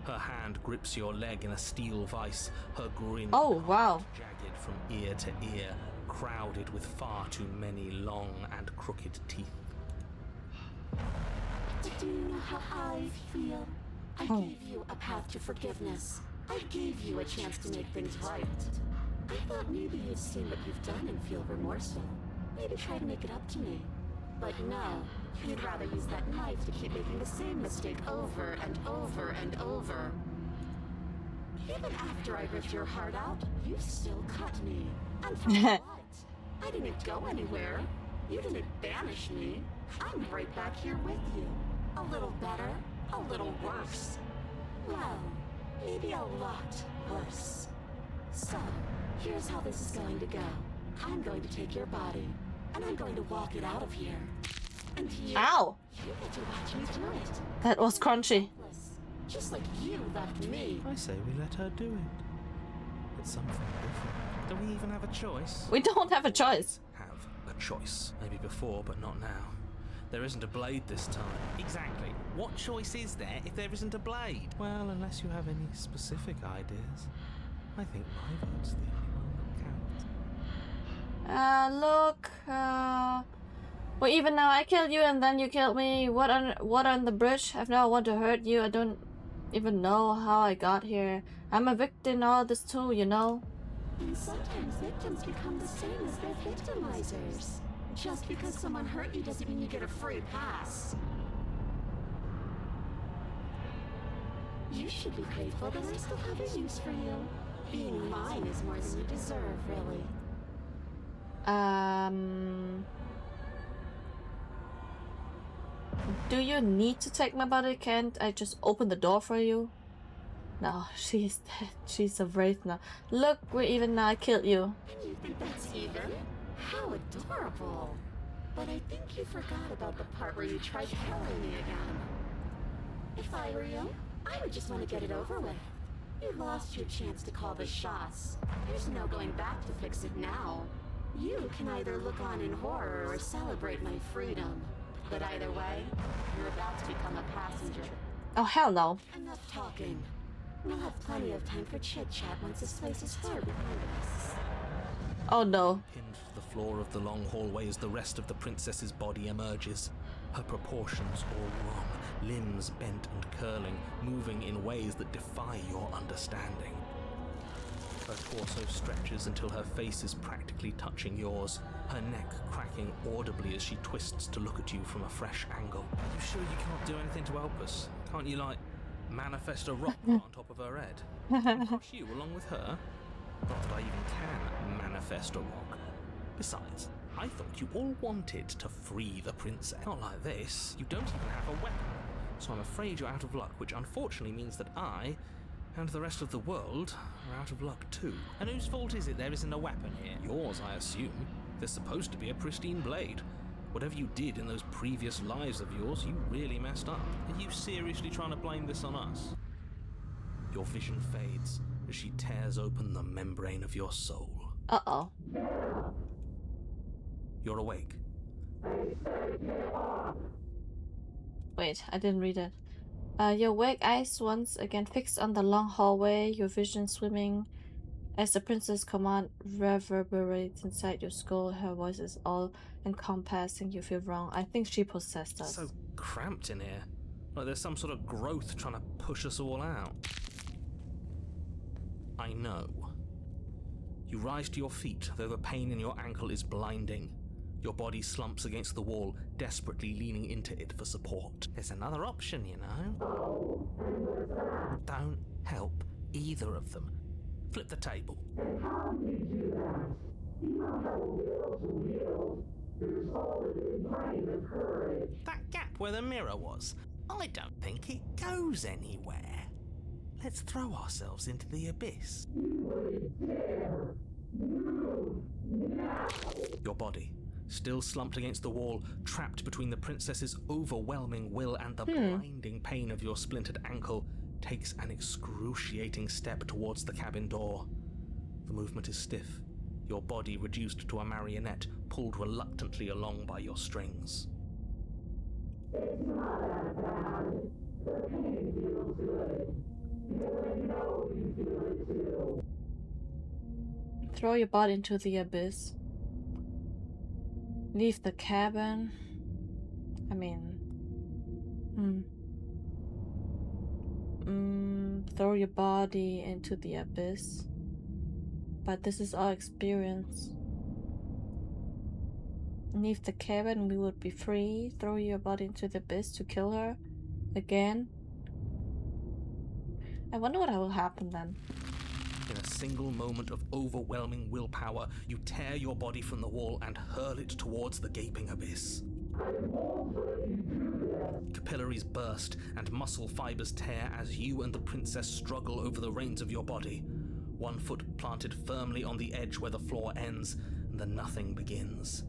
Her hand grips your leg in a steel vice, her grin wow. jagged from ear to ear, crowded with far too many long and crooked teeth. Do you know how I feel? I gave you a path to forgiveness. I gave you a chance to make things right. I thought maybe you'd seen what you've done and feel remorseful. Maybe try to make it up to me. But no, you'd rather use that knife to keep making the same mistake over and over and over. Even after I ripped your heart out, you still cut me. And for what? I didn't go anywhere. You didn't banish me. I'm right back here with you. A little better, a little worse. Well, maybe a lot worse. So, here's how this is going to go. I'm going to take your body, and I'm going to walk it out of here. And you Ow! get to watch me do it. That was crunchy. Just like you left me. I say we let her do it. It's something different. Do we even have a choice? We don't have a choice. Have a choice. Maybe before, but not now. There isn't a blade this time. Exactly. What choice is there if there isn't a blade? Well, unless you have any specific ideas, I think my vote's the only one that counts. Look, well, even now I killed you and then you killed me. What on the bridge? I've never wanted to hurt you. I don't even know how I got here. I'm a victim in all this too, you know? And sometimes victims become the same as their victimizers. Just because someone hurt you doesn't mean you get a free pass. You should be grateful that I still have a use for you. Being mine is more than you deserve, really. Do you need to take my body? Can't I just open the door for you? No, she's dead. She's a wraith now. Look, we're even now. I killed you. You think that's even? How adorable. But I think you forgot about the part where you tried killing me again. If I were you, I would just want to get it over with. You lost your chance to call the shots. There's no going back to fix it now. You can either look on in horror or celebrate my freedom. But either way, you're about to become a passenger. Oh, hell no. Enough talking. We'll have plenty of time for chit-chat once this place is far behind us. Oh no. Pinned to the floor of the long hallway as the rest of the princess's body emerges. Her proportions all wrong, limbs bent and curling, moving in ways that defy your understanding. Her torso stretches until her face is practically touching yours, her neck cracking audibly as she twists to look at you from a fresh angle. Are you sure you can't do anything to help us? Can't you, like, manifest a rock on top of her head? And crush you along with her? Not that I even can manifest a rock. Besides, I thought you all wanted to free the princess. Not like this. You don't even have a weapon. So I'm afraid you're out of luck, which unfortunately means that I, and the rest of the world, are out of luck too. And whose fault is it there isn't a weapon here? Yours, I assume. There's supposed to be a pristine blade. Whatever you did in those previous lives of yours, you really messed up. Are you seriously trying to blame this on us? Your vision fades as she tears open the membrane of your soul. Uh-oh. You're awake. Wait, I didn't read it. Your awake eyes once again fixed on the long hallway, your vision swimming as the princess' command reverberates inside your skull. Her voice is all encompassing. You feel wrong. I think she possessed us. So cramped in here. Like there's some sort of growth trying to push us all out. I know. You rise to your feet, though the pain in your ankle is blinding. Your body slumps against the wall, desperately leaning into it for support. There's another option, you know. Don't help either of them. Flip the table. That gap where the mirror was, I don't think it goes anywhere. Let's throw ourselves into the abyss. Your body, still slumped against the wall, trapped between the princess's overwhelming will and the blinding pain of your splintered ankle, takes an excruciating step towards the cabin door. The movement is stiff, your body reduced to a marionette, pulled reluctantly along by your strings. It's not that bad. The pain feels good. I know you feel it too. Throw your body into the abyss. Leave the cabin. I mean... throw your body into the abyss. But this is our experience. Leave the cabin, we would be free. Throw your body into the abyss to kill her. Again. I wonder what will happen then. In a single moment of overwhelming willpower, you tear your body from the wall and hurl it towards the gaping abyss. Capillaries burst and muscle fibers tear as you and the princess struggle over the reins of your body. One foot planted firmly on the edge where the floor ends, and the nothing begins.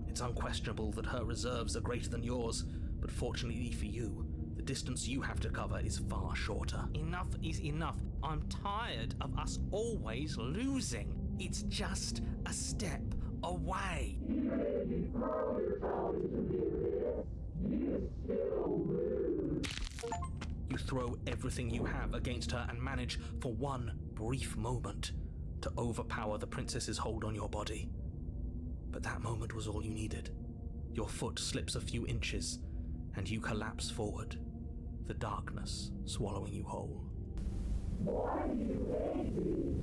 It's unquestionable that her reserves are greater than yours, but fortunately for you, the distance you have to cover is far shorter. Enough is enough. I'm tired of us always losing. It's just a step away. You throw everything you have against her and manage, for one brief moment, to overpower the princess's hold on your body. But that moment was all you needed. Your foot slips a few inches, and you collapse forward, the darkness swallowing you whole.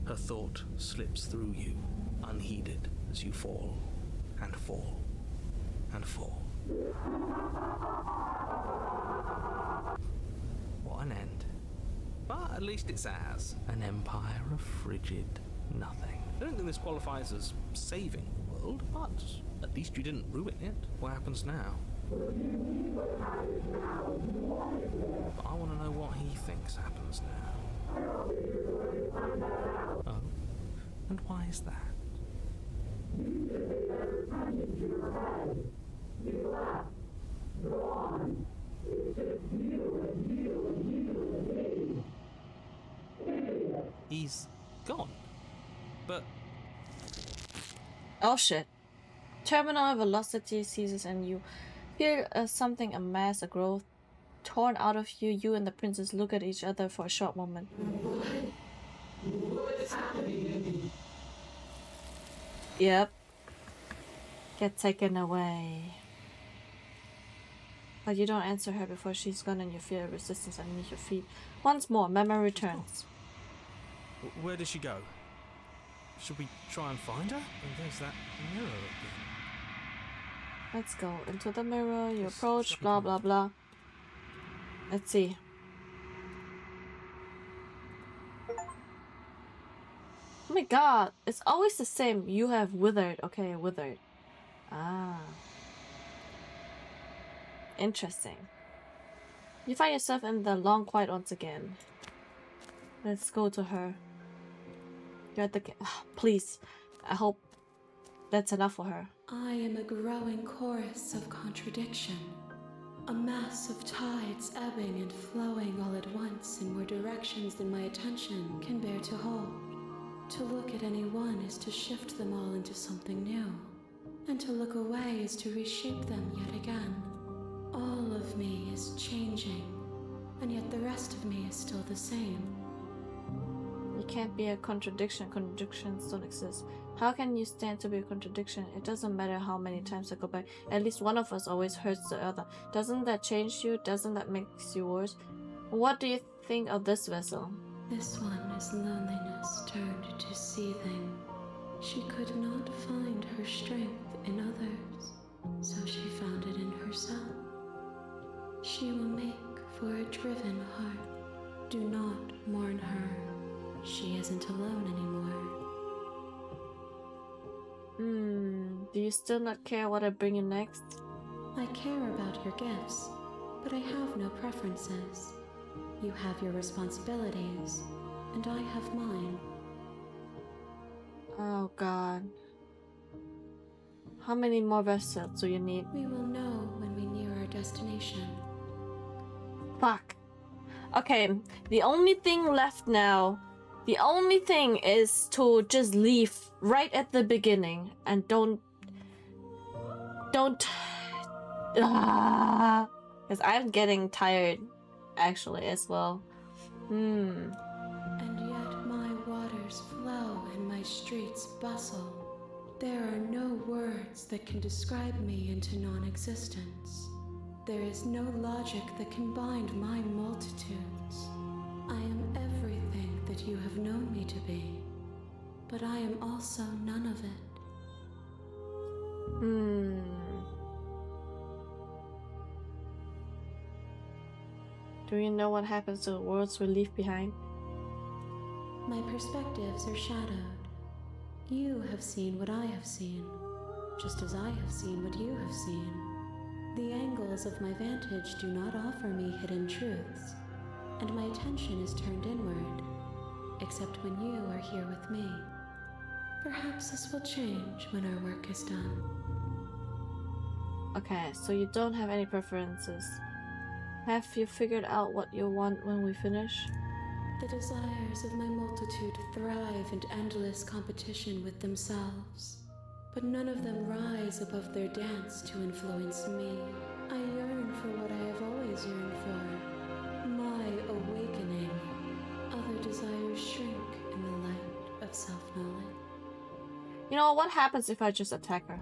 Her thought slips through you, unheeded, as you fall, and fall, and fall. What an end. But at least it's ours. An empire of frigid nothing. I don't think this qualifies as saving the world, but at least you didn't ruin it. What happens now? But I want to know what he thinks happens now. Oh? And why is that? He's gone. But Oh shit. Terminal velocity ceases and you feel something, a mass, a growth torn out of you. You and the princess look at each other for a short moment. What's happening? Yep. Get taken away. But you don't answer her before she's gone and you feel a resistance underneath your feet. Once more, memory returns. Where did she go? Should we try and find her? And there's that mirror again. Let's go into the mirror. You Yes, approach, shall we blah go? blah blah. Let's see. Oh my god, it's always the same. You have withered. Okay, withered. Ah. Interesting. You find yourself in the long quiet once again. Let's go to her. You're at the please. I hope that's enough for her. I am a growing chorus of contradiction, a mass of tides ebbing and flowing all at once in more directions than my attention can bear to hold. To look at any one is to shift them all into something new, and to look away is to reshape them yet again. All of me is changing, and yet the rest of me is still the same. You can't be a contradiction. Contradictions don't exist. How can you stand to be a contradiction? It doesn't matter how many times I go back. At least one of us always hurts the other. Doesn't that change you? Doesn't that make you worse? What do you think of this vessel? This one is loneliness turned to seething. She could not find her strength in others, so she found it in herself. She will make for a driven heart. Do not mourn her. She isn't alone anymore. Do you still not care what I bring you next? I care about your gifts, but I have no preferences. You have your responsibilities, and I have mine. Oh god. How many more vessels do you need? We will know when we near our destination. Fuck. Okay, the only thing left now, the only thing is to just leave right at the beginning and don't because I'm getting tired actually as well. And yet my waters flow and my streets bustle. There are no words that can describe me into non-existence. There is no logic that can bind my multitudes. I am everything that you have known me to be, but I am also none of it. Do you know what happens to the worlds we leave behind? My perspectives are shadowed. You have seen what I have seen, just as I have seen what you have seen. The angles of my vantage do not offer me hidden truths, and my attention is turned inward, except when you are here with me. Perhaps this will change when our work is done. Okay, so you don't have any preferences. Have you figured out what you want when we finish? The desires of my multitude thrive in endless competition with themselves, but none of them rise above their dance to influence me. I yearn for what I have always yearned for, my awakening. Other desires shrink in the light of self-knowledge. You know, what happens if I just attack her?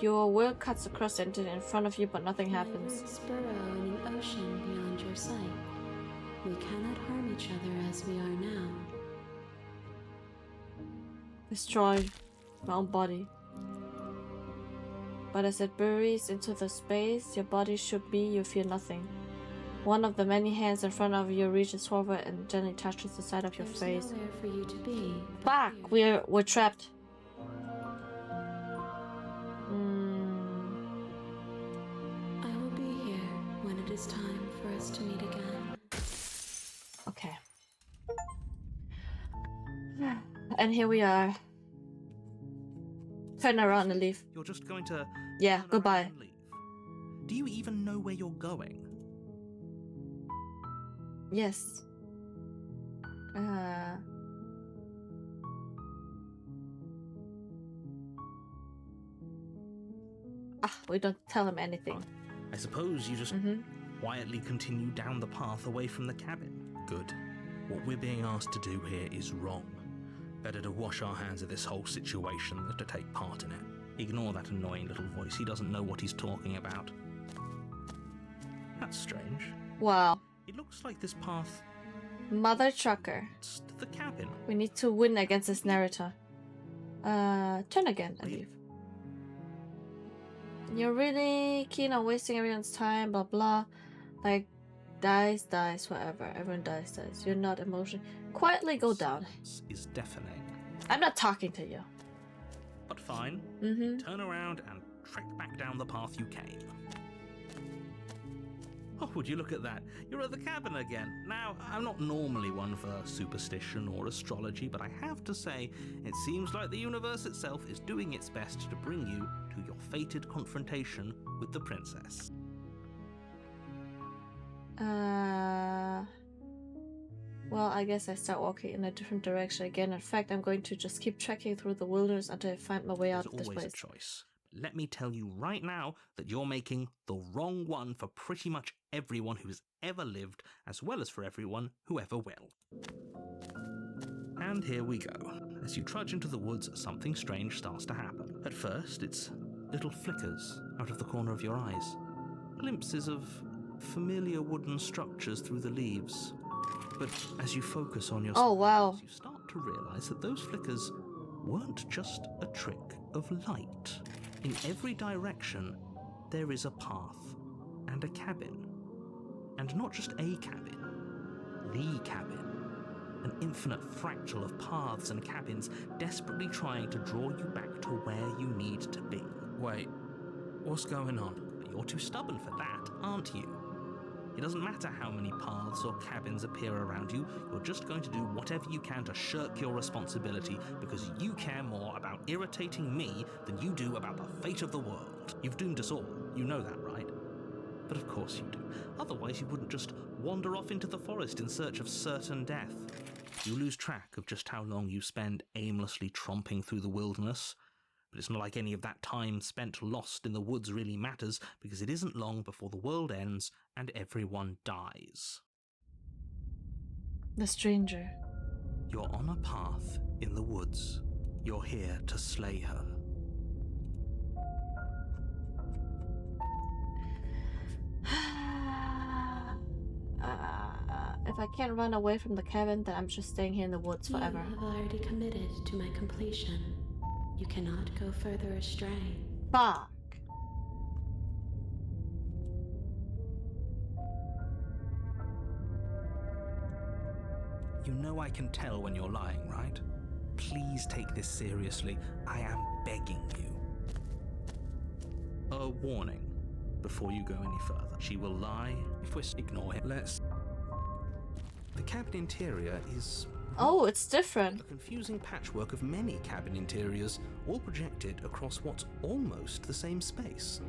Your will cuts across the internet in front of you, but nothing happens. My roots burrow in an ocean beyond your sight. We cannot harm each other as we are now. Destroy my own body. But as it buries into the space your body should be, you feel nothing. One of the many hands in front of you reaches forward and gently touches the side of your There's face. nowhere for you to be. Fuck! We're trapped. I will be here when it is time for us to meet again. Okay. And here we are. Turn around and leave. You're just going to Yeah, turn goodbye. around and leave. Do you even know where you're going? Yes. We don't tell him anything. I suppose you just quietly continue down the path away from the cabin. Good. What we're being asked to do here is wrong. Better to wash our hands of this whole situation than to take part in it. Ignore that annoying little voice. He doesn't know what he's talking about. That's strange. Wow. It looks like this path Mother Trucker. leads to the cabin. We need to win against this narrator. Turn again and leave. You're really keen on wasting everyone's time, blah blah. Like, dies, whatever. Everyone dies. You're not emotional. Quietly go down. Silence is deafening. I'm not talking to you. But fine. Turn around and trek back down the path you came. Oh, would you look at that? You're at the cabin again. Now, I'm not normally one for superstition or astrology, but I have to say, it seems like the universe itself is doing its best to bring you to your fated confrontation with the princess. Well, I guess I start walking in a different direction again. In fact, I'm going to just keep trekking through the wilderness until I find my way out There's of this always place. a choice. Let me tell you right now that you're making the wrong one for pretty much everyone who's ever lived, as well as for everyone who ever will. And here we go. As you trudge into the woods, something strange starts to happen. At first, it's little flickers out of the corner of your eyes. Glimpses of familiar wooden structures through the leaves. But as you focus on your Oh, wow. surroundings, you start to realize that those flickers weren't just a trick of light. In every direction, there is a path and a cabin. And not just a cabin, the cabin. An infinite fractal of paths and cabins desperately trying to draw you back to where you need to be. Wait, what's going on? But you're too stubborn for that, aren't you? It doesn't matter how many paths or cabins appear around you, you're just going to do whatever you can to shirk your responsibility because you care more about irritating me than you do about the fate of the world. You've doomed us all, you know that, right? But of course you do. Otherwise you wouldn't just wander off into the forest in search of certain death. You lose track of just how long you spend aimlessly tromping through the wilderness. But it's not like any of that time spent lost in the woods really matters, because it isn't long before the world ends and everyone dies. The stranger. You're on a path in the woods. You're here to slay her. If I can't run away from the cabin, then I'm just staying here in the woods forever. You have already committed to my completion. You cannot go further astray. Fuck. You know I can tell when you're lying, right? Please take this seriously. I am begging you. A warning. before you go any further. She will lie if we ignore him. The cabin interior is Oh, it's different. a confusing patchwork of many cabin interiors, all projected across what's almost the same space.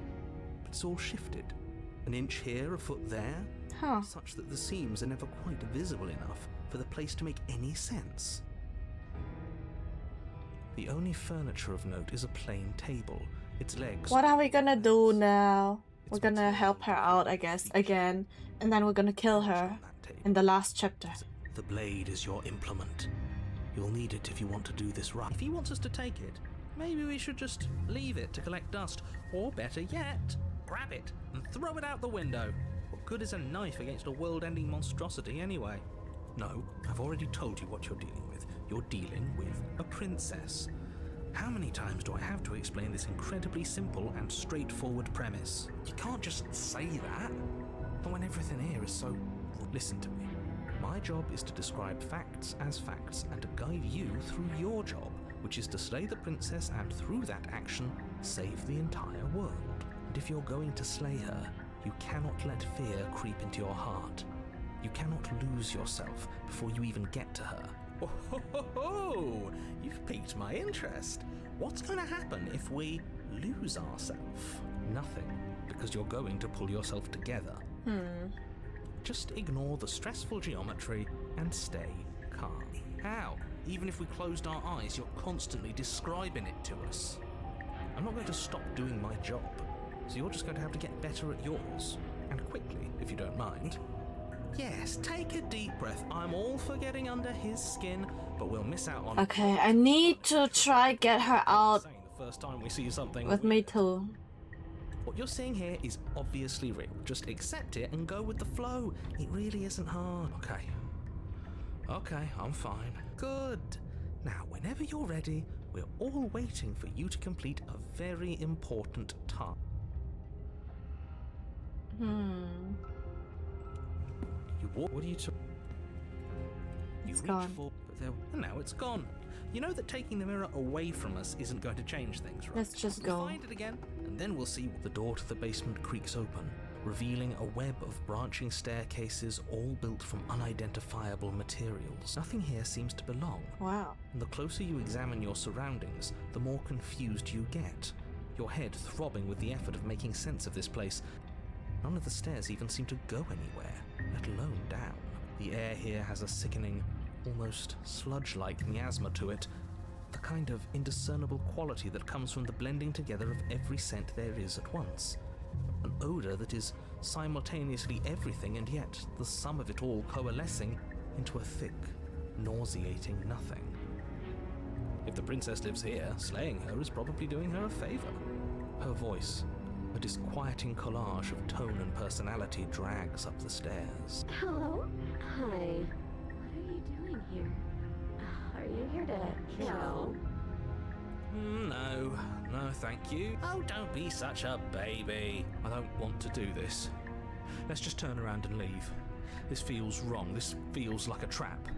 But it's all shifted. An inch here, a foot there, Huh. such that the seams are never quite visible enough for the place to make any sense. The only furniture of note is a plain table. Its legs... What are we gonna do now? We're gonna help her out, I guess, again. And then we're gonna kill her in the last chapter. The blade is your implement. You'll need it if you want to do this right. If he wants us to take it, maybe we should just leave it to collect dust. Or better yet, grab it and throw it out the window. What good is a knife against a world-ending monstrosity anyway? No, I've already told you what you're dealing with. You're dealing with a princess. How many times do I have to explain this incredibly simple and straightforward premise? You can't just say that. But when everything here is so... Listen to me. My job is to describe facts as facts and to guide you through your job, which is to slay the princess and through that action, save the entire world. And if you're going to slay her, you cannot let fear creep into your heart. You cannot lose yourself before you even get to her. Oh, ho, ho, ho. You've piqued my interest. What's going to happen if we lose ourselves? Nothing, because you're going to pull yourself together. Just ignore the stressful geometry and stay calm. How? Even if we closed our eyes, you're constantly describing it to us. I'm not going to stop doing my job, so you're just going to have to get better at yours. And quickly, if you don't mind. Yes, take a deep breath. I'm all for getting under his skin, but we'll miss out on... Okay, I need to try get her out Saying the first time we see something... with me too. What you're seeing here is obviously real. Just accept it and go with the flow. It really isn't hard. Okay, I'm fine. Good. Now, whenever you're ready, we're all waiting for you to complete a very important task. You walk... What are you talking... You It's reach gone. for... But there... And now it's gone. You know that taking the mirror away from us isn't going to change things, right? Let's just We'll go. find it again, and then we'll see. The door to the basement creaks open, revealing a web of branching staircases all built from unidentifiable materials. Nothing here seems to belong. Wow. And the closer you examine your surroundings, the more confused you get, your head throbbing with the effort of making sense of this place. None of the stairs even seem to go anywhere, let alone down. The air here has a sickening, almost sludge-like miasma to it, the kind of indiscernible quality that comes from the blending together of every scent there is at once. An odour that is simultaneously everything and yet the sum of it all coalescing into a thick, nauseating nothing. If the princess lives here, slaying her is probably doing her a favour. Her voice, a disquieting collage of tone and personality, drags up the stairs. Hello? Hi. What are you doing here? Are you here to kill? No, thank you. Oh, don't be such a baby. I don't want to do this. Let's just turn around and leave. This feels wrong. This feels like a trap.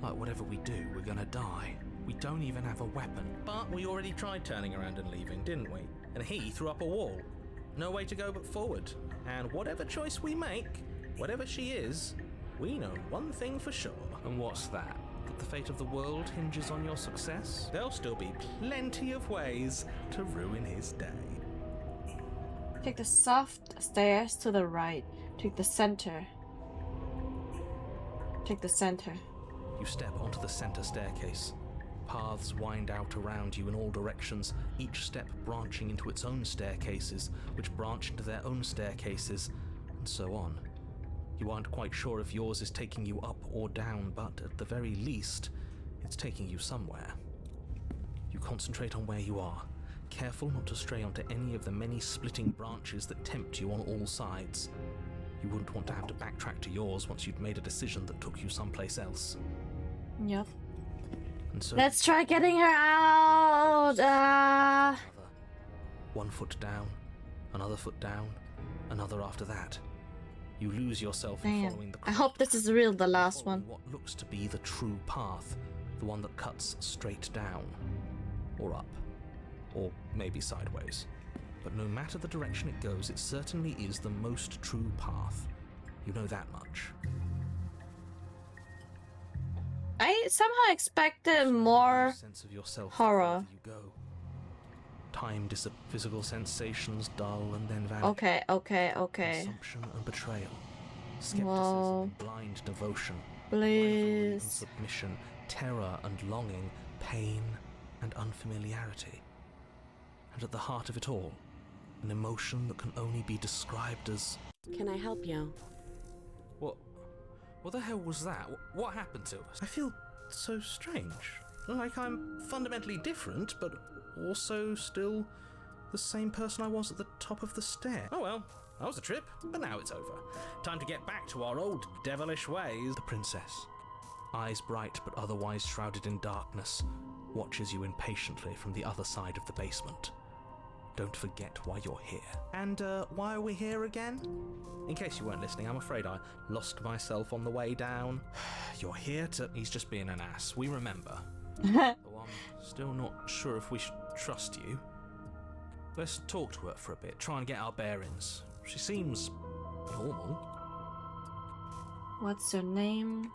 Like whatever we do, we're gonna die. We don't even have a weapon. But we already tried turning around and leaving, didn't we? And he threw up a wall. No way to go but forward. And whatever choice we make, whatever she is, we know one thing for sure. And what's that? That the fate of the world hinges on your success? There'll still be plenty of ways to ruin his day. Take the soft stairs to the right. Take the center. Take the center. You step onto the center staircase. Paths wind out around you in all directions, each step branching into its own staircases, which branch into their own staircases, and so on. You aren't quite sure if yours is taking you up or down, but at the very least, it's taking you somewhere. You concentrate on where you are, careful not to stray onto any of the many splitting branches that tempt you on all sides. You wouldn't want to have to backtrack to yours once you'd made a decision that took you someplace else. Yep. And so Let's try getting her out. another. 1 foot down, another foot down, another after that. You lose yourself in Damn. following the I hope this is real, the last following one. what looks to be the true path, the one that cuts straight down, or up, or maybe sideways. But no matter the direction it goes, it certainly is the most true path. You know that much. I somehow expected more Sense of yourself horror. you go. Time physical sensations dull and then vanish. Okay. Assumption and betrayal. Skepticism Whoa. and blind devotion. Rivalry and Please. submission. Terror and longing. Pain and unfamiliarity. And at the heart of it all, an emotion that can only be described as... Can I help you? What the hell was that? What happened to us? I feel so strange. Like I'm fundamentally different, but also still the same person I was at the top of the stair. Oh well, that was a trip, but now it's over. Time to get back to our old devilish ways. The princess, eyes bright but otherwise shrouded in darkness, watches you impatiently from the other side of the basement. Don't forget why you're here. And why are we here again? In case you weren't listening, I'm afraid I lost myself on the way down. You're here to... He's just being an ass. We remember. Though I'm still not sure if we should trust you. Let's talk to her for a bit, try and get our bearings. She seems normal. What's your name?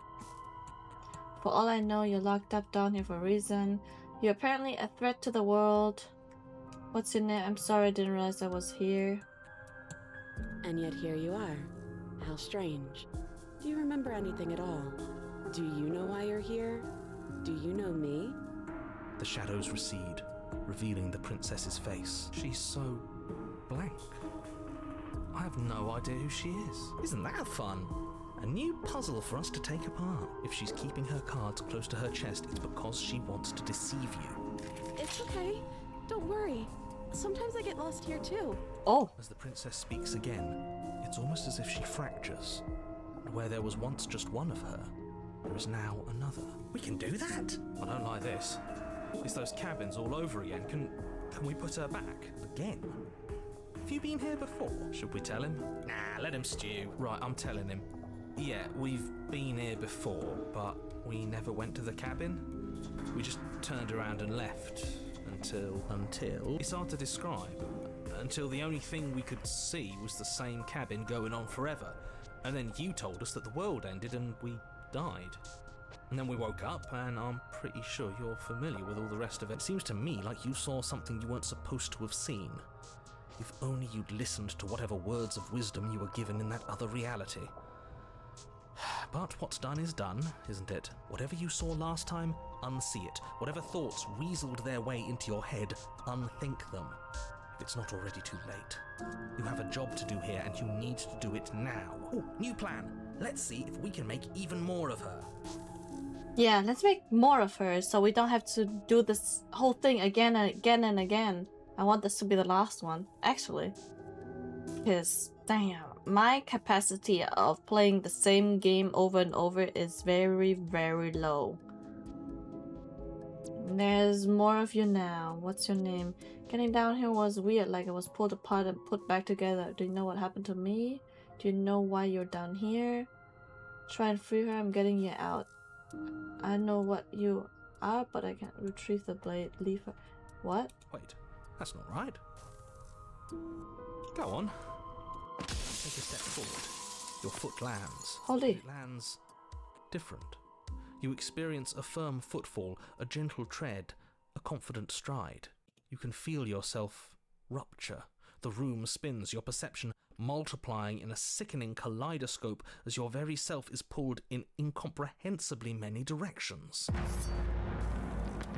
For all I know, you're locked up down here for a reason. You're apparently a threat to the world. What's your name? I'm sorry, I didn't realize I was here. And yet here you are. How strange. Do you remember anything at all? Do you know why you're here? Do you know me? The shadows recede, revealing the princess's face. She's so blank. I have no idea who she is. Isn't that fun? A new puzzle for us to take apart. If she's keeping her cards close to her chest, it's because she wants to deceive you. It's okay. Don't worry. Sometimes I get lost here too. Oh. As the princess speaks again, it's almost as if she fractures. And where there was once just one of her, there is now another. We can do that? I don't like this. It's those cabins all over again. Can we put her back? Again? Have you been here before? Should we tell him? Nah, let him stew. Right, I'm telling him. Yeah, we've been here before, but we never went to the cabin. We just turned around and left. Until... It's hard to describe. Until the only thing we could see was the same cabin going on forever. And then you told us that the world ended and we died. And then we woke up, and I'm pretty sure you're familiar with all the rest of it. It seems to me like you saw something you weren't supposed to have seen. If only you'd listened to whatever words of wisdom you were given in that other reality. But what's done is done, isn't it? Whatever you saw last time, unsee it. Whatever thoughts weaseled their way into your head, unthink them. If it's not already too late. You have a job to do here, and you need to do it now. Oh, new plan. Let's see if we can make even more of her. Yeah, let's make more of her so we don't have to do this whole thing again and again and again. I want this to be the last one, actually. Because, damn, my capacity of playing the same game over and over is very, very low. There's more of you now. What's your name? Getting down here was weird, like it was pulled apart and put back together. Do you know what happened to me? Do you know why you're down here? Try and free her, I'm getting you out. I know what you are, but I can't retrieve the blade. Leave her. What? Wait, that's not right. Go on. Take a step forward. Your foot lands. Holy. It lands different. You experience a firm footfall, a gentle tread, a confident stride. You can feel yourself rupture. The room spins, your perception multiplying in a sickening kaleidoscope as your very self is pulled in incomprehensibly many directions.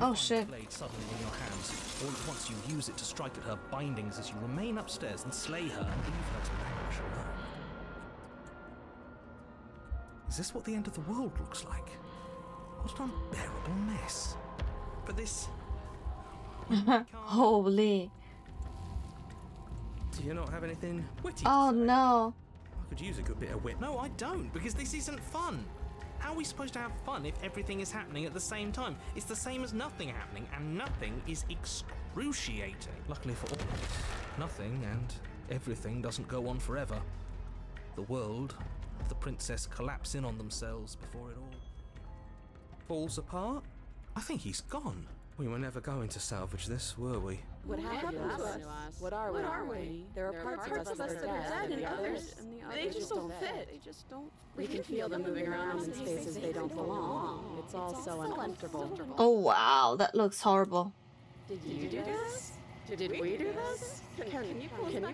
Oh shit. Blade suddenly in your hands. All at once you use it to strike at her bindings as you remain upstairs and slay her and leave her to perish alone. Is this what the end of the world looks like? What an unbearable mess. But this... Holy. Do you not have anything witty Oh to say? no. I could use a good bit of wit. No, I don't, because this isn't fun. How are we supposed to have fun if everything is happening at the same time? It's the same as nothing happening, and nothing is excruciating. Luckily for all of us, nothing and everything doesn't go on forever. The world, the princess collapse in on themselves before it all falls apart. I think he's gone. We were never going to salvage this, were we? What happened to us? What are we? There are parts of us that are dead, and others, they just don't fit. We can feel them moving around in spaces they don't belong. It's all so uncomfortable. Oh wow, that looks horrible. Did you do this? Did we do this? Can you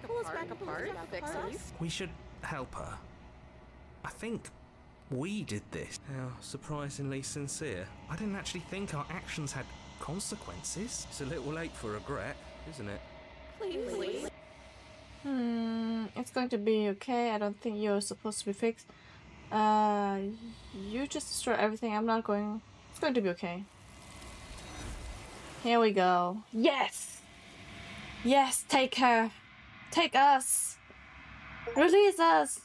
pull us back apart? Fix us? We should help her. I think we did this. How surprisingly sincere. I didn't actually think our actions had consequences. It's a little late for regret, isn't it? Please. It's going to be okay. I don't think you're supposed to be fixed. You just destroy everything. I'm not going. It's going to be okay. Here we go. Yes! Yes, take her. Take us. Release us.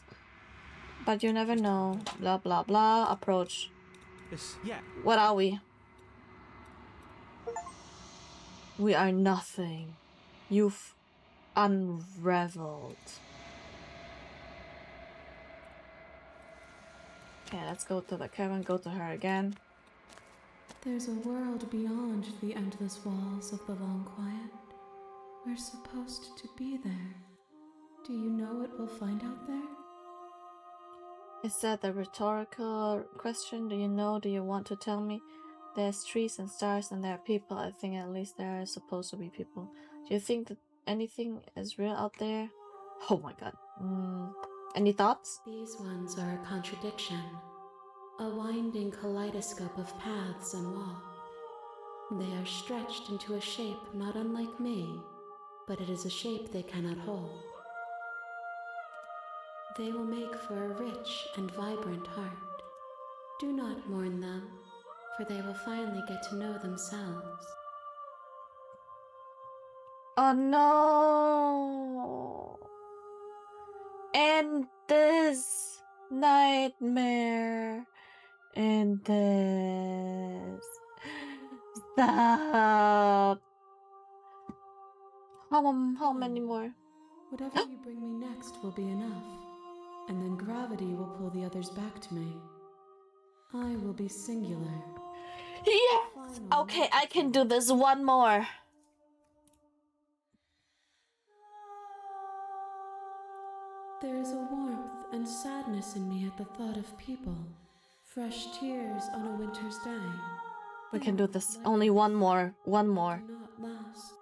But you never know. Blah, blah, blah. Approach. Yeah. What are we? We are nothing. You've unraveled. Okay, let's go to the cavern. Go to her again. There's a world beyond the endless walls of the long quiet. We're supposed to be there. Do you know what we'll find out there? Is that a rhetorical question? Do you know? Do you want to tell me? There's trees and stars and there are people. I think at least there are supposed to be people. Do you think that anything is real out there? Oh my god. Any thoughts? These ones are a contradiction. A winding kaleidoscope of paths and walls. They are stretched into a shape not unlike me, but it is a shape they cannot hold. They will make for a rich and vibrant heart. Do not mourn them, for they will finally get to know themselves. Oh no! And this nightmare. And this. Stop. How many more? Whatever you bring me next will be enough, and then gravity will pull the others back to me. I will be singular. Yes! Okay, I can do this. One more. There is a warmth and sadness in me at the thought of people. Fresh tears on a winter's day. We can do this. Only one more. One more. Do not last.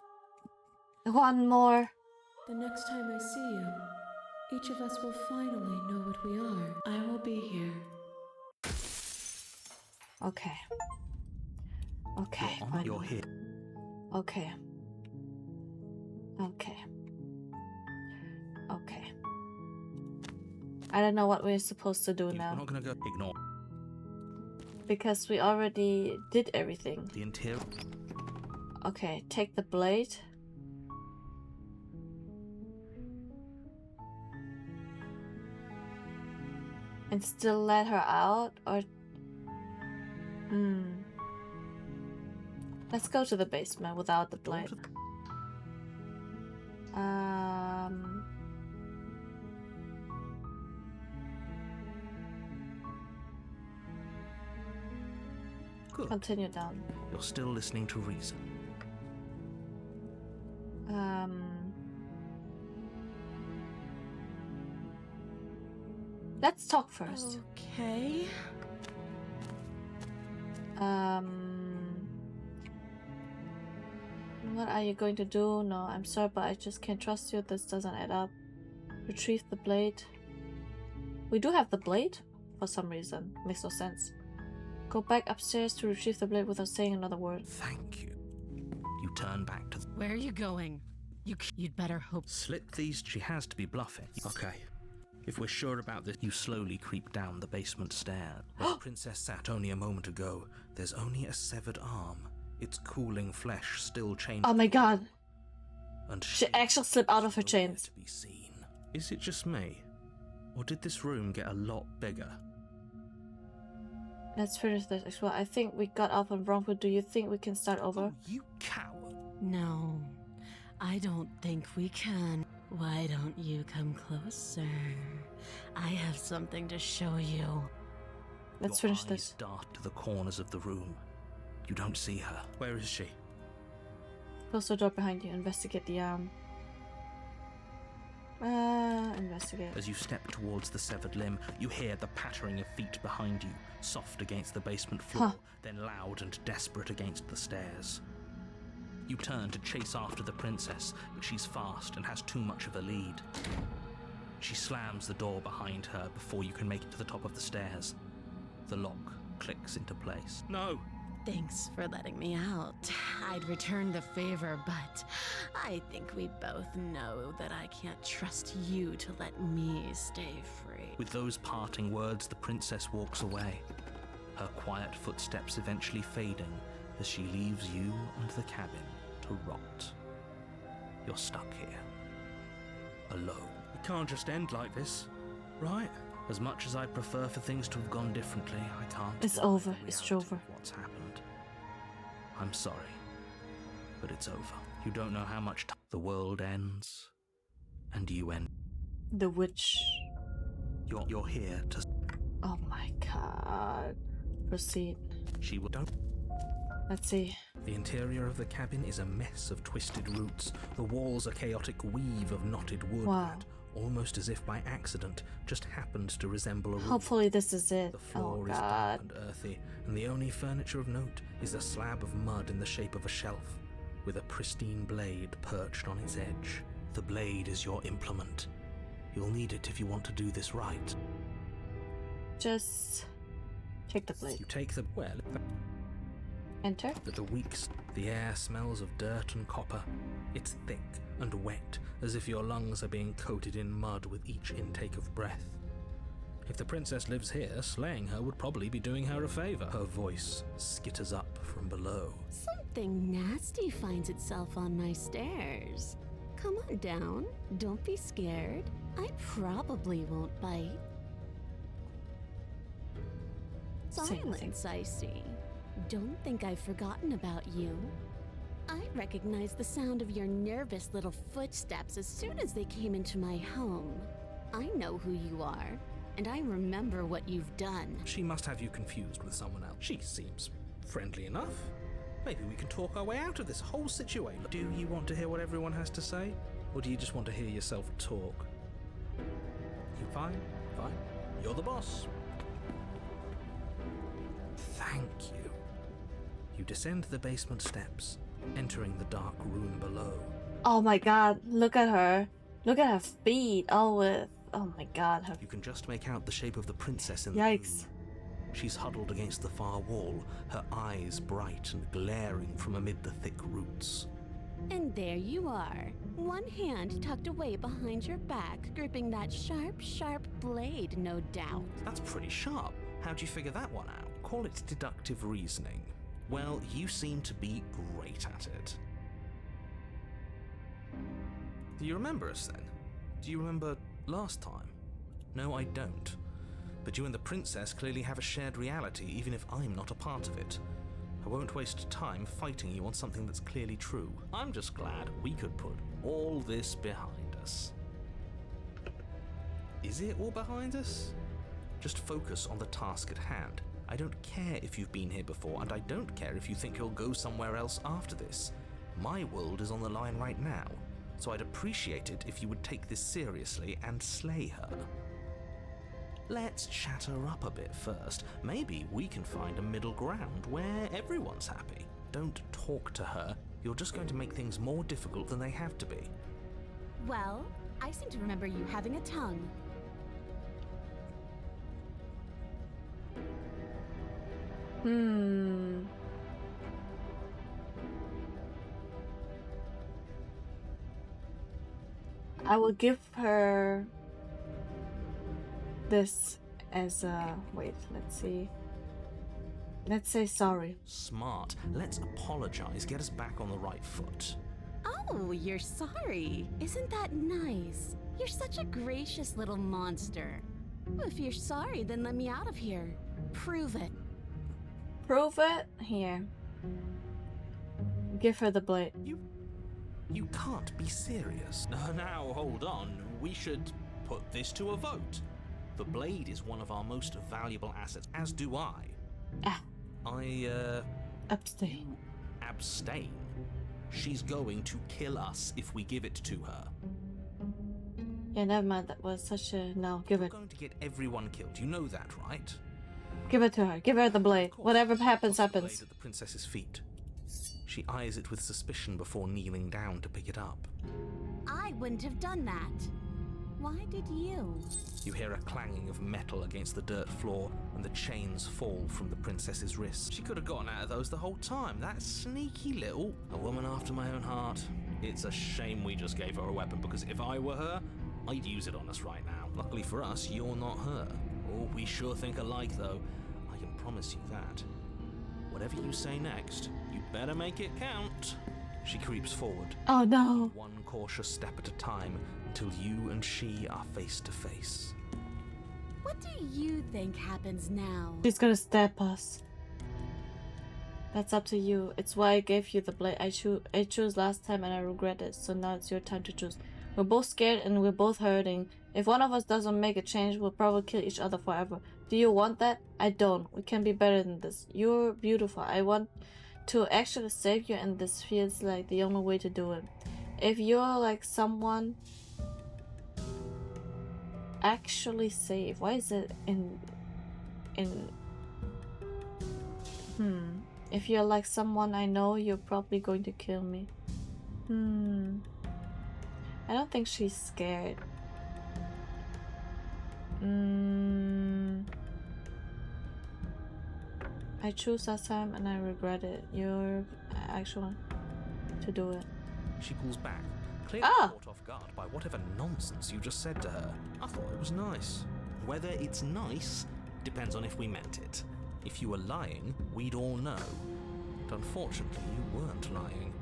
One more. The next time I see you, each of us will finally know what we are. I will be here. Okay. Okay. You're here. Okay. Okay. Okay. I don't know what we're supposed to do We're now. not gonna go ignore Because we already did everything. the interior. Okay, take the blade. And still let her out? Or... Let's go to the basement without the blade. Good. Continue down. You're still listening to reason. Let's talk first. Okay. What are you going to do? No, I'm sorry, but I just can't trust you. This doesn't add up. Retrieve the blade. We do have the blade? For some reason. Makes no sense. Go back upstairs to retrieve the blade without saying another word. Thank you. You turn back to Where are you going? You'd better hope. Slip these. She has to be bluffing. Okay. If we're sure about this, you slowly creep down the basement stairs. Where the princess sat only a moment ago, there's only a severed arm. Its cooling flesh still chained. Oh my god. And She actually slipped out of her nowhere chains. to be seen. Is it just me? Or did this room get a lot bigger? Let's finish this explore. I think we got off on wrong foot. Do you think we can start over? Oh, you coward. No, I don't think we can. Why don't you come closer? I have something to show you. Let's Your finish eyes this. dart to the corners of the room. You don't see her. Where is she? Close the door behind you. Investigate the arm. Investigate. As you step towards the severed limb, you hear the pattering of feet behind you, soft against the basement floor, then loud and desperate against the stairs. You turn to chase after the princess, but she's fast and has too much of a lead. She slams the door behind her before you can make it to the top of the stairs. The lock clicks into place. No! Thanks for letting me out. I'd return the favor, but I think we both know that I can't trust you to let me stay free. With those parting words, the princess walks away, her quiet footsteps eventually fading as she leaves you and the cabin to rot. You're stuck here, alone. It can't just end like this, right? As much as I'd prefer for things to have gone differently, I can't. It's over. It's over. What's happened? I'm sorry, but it's over. You don't know how much time the world ends, and you end. The witch. You're here to. Oh my god. Proceed. She will. Don't. Let's see. The interior of the cabin is a mess of twisted roots. The walls a chaotic weave of knotted wood that, almost as if by accident, just happened to resemble a roof. Hopefully this is it. The floor is damp and earthy, and the only furniture of note is a slab of mud in the shape of a shelf, with a pristine blade perched on its edge. The blade is your implement. You'll need it if you want to do this right. Just take the blade. You take the... well... Enter. The air smells of dirt and copper. It's thick and wet, as if your lungs are being coated in mud with each intake of breath. If the princess lives here, slaying her would probably be doing her a favor. Her voice skitters up from below. Something nasty finds itself on my stairs. Come on down. Don't be scared. I probably won't bite. Silence, I see. Don't think I've forgotten about you. I recognized the sound of your nervous little footsteps as soon as they came into my home. I know who you are, and I remember what you've done. She must have you confused with someone else. She seems friendly enough. Maybe we can talk our way out of this whole situation. Do you want to hear what everyone has to say? Or do you just want to hear yourself talk? You fine? Fine. You're the boss. Thank you. You descend the basement steps, entering the dark room below. Oh my god, look at her. Look at her feet. Oh my god. Her... You can just make out the shape of the princess in the Yikes. room. She's huddled against the far wall, her eyes bright and glaring from amid the thick roots. And there you are, one hand tucked away behind your back, gripping that sharp, sharp blade, no doubt. That's pretty sharp. How'd you figure that one out? Call it deductive reasoning. Well, you seem to be great at it. Do you remember us then? Do you remember last time? No, I don't. But you and the princess clearly have a shared reality, even if I'm not a part of it. I won't waste time fighting you on something that's clearly true. I'm just glad we could put all this behind us. Is it all behind us? Just focus on the task at hand. I don't care if you've been here before, and I don't care if you think you'll go somewhere else after this. My world is on the line right now, so I'd appreciate it if you would take this seriously and slay her. Let's chat her up a bit first. Maybe we can find a middle ground where everyone's happy. Don't talk to her. You're just going to make things more difficult than they have to be. Well, I seem to remember you having a tongue. I will give her this as a... Wait, let's see. Let's say sorry. Smart. Let's apologize. Get us back on the right foot. Oh, you're sorry. Isn't that nice? You're such a gracious little monster. If you're sorry, then let me out of here. Prove it. Prove it? Here. Give her the blade. You can't be serious. Now, hold on. We should put this to a vote. The blade is one of our most valuable assets, as do I. Ah. I, Abstain. Abstain? She's going to kill us if we give it to her. Yeah, never mind. That was such a no. Give You're it. going to get everyone killed. You know that, right? Give it to her. Give her the blade. Of course. Whatever happens, Toss the happens. blade at the princess's feet. She eyes it with suspicion before kneeling down to pick it up. I wouldn't have done that. Why did you? You hear a clanging of metal against the dirt floor, and the chains fall from the princess's wrists. She could have gotten out of those the whole time. That sneaky little... A woman after my own heart. It's a shame we just gave her a weapon, because if I were her, I'd use it on us right now. Luckily for us, you're not her. Oh, we sure think alike, though. I can promise you that. Whatever you say next, you better make it count. She creeps forward. Oh no. One cautious step at a time, until you and she are face to face. What do you think happens now? She's gonna stab us. That's up to you. It's why I gave you the blade. I chose last time and I regret it. So now it's your time to choose. We're both scared and we're both hurting. If one of us doesn't make a change, we'll probably kill each other forever. Do you want that? I don't. We can be better than this. You're beautiful. I want to actually save you, and this feels like the only way to do it. If you're like someone actually save, why is it in if you're like someone I know, you're probably going to kill me. I don't think she's scared. I chose last time and I regret it. You're actually to do it. She pulls back, clearly caught off guard by whatever nonsense you just said to her. I thought it was nice. Whether it's nice depends on if we meant it. If you were lying, we'd all know. But unfortunately, you weren't lying.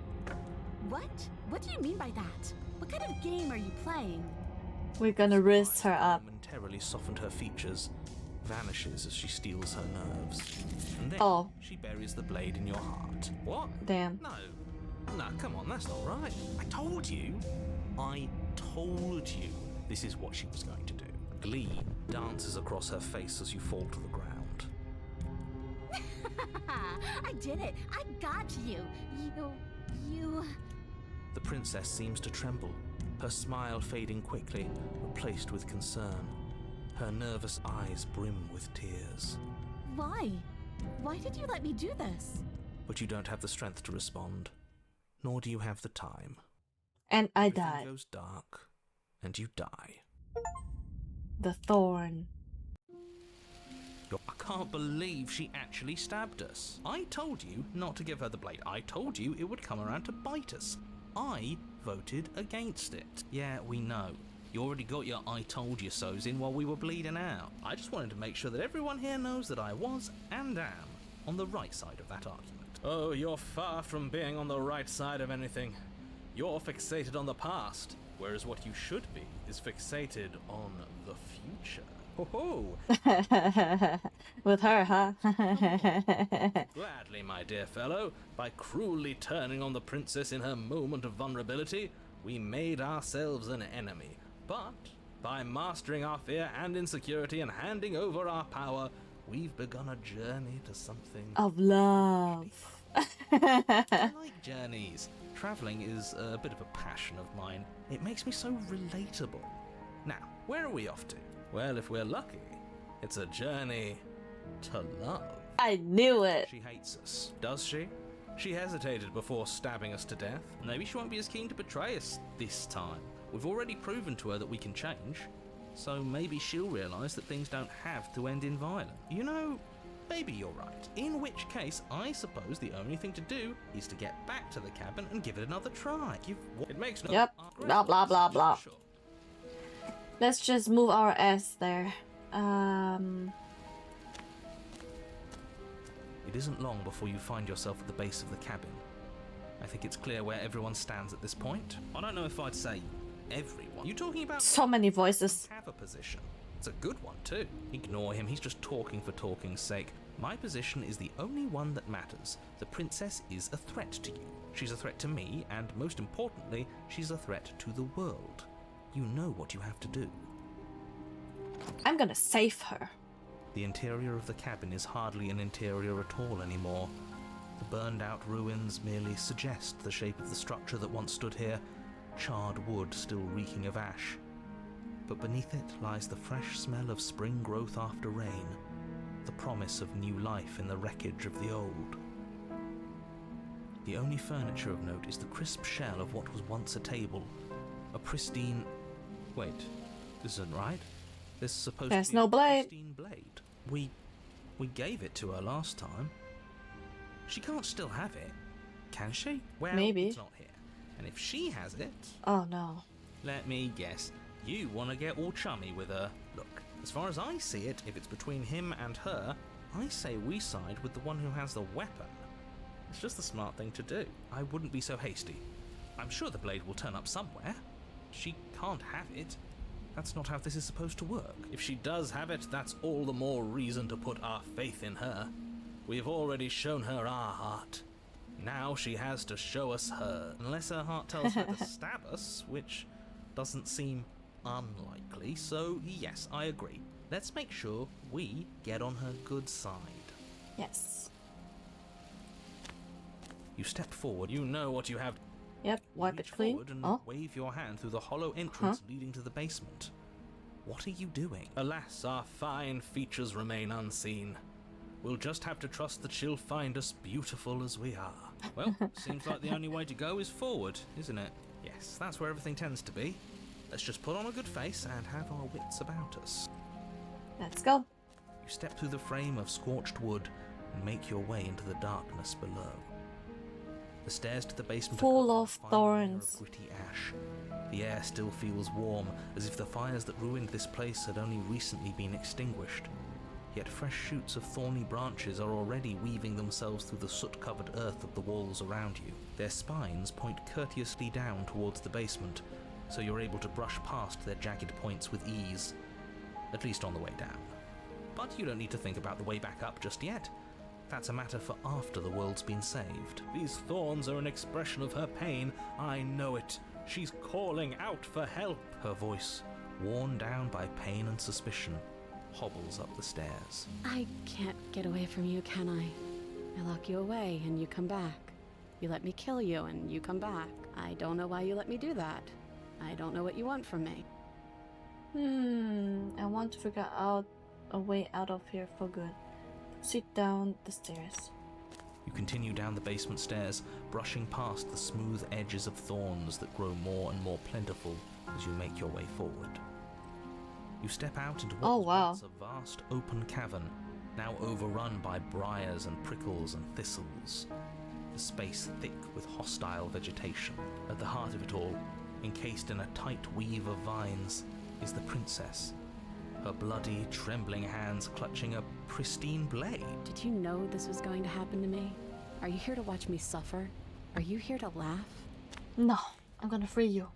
What? What do you mean by that? What kind of game are you playing? We're gonna wrist her up. Momentarily softened her features, vanishes as she steals her nerves. And then she buries the blade in your heart. What? Damn. No, come on, that's not right. I told you this is what she was going to do. Glee dances across her face as you fall to the ground. I did it. I got you. You... The princess seems to tremble, her smile fading quickly, replaced with concern. Her nervous eyes brim with tears. Why? Why did you let me do this? But you don't have the strength to respond, nor do you have the time. And I Everything died. goes dark, and you die. The thorn. I can't believe she actually stabbed us. I told you not to give her the blade. I told you it would come around to bite us. I voted against it. Yeah, we know. You already got your I told you so's in while we were bleeding out. I just wanted to make sure that everyone here knows that I was and am on the right side of that argument. Oh, you're far from being on the right side of anything. You're fixated on the past, whereas what you should be is fixated on the future. Ho-ho! With her, huh? Gladly, my dear fellow. By cruelly turning on the princess in her moment of vulnerability, we made ourselves an enemy. But by mastering our fear and insecurity and handing over our power, we've begun a journey to something Of love. I like journeys. Traveling is a bit of a passion of mine. It makes me so relatable. Now, where are we off to? Well, if we're lucky, it's a journey to love. I knew it. She hates us, does she? She hesitated before stabbing us to death. Maybe she won't be as keen to betray us this time. We've already proven to her that we can change, so maybe she'll realise that things don't have to end in violence. You know, maybe you're right. In which case, I suppose the only thing to do is to get back to the cabin and give it another try. It makes no... Yep. Blah, blah, blah, blah. Sure. Let's just move our ass there. It isn't long before you find yourself at the base of the cabin. I think it's clear where everyone stands at this point. I don't know if I'd say everyone. You talking about... So many voices. Have a position. It's a good one too. Ignore him, he's just talking for talking's sake. My position is the only one that matters. The princess is a threat to you. She's a threat to me, and most importantly, she's a threat to the world. You know what you have to do. I'm gonna save her. The interior of the cabin is hardly an interior at all anymore. The burned-out ruins merely suggest the shape of the structure that once stood here, charred wood still reeking of ash. But beneath it lies the fresh smell of spring growth after rain, the promise of new life in the wreckage of the old. The only furniture of note is the crisp shell of what was once a table, a pristine... Wait, this isn't right. There's supposed There's to be no a blade. pristine blade. We gave it to her last time. She can't still have it, can she? Well, Maybe. It's not here. And if she has it... Oh no. Let me guess. You want to get all chummy with her. Look, as far as I see it, if it's between him and her, I say we side with the one who has the weapon. It's just the smart thing to do. I wouldn't be so hasty. I'm sure the blade will turn up somewhere. She can't have it. That's not how this is supposed to work. If she does have it, that's all the more reason to put our faith in her. We've already shown her our heart. Now she has to show us her. Unless her heart tells her to stab us, which doesn't seem unlikely. So yes, I agree. Let's make sure we get on her good side. Yes. You step forward. You know what you have. Yep, wipe Reach it clean. forward and Oh, wave your hand through the hollow entrance leading to the basement. What are you doing? Alas, our fine features remain unseen. We'll just have to trust that she'll find us beautiful as we are. Well, seems like the only way to go is forward, isn't it? Yes, that's where everything tends to be. Let's just put on a good face and have our wits about us. let's go. You step through the frame of scorched wood and make your way into the darkness below. The stairs to the basement Full are of covered in a fine layer thorns. of gritty ash. The air still feels warm, as if the fires that ruined this place had only recently been extinguished. Yet fresh shoots of thorny branches are already weaving themselves through the soot-covered earth of the walls around you. Their spines point courteously down towards the basement, so you're able to brush past their jagged points with ease, at least on the way down. But you don't need to think about the way back up just yet. That's a matter for after the world's been saved. These thorns are an expression of her pain. I know it. She's calling out for help. Her voice, worn down by pain and suspicion, hobbles up the stairs. I can't get away from you, can I? I lock you away and you come back. You let me kill you and you come back. I don't know why you let me do that. I don't know what you want from me. I want to figure out a way out of here for good. Sit down the stairs. You continue down the basement stairs, brushing past the smooth edges of thorns that grow more and more plentiful as you make your way forward. You step out into what Oh, was wow. once a vast open cavern, now overrun by briars and prickles and thistles. The space thick with hostile vegetation. At the heart of it all, encased in a tight weave of vines, is the princess. Her bloody, trembling hands clutching a pristine blade. Did you know this was going to happen to me? Are you here to watch me suffer? Are you here to laugh? No, I'm gonna free you.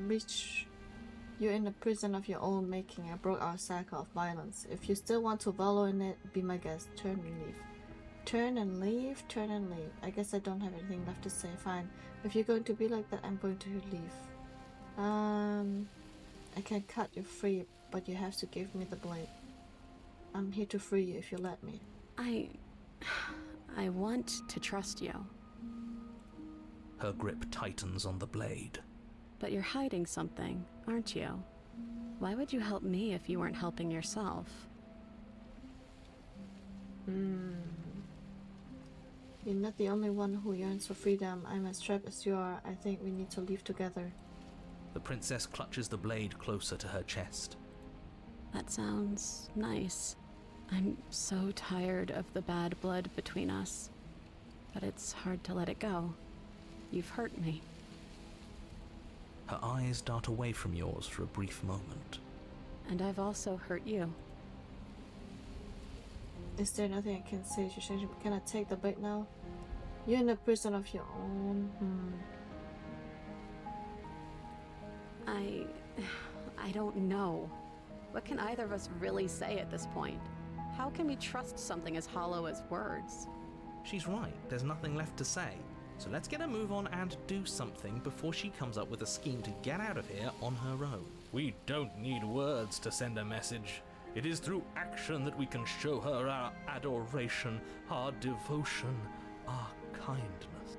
Rich, you're in a prison of your own making. I broke our cycle of violence. If you still want to wallow in it, be my guest. Turn and leave. Turn and leave, turn and leave. I guess I don't have anything left to say. Fine. If you're going to be like that, I'm going to leave. I can cut you free, but you have to give me the blade. I'm here to free you if you let me. I want to trust you. Her grip tightens on the blade. But you're hiding something, aren't you? Why would you help me if you weren't helping yourself? You're not the only one who yearns for freedom. I'm as trapped as you are. I think we need to leave together. The princess clutches the blade closer to her chest. That sounds nice. I'm so tired of the bad blood between us. But it's hard to let it go. You've hurt me. Her eyes dart away from yours for a brief moment. And I've also hurt you. Is there nothing I can say to change it? Can I take the blade now? You're in a prison of your own. I don't know. What can either of us really say at this point? How can we trust something as hollow as words? She's right, there's nothing left to say. So let's get a move on and do something before she comes up with a scheme to get out of here on her own. We don't need words to send a message. It is through action that we can show her our adoration, our devotion, our kindness.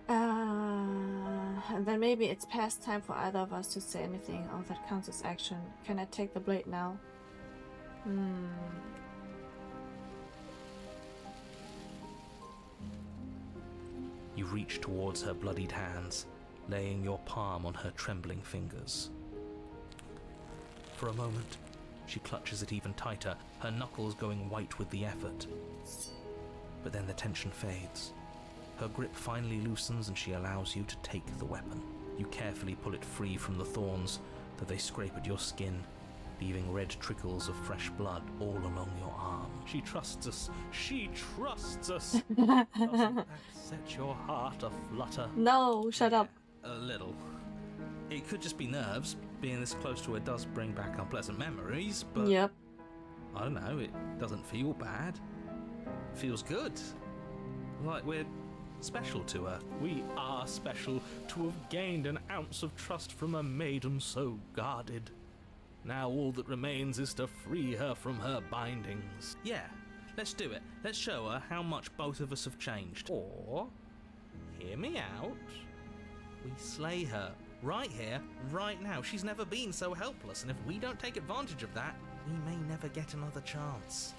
And then maybe it's past time for either of us to say anything. Oh, that counts as action. Can I take the blade now? You reach towards her bloodied hands, laying your palm on her trembling fingers. For a moment, she clutches it even tighter, her knuckles going white with the effort. But then the tension fades. Her grip finally loosens and she allows you to take the weapon. You carefully pull it free from the thorns, though they scrape at your skin, leaving red trickles of fresh blood all along your arm. She trusts us. She trusts us. Doesn't that set your heart aflutter? No, shut up. A little. It could just be nerves. Being this close to her does bring back unpleasant memories, but Yep. I don't know, it doesn't feel bad. It feels good. Like we're special to her. We are special to have gained an ounce of trust from a maiden so guarded. Now all that remains is to free her from her bindings. Yeah, let's do it. Let's show her how much both of us have changed. Or, hear me out, we slay her. Right here, right now. She's never been so helpless, and if we don't take advantage of that, we may never get another chance.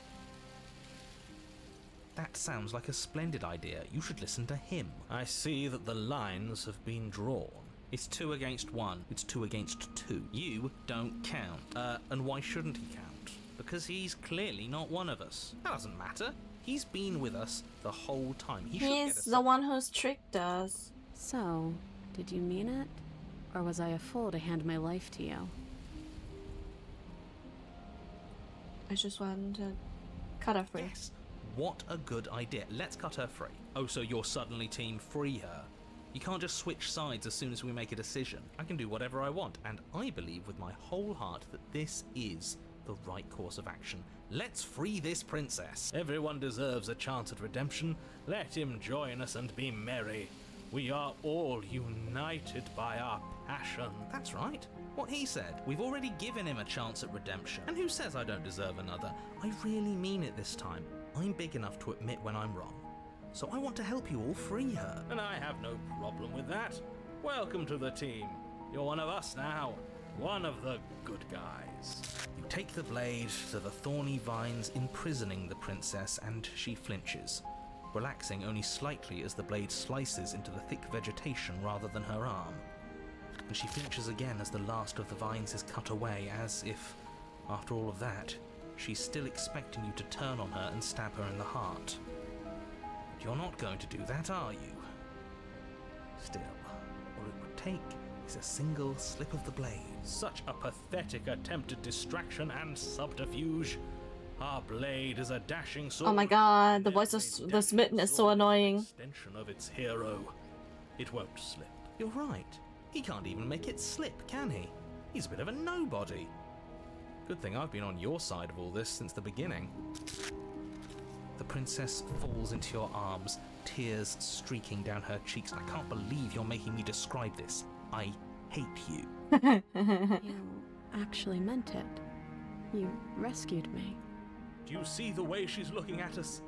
That sounds like a splendid idea. You should listen to him. I see that the lines have been drawn. It's 2 against 1. It's 2 against 2. You don't count. And why shouldn't he count? Because he's clearly not one of us. That doesn't matter. He's been with us the whole time. He's the one who's tricked us. So, did you mean it? Or was I a fool to hand my life to you? I just wanted to cut her free. Yes. What a good idea. Let's cut her free. Oh, so you're suddenly team free her. You can't just switch sides as soon as we make a decision. I can do whatever I want, and I believe with my whole heart that this is the right course of action. Let's free this princess. Everyone deserves a chance at redemption. Let him join us and be merry. We are all united by our passion. That's right. What he said. We've already given him a chance at redemption. And who says I don't deserve another? I really mean it this time. I'm big enough to admit when I'm wrong. So I want to help you all free her. And I have no problem with that. Welcome to the team. You're one of us now. One of the good guys. You take the blade to the thorny vines imprisoning the princess, and she flinches, relaxing only slightly as the blade slices into the thick vegetation rather than her arm. And she flinches again as the last of the vines is cut away, as if, after all of that, she's still expecting you to turn on her and stab her in the heart. But you're not going to do that, are you? Still, all it would take is a single slip of the blade. Such a pathetic attempt at distraction and subterfuge. Our blade is a dashing sword. Oh my god, the voice of the smitten is so annoying. Extension of its hero. It won't slip. You're right. He can't even make it slip, can he? He's a bit of a nobody. Good thing I've been on your side of all this since the beginning. The princess falls into your arms, tears streaking down her cheeks. I can't believe you're making me describe this. I hate you. You actually meant it. You rescued me. Do you see the way she's looking at us?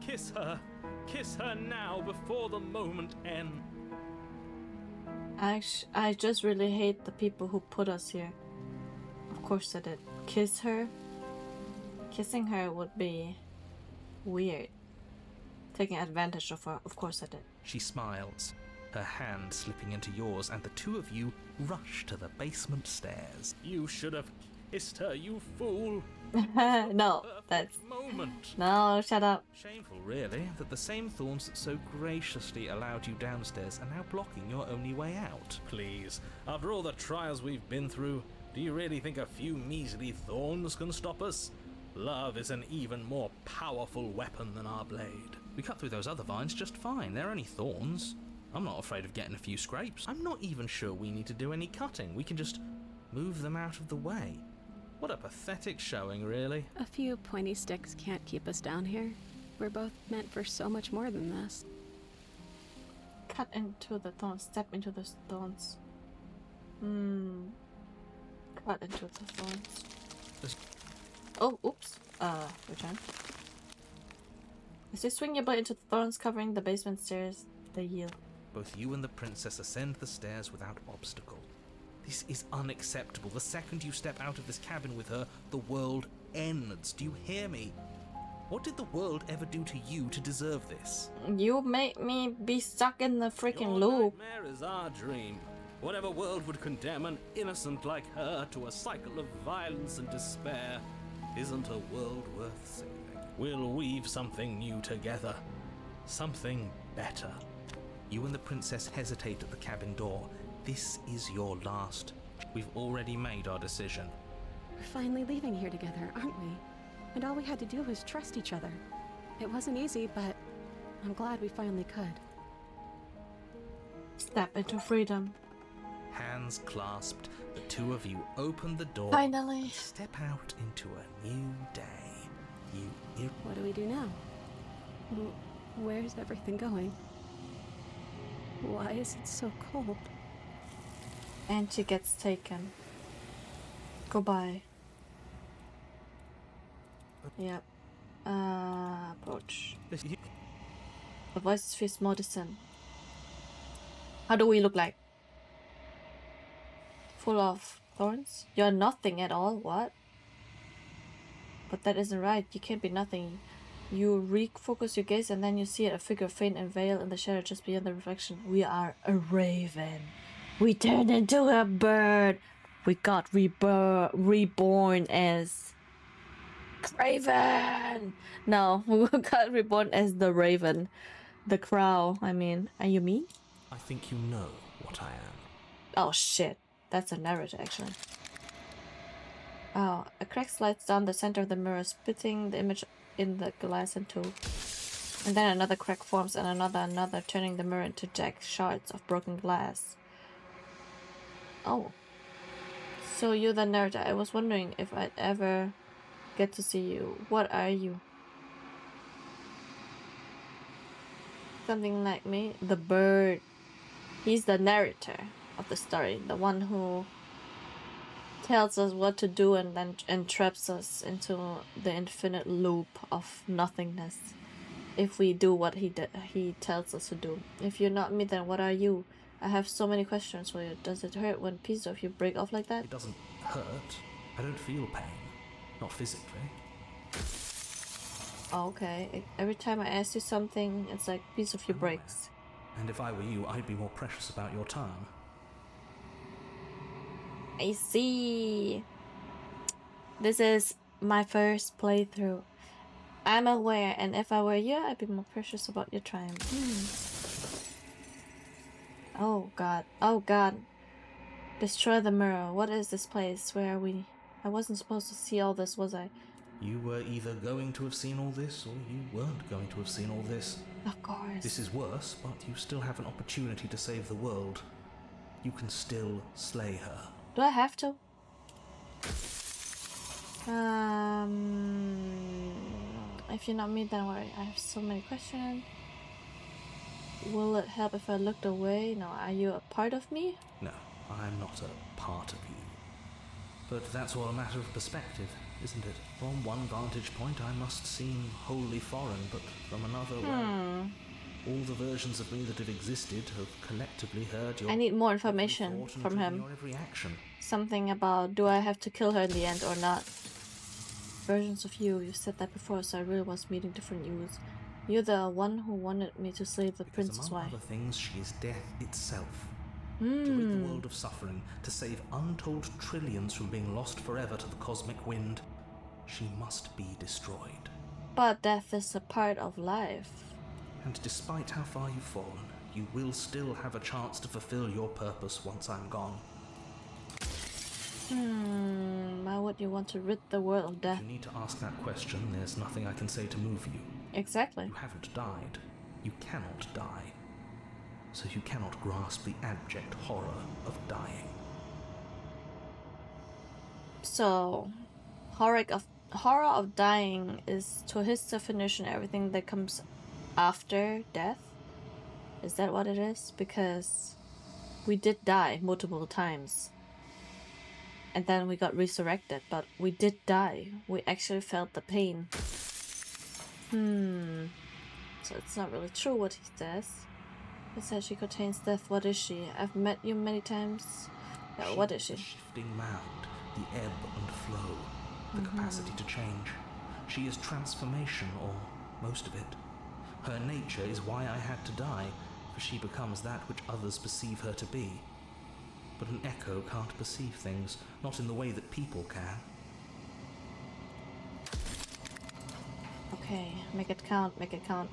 Kiss her. Kiss her now before the moment ends. I just really hate the people who put us here. Of course I did. Kiss her? Kissing her would be weird. Taking advantage of her. Of course I did. She smiles, her hand slipping into yours, and the two of you rush to the basement stairs. You should have kissed her, you fool. No, that's... moment. No, shut up. Shameful, really, that the same thorns that so graciously allowed you downstairs are now blocking your only way out. Please, after all the trials we've been through, do you really think a few measly thorns can stop us? Love is an even more powerful weapon than our blade. We cut through those other vines just fine. They're only thorns. I'm not afraid of getting a few scrapes. I'm not even sure we need to do any cutting. We can just move them out of the way. What a pathetic showing, really. A few pointy sticks can't keep us down here. We're both meant for so much more than this. Cut into the thorns. Step into the thorns. Cut into the thorns. Oh, oops. Return. As you swing your blade into the thorns covering the basement stairs, they yield. Both you and the princess ascend the stairs without obstacle. This is unacceptable. The second you step out of this cabin with her, the world ends. Do you hear me? What did the world ever do to you to deserve this? You made me be stuck in the freaking Your loop. nightmare is our dream. Whatever world would condemn an innocent like her to a cycle of violence and despair isn't a world worth saving. We'll weave something new together. Something better. You and the princess hesitate at the cabin door. This is your last. We've already made our decision. We're finally leaving here together, aren't we? And all we had to do was trust each other. It wasn't easy, but I'm glad we finally could. Step into freedom. Hands clasped, the two of you open the door. Finally. And step out into a new day. What do we do now? Where's everything going? Why is it so cold? And she gets taken. Goodbye. Yep. Approach. The voice feels more distant. How do we look like? Full of thorns? You're nothing at all? What? But that isn't right. You can't be nothing. You refocus your gaze and then you see a figure faint and veiled in the shadow just beyond the reflection. We are a raven. We turned into a bird. We got reborn as Raven. No, we got reborn as the Raven. The crow, I mean. Are you me? I think you know what I am. Oh shit. That's a narrator actually. Oh, a crack slides down the center of the mirror, splitting the image in the glass in two. And then another crack forms and another, turning the mirror into jagged shards of broken glass. Oh. So you're the narrator. I was wondering if I'd ever get to see you. What are you? Something like me? The bird. He's the narrator of the story. The one who tells us what to do and then entraps us into the infinite loop of nothingness if we do what he tells us to do. If you're not me, then what are you? I have so many questions for you. Does it hurt when pieces of you break off like that? It doesn't hurt. I don't feel pain. Not physically. Oh, okay. Every time I ask you something, it's like a piece of you breaks. And if I were you, I'd be more precious about your time. I see. This is my first playthrough. I'm aware, and if I were you, I'd be more precious about your time. Oh god. Oh god. Destroy the mirror. What is this place? Where are we? I wasn't supposed to see all this, was I? You were either going to have seen all this, or you weren't going to have seen all this. Of course. This is worse, but you still have an opportunity to save the world. You can still slay her. Do I have to? If you're not me, then worry. I have so many questions. Will it help if I looked away? No, are you a part of me? No, I'm not a part of you. But that's all a matter of perspective, isn't it? From one vantage point I must seem wholly foreign, but from another, well, all the versions of me that have existed have collectively heard your... I need more information thought and from driven him. your every action. Something about, do I have to kill her in the end or not? Versions of you said that before, so I really was meeting different yous. You're the one who wanted me to save the Because princess. among Why? other things, she is death itself. To rid the world of suffering, to save untold trillions from being lost forever to the cosmic wind, she must be destroyed. But death is a part of life. And despite how far you've fallen, you will still have a chance to fulfill your purpose once I'm gone. Why would you want to rid the world of If death? you need to ask that question, there's nothing I can say to move you. Exactly. You haven't died. You cannot die. So you cannot grasp the abject horror of dying. So, horror of dying is, to his definition, everything that comes after death? Is that what it is? Because we did die multiple times. And then we got resurrected, but we did die. We actually felt the pain. So it's not really true what he says. He says she contains death. What is she? I've met you many times. Yeah, what is she? The shifting mound, the ebb and flow, the capacity to change. She is transformation, or most of it. Her nature is why I had to die, for she becomes that which others perceive her to be. But an echo can't perceive things, not in the way that people can. Okay, make it count, make it count.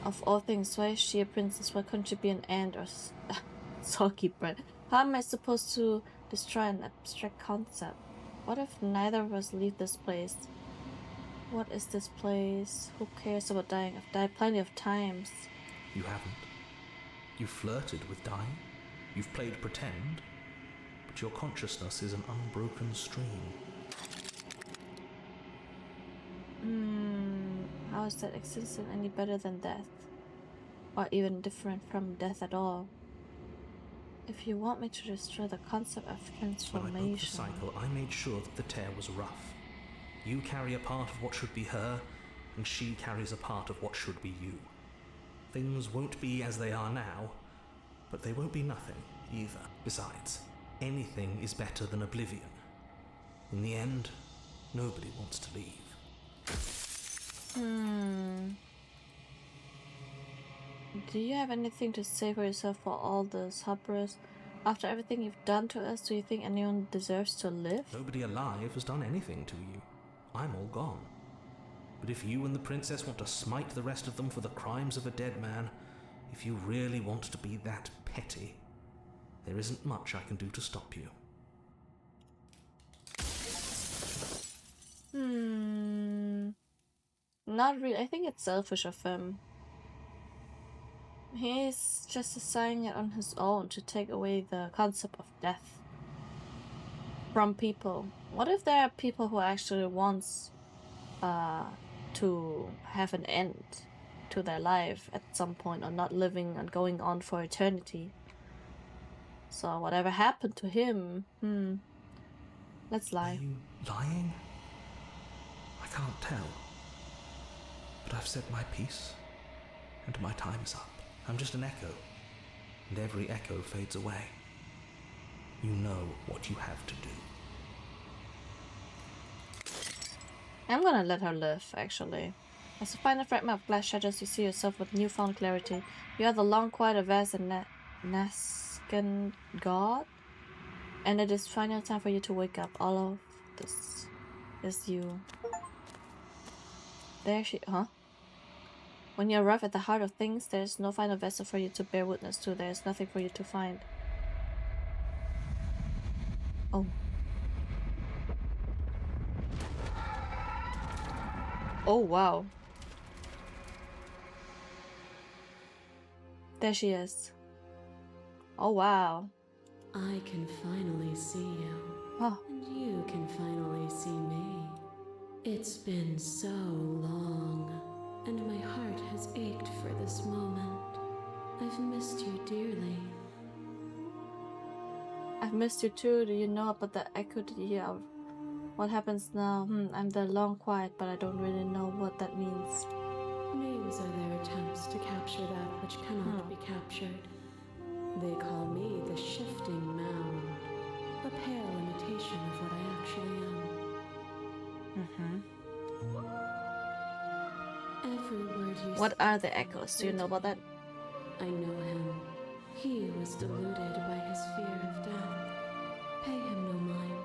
Of all things, why is she a princess? Why couldn't she be an ant or soggy bread? How am I supposed to destroy an abstract concept? What if neither of us leave this place? What is this place? Who cares about dying? I've died plenty of times. You haven't. You've flirted with dying. You've played pretend. But your consciousness is an unbroken stream. How is that existence any better than death? Or even different from death at all? If you want me to destroy the concept of transformation... When I broke the cycle, I made sure that the tear was rough. You carry a part of what should be her, and she carries a part of what should be you. Things won't be as they are now, but they won't be nothing either. Besides, anything is better than oblivion. In the end, nobody wants to leave. Do you have anything to say for yourself for all those hoppers? After everything you've done to us, do you think anyone deserves to live? Nobody alive has done anything to you. I'm all gone. But if you and the princess want to smite the rest of them for the crimes of a dead man, if you really want to be that petty, there isn't much I can do to stop you. Not really. I think it's selfish of him. He's just deciding it on his own to take away the concept of death from people. What if there are people who actually wants to have an end to their life at some point, or not living and going on for eternity? So whatever happened to him, let's lie. Are you lying? I can't tell. But I've said my piece, and my time is up. I'm just an echo, and every echo fades away. You know what you have to do. I'm gonna let her live, actually. As a final fragment of glass shatters, you see yourself with newfound clarity. You are the long, quiet, vast, and Nascan god, and it is final time for you to wake up. All of this is you. There she... When you arrive at the heart of things, there is no final vessel for you to bear witness to. There is nothing for you to find. Oh. Oh, wow. There she is. Oh, wow. I can finally see you. Oh. And you can finally see me. It's been so long, and my heart has ached for this moment. I've missed you dearly. I've missed you too. Do you know about the echo? Did you hear of what happens now? I'm the long quiet, but I don't really know what that means. Names are their attempts to capture that which cannot be captured. They call me the shifting mound, a pale imitation of what I actually am. Every word you What are the echoes? Do you know about that? I know him. He was deluded by his fear of death. Pay him no mind.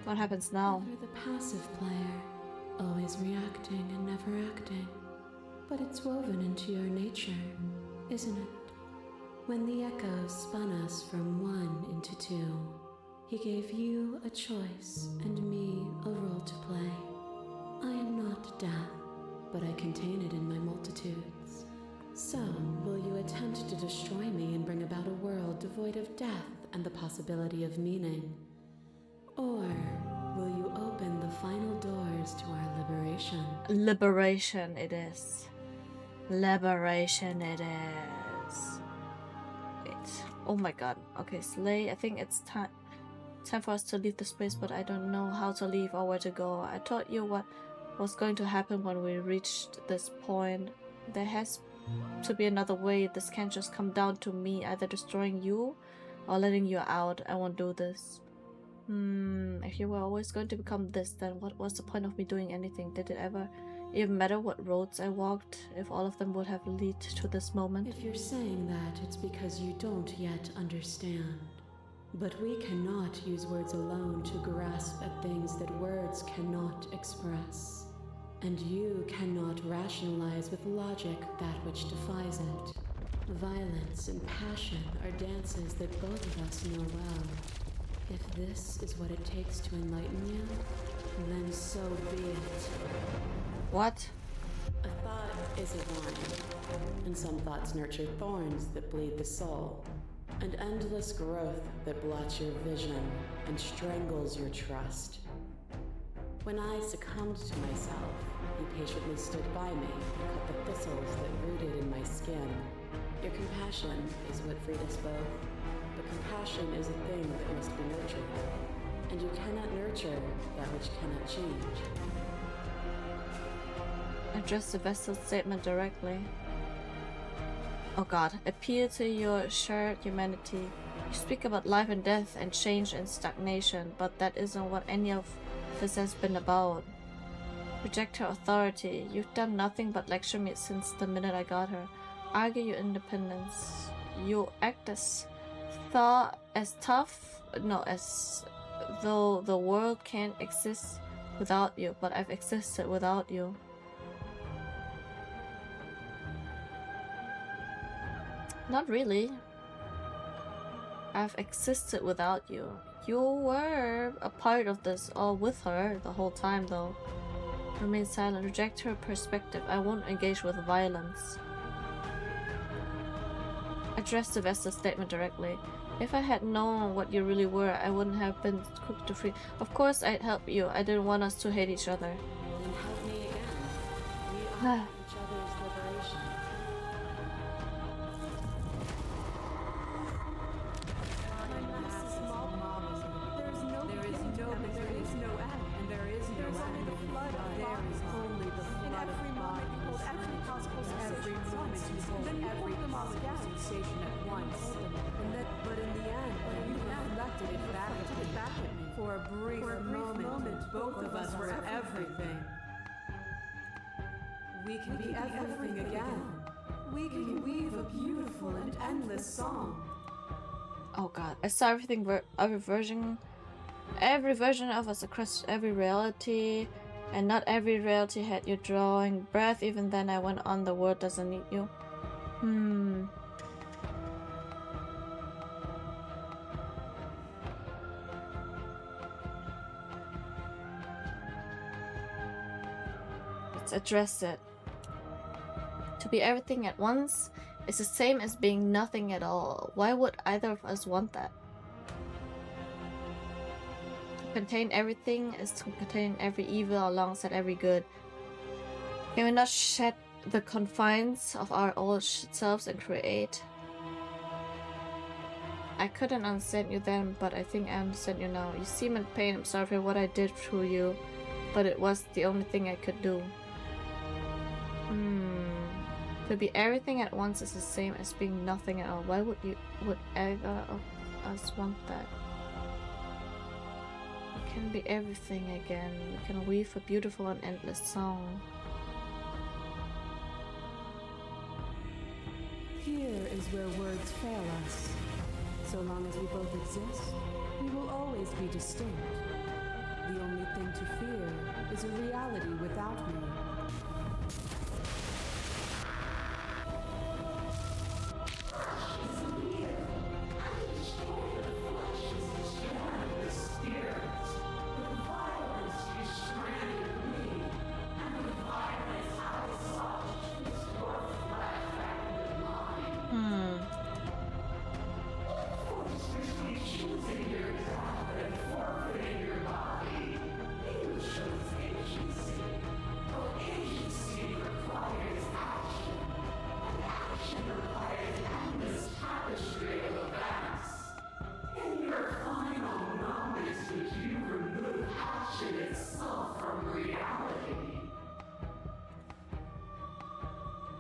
What happens now? Ever the passive player, always reacting and never acting. But it's woven into your nature, isn't it? When the echoes spun us from one into two, he gave you a choice and me a role to play. I am not death, but I contain it in my multitudes. So, will you attempt to destroy me and bring about a world devoid of death and the possibility of meaning? Or will you open the final doors to our liberation? Liberation it is. Liberation it is. Oh my god. Okay, Slay. I think it's time for us to leave this place, but I don't know how to leave or where to go. I told you what was going to happen when we reached this point. There has to be another way. This can't just come down to me either destroying you or letting you out. I won't do this. If you were always going to become this, then what was the point of me doing anything? Did it ever even matter what roads I walked, if all of them would have led to this moment? If you're saying that, it's because you don't yet understand. But we cannot use words alone to grasp at things that words cannot express. And you cannot rationalize with logic that which defies it. Violence and passion are dances that both of us know well. If this is what it takes to enlighten you, then so be it. What? A thought is a vine, and some thoughts nurture thorns that bleed the soul, and endless growth that blots your vision and strangles your trust. When I succumbed to myself, you patiently stood by me and cut the thistles that rooted in my skin. Your compassion is what freed us both. But compassion is a thing that must be nurtured, and you cannot nurture that which cannot change. Address the vessel's statement directly. Oh god. Appeal to your shared humanity. You speak about life and death and change and stagnation, but that isn't what any of this has been about. Reject her authority. You've done nothing but lecture me since the minute I got her. Argue your independence. You act as though the world can't exist without you, but I've existed without you. Not really. I've existed without you. You were a part of this, all with her the whole time though. Remain silent, reject her perspective. I won't engage with violence. Address the vessel's statement directly. If I had known what you really were, I wouldn't have been cooked to free. Of course I'd help you. I didn't want us to hate each other. Then help me again. We are each other's liberation. For a brief moment, both of us were everything. We can be everything again. We can weave a beautiful and endless song. Oh god, I saw every version of us across every reality, and not every reality had you drawing breath. Even then I went on, the world doesn't need you. Let's address it. To be everything at once is the same as being nothing at all. Why would either of us want that? To contain everything is to contain every evil alongside every good. Can we not shed the confines of our old selves and create? I couldn't understand you then, but I think I understand you now. You seem in pain. I'm sorry for what I did to you, but it was the only thing I could do. To be everything at once is the same as being nothing at all. Why would either of us want that? We can be everything again. We can weave a beautiful and endless song. Here is where words fail us. So long as we both exist, we will always be distinct. The only thing to fear is a reality without me.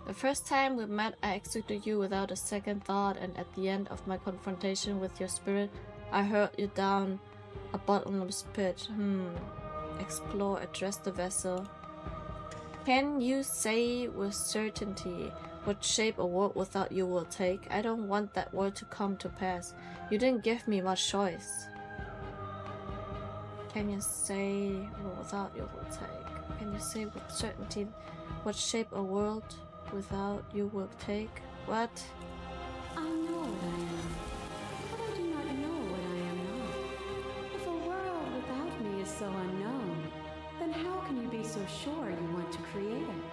The first time we met, I accepted you without a second thought, and at the end of my confrontation with your spirit, I hurled you down a bottomless pit. Explore, address the vessel. Can you say with certainty what shape a world without you will take? I don't want that world to come to pass. You didn't give me much choice. Can you say what without you will take? Can you say with certainty what shape a world without you will take? What? I know what I am, but I do not know what I am not. If a world without me is so unknown, then how can you be so sure you want to create it?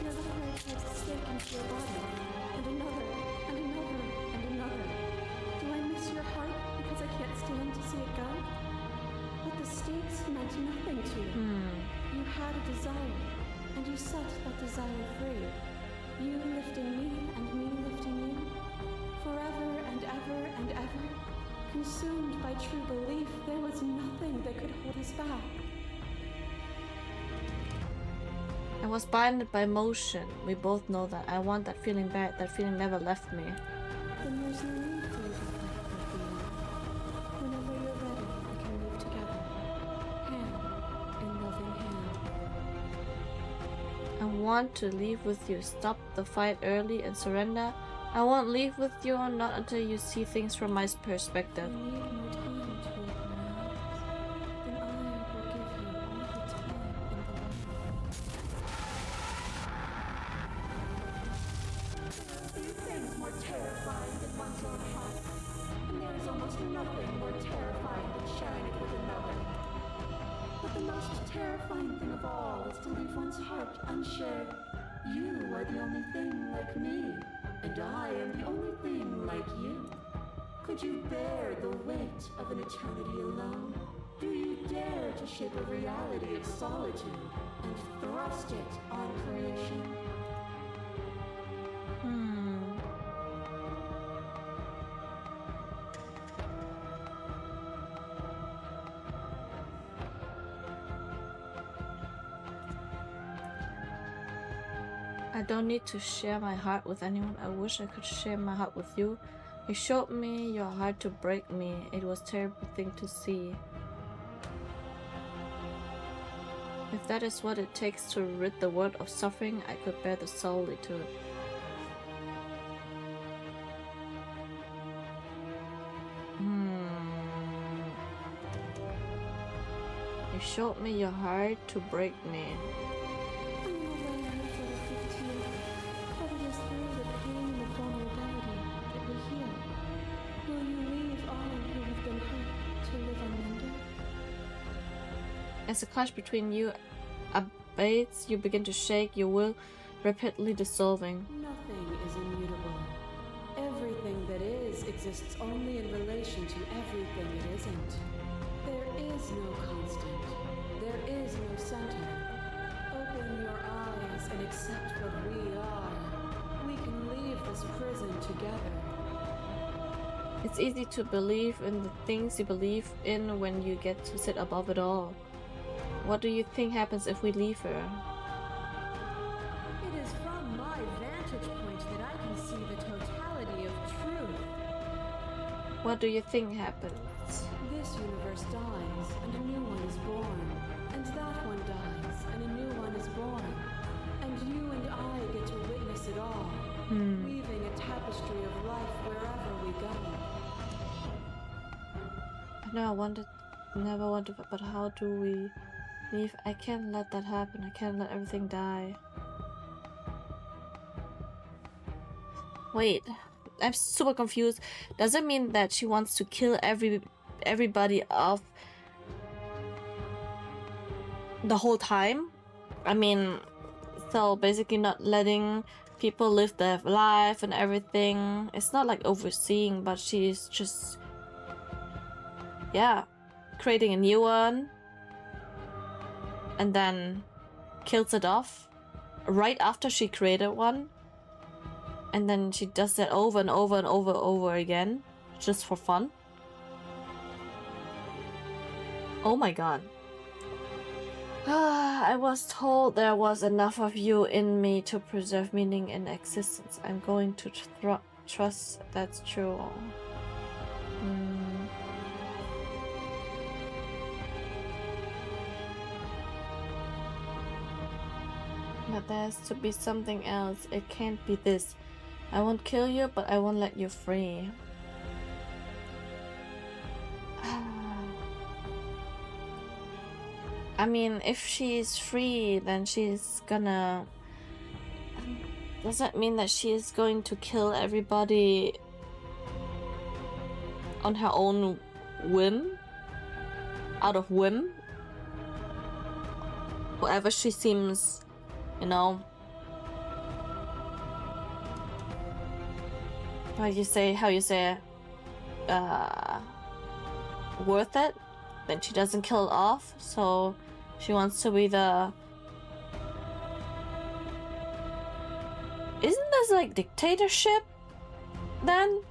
Your little red takes a stake into your body, and another, and another, and another. Do I miss your heart because I can't stand to see it go? But the stakes meant nothing to you. You had a desire, and you set that desire free. You lifting me and me lifting you. Forever and ever and ever. Consumed by true belief, there was nothing that could hold us back. I was blinded by motion. We both know that. I want that feeling back. That feeling never left me. Then there's no need to leave it back for feeling. Whenever you're ready, we can move together. Hand in loving hand. I want to leave with you. Stop the fight early and surrender. I won't leave with you, not until you see things from my perspective. You need more time to open your eyes. Then I will give you all the time in the world. Few things more terrifying than one's own heart, and there is almost nothing more terrifying than sharing it with another. But the most terrifying thing of all is to leave one's heart unshared. You are the only thing like me, and I am the only thing like you. Could you bear the weight of an eternity alone? Do you dare to shape a reality of solitude and thrust it on creation? I don't need to share my heart with anyone. I wish I could share my heart with you. You showed me your heart to break me. It was a terrible thing to see. If that is what it takes to rid the world of suffering, I could bear the solitude. You showed me your heart to break me. I'm aware of what it did to you, but it is through the pain and vulnerability that we heal. Will you leave all who have been hurt to live unmended? As the clash between you abates, you begin to shake, your will rapidly dissolving. Nothing is immutable. Everything that is exists only in relation to everything it isn't. There is no constant. There is no center. Open your eyes and accept what we are. We can leave this prison together. It's easy to believe in the things you believe in when you get to sit above it all. What do you think happens if we leave her? It is from my vantage point that I can see the totality of truth. What do you think happens? This universe dies, and a new one is born. And that one dies, and a new one is born. And you and I get to witness it all, weaving a tapestry of life wherever we go. I know I never wanted, but how do we leave? I can't let that happen. I can't let everything die. Wait, I'm super confused. Does it mean that she wants to kill everybody off the whole time? I mean, so basically not letting people live their life and everything. It's not like overseeing, but she's just, yeah, creating a new one and then kills it off right after she created one, and then she does that over and over and over again just for fun. Oh my god. I was told there was enough of you in me to preserve meaning in existence. I'm going to trust that's true. But there has to be something else. It can't be this. I won't kill you, but I won't let you free. I mean, if she's free, then she's gonna... Does that mean that she is going to kill everybody on her own whim? Out of whim? Whoever she seems, you know... How you say worth it? Then she doesn't kill off, so she wants to be the... Isn't this like dictatorship then?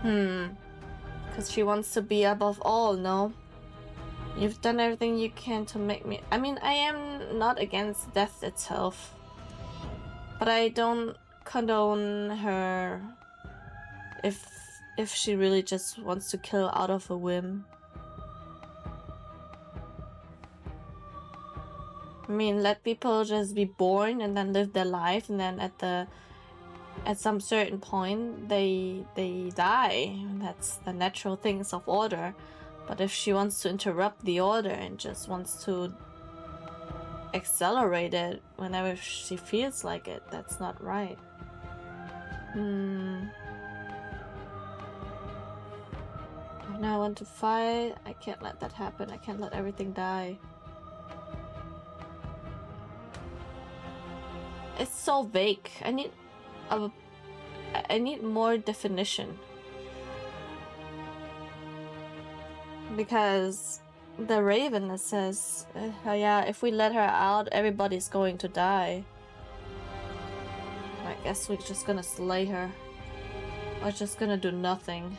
Because she wants to be above all, no? You've done everything you can to make me... I mean, I am not against death itself, but I don't condone her if she really just wants to kill out of a whim. I mean, let people just be born and then live their life, and then at some certain point they die. That's the natural things of order. But if she wants to interrupt the order and just wants to accelerate it whenever she feels like it, that's not right. Now I want to fight. I can't let that happen. I can't let everything die. It's so vague. I need more definition. Because the raven that says, yeah, if we let her out, everybody's going to die. I guess we're just gonna slay her. We're just gonna do nothing.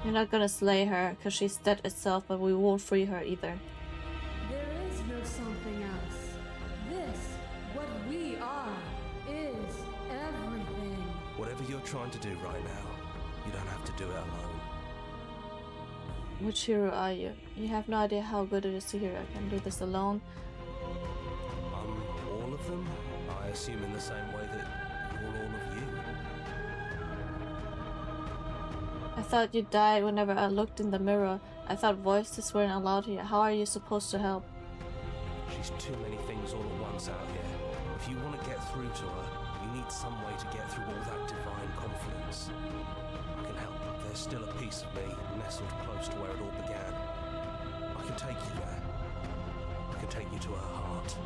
We're not gonna slay her because she's dead itself, but we won't free her either. There is no something else. This, what we are, is everything. Whatever you're trying to do right now, you don't have to do it alone. Which hero are you? You have no idea how good it is to hear I can do this alone. All of them? I assume in the same way that you're all of you. I thought you died whenever I looked in the mirror. I thought voices weren't allowed here. How are you supposed to help? She's too many things all at once out here. If you want to get through to her, you need some way to get through all that divine confidence. I can help. There's still a piece of me nestled close to where it all began. I can take you there. I can take you to her heart.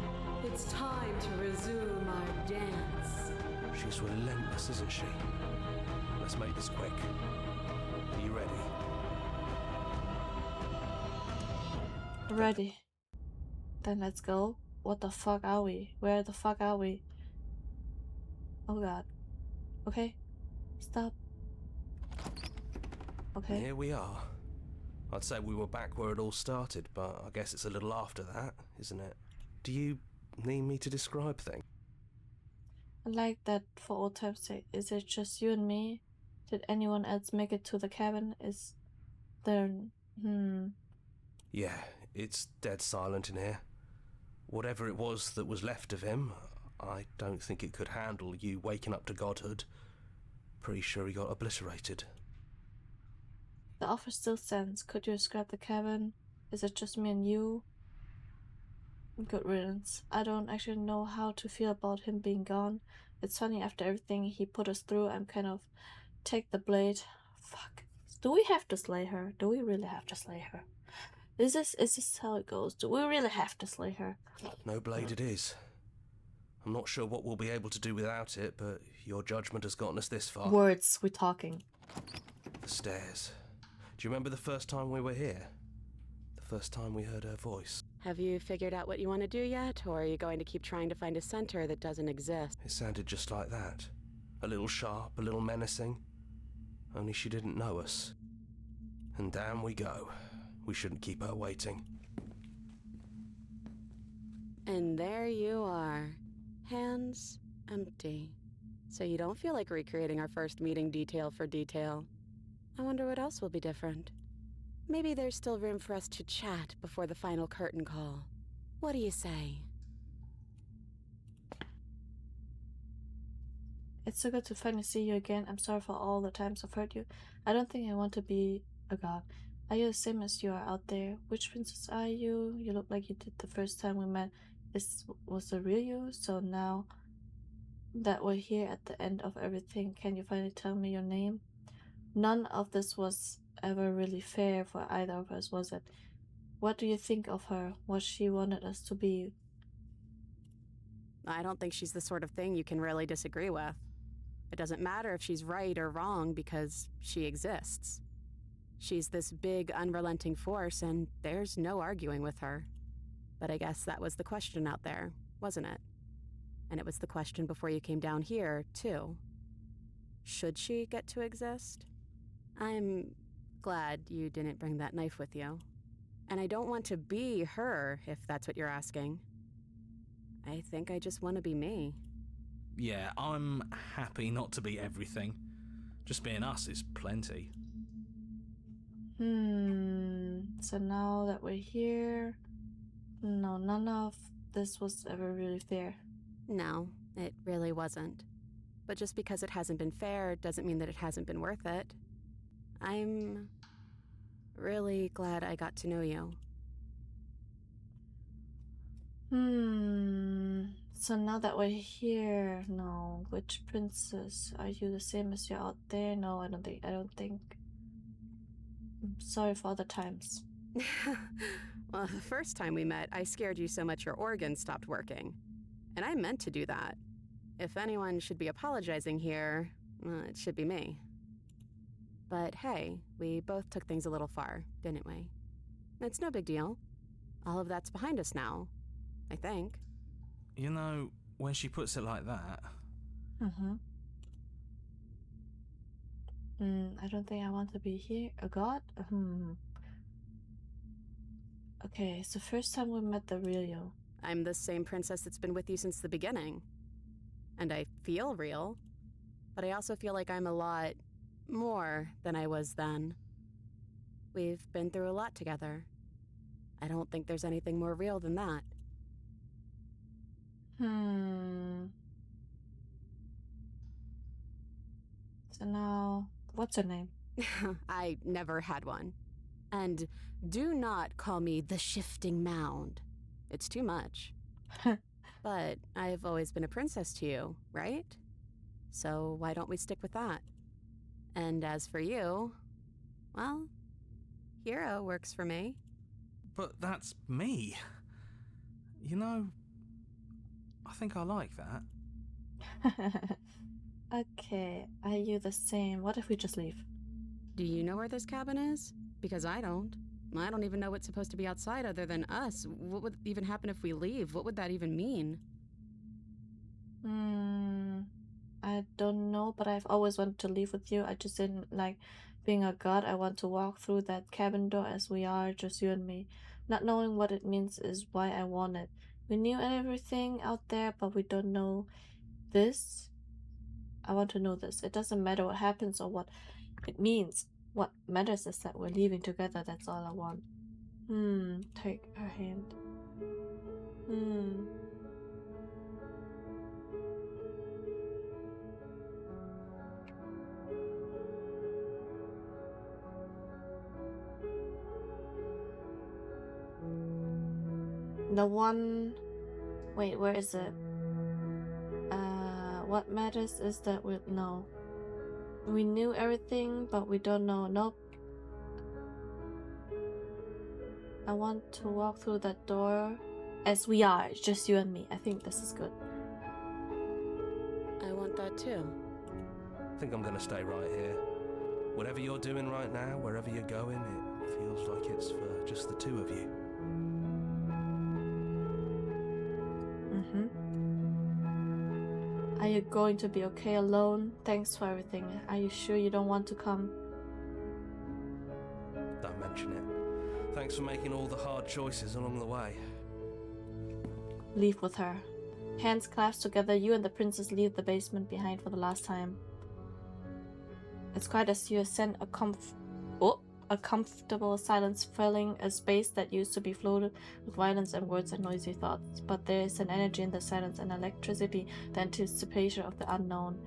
It's time to resume our dance. She's relentless, isn't she? Let's make this quick. Are you ready? Ready. Then let's go. What the fuck are we? Where the fuck are we? Oh god. Okay. Stop. Okay. Here we are. I'd say we were back where it all started, but I guess it's a little after that, isn't it? Do you need me to describe things? I like that for old time's sake. Is it just you and me? Did anyone else make it to the cabin? Is there... Yeah, it's dead silent in here. Whatever it was that was left of him, I don't think it could handle you waking up to godhood. Pretty sure he got obliterated. The offer still stands. Could you describe the cabin? Is it just me and you? Good riddance. I don't actually know how to feel about him being gone. It's funny, after everything he put us through, I'm kind of... Take the blade. Fuck. Do we have to slay her? Do we really have to slay her? Is this how it goes? Do we really have to slay her? No blade it is. I'm not sure what we'll be able to do without it, but your judgment has gotten us this far. Words, we're talking. The stairs. Do you remember the first time we were here? The first time we heard her voice? Have you figured out what you want to do yet, or are you going to keep trying to find a center that doesn't exist? It sounded just like that. A little sharp, a little menacing. Only she didn't know us. And down we go. We shouldn't keep her waiting. And there you are, hands empty. So you don't feel like recreating our first meeting detail for detail. I wonder what else will be different. Maybe there's still room for us to chat before the final curtain call. What do you say? It's so good to finally see you again. I'm sorry for all the times I've hurt you. I don't think I want to be a god. Are you the same as you are out there? Which princess are you? You look like you did the first time we met. This was the real you, so now that we're here at the end of everything, can you finally tell me your name? None of this was ever really fair for either of us, was it? What do you think of her? What she wanted us to be? I don't think she's the sort of thing you can really disagree with. It doesn't matter if she's right or wrong because she exists. She's this big, unrelenting force, and there's no arguing with her. But I guess that was the question out there, wasn't it? And it was the question before you came down here, too. Should she get to exist? I'm glad you didn't bring that knife with you. And I don't want to be her, if that's what you're asking. I think I just want to be me. Yeah, I'm happy not to be everything. Just being us is plenty. So now that we're here, no, none of this was ever really fair. No, it really wasn't. But just because it hasn't been fair doesn't mean that it hasn't been worth it. I'm really glad I got to know you. So now that we're here, no, which princess? Are you the same as you're out there? No, I don't think. I'm sorry for all the times. Well, the first time we met, I scared you so much your organs stopped working. And I meant to do that. If anyone should be apologizing here, it should be me. But hey, we both took things a little far, didn't we? It's no big deal. All of that's behind us now, I think. You know, when she puts it like that... I don't think I want to be here. A god? Okay, it's the first time we met the real you. I'm the same princess that's been with you since the beginning. And I feel real. But I also feel like I'm a lot more than I was then. We've been through a lot together. I don't think there's anything more real than that. So now, what's her name? I never had one. And do not call me the Shifting Mound. It's too much. But I've always been a princess to you, right? So why don't we stick with that? And as for you, well, hero works for me. But that's me. You know, I think I like that. Okay, are you the same? What if we just leave? Do you know where this cabin is? Because I don't. I don't even know what's supposed to be outside other than us. What would even happen if we leave? What would that even mean? I don't know, but I've always wanted to leave with you. I just didn't like being a god. I want to walk through that cabin door as we are, just you and me. Not knowing what it means is why I want it. We knew everything out there, but we don't know this. I want to know this. It doesn't matter what happens or what it means. What matters is that we're leaving together. That's all I want. Take her hand. The one... Wait, where is it? What matters is that we know. We knew everything, but we don't know. Nope. I want to walk through that door as we are. It's just you and me. I think this is good. I want that too. I think I'm gonna stay right here. Whatever you're doing right now, wherever you're going, it feels like it's for just the two of you. Are you going to be okay alone? Thanks for everything. Are you sure you don't want to come? Don't mention it. Thanks for making all the hard choices along the way. leave with her. Hands clasped together, you and the princess leave the basement behind for the last time. It's quiet as you ascend a comfortable silence filling a space that used to be floated with violence and words and noisy thoughts. But there is an energy in the silence, an electricity, the anticipation of the unknown.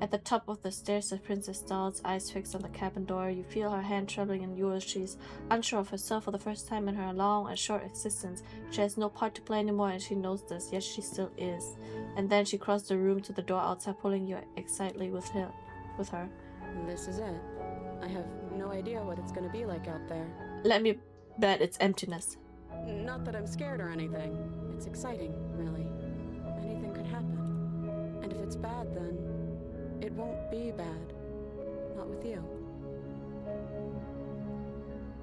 At the top of the stairs, the princess stalls, eyes fixed on the cabin door. You feel her hand trembling in yours. She's unsure of herself for the first time in her long and short existence. She has no part to play anymore, and she knows this, yet she still is. And then she crossed the room to the door outside, pulling you excitedly with her. This is it. I have no idea what it's gonna be like out there. Let me bet it's emptiness. Not that I'm scared or anything. It's exciting, really. Anything could happen. And if it's bad, then it won't be bad. Not with you.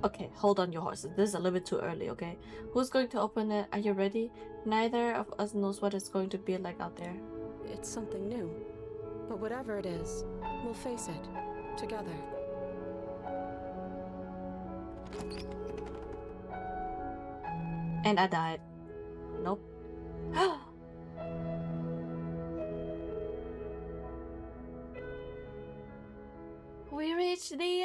Okay, hold on your horses. This is a little bit too early, okay? Who's going to open it? Are you ready? Neither of us knows what it's going to be like out there. It's something new. But whatever it is, we'll face it. Together. And I died. Nope. We reached the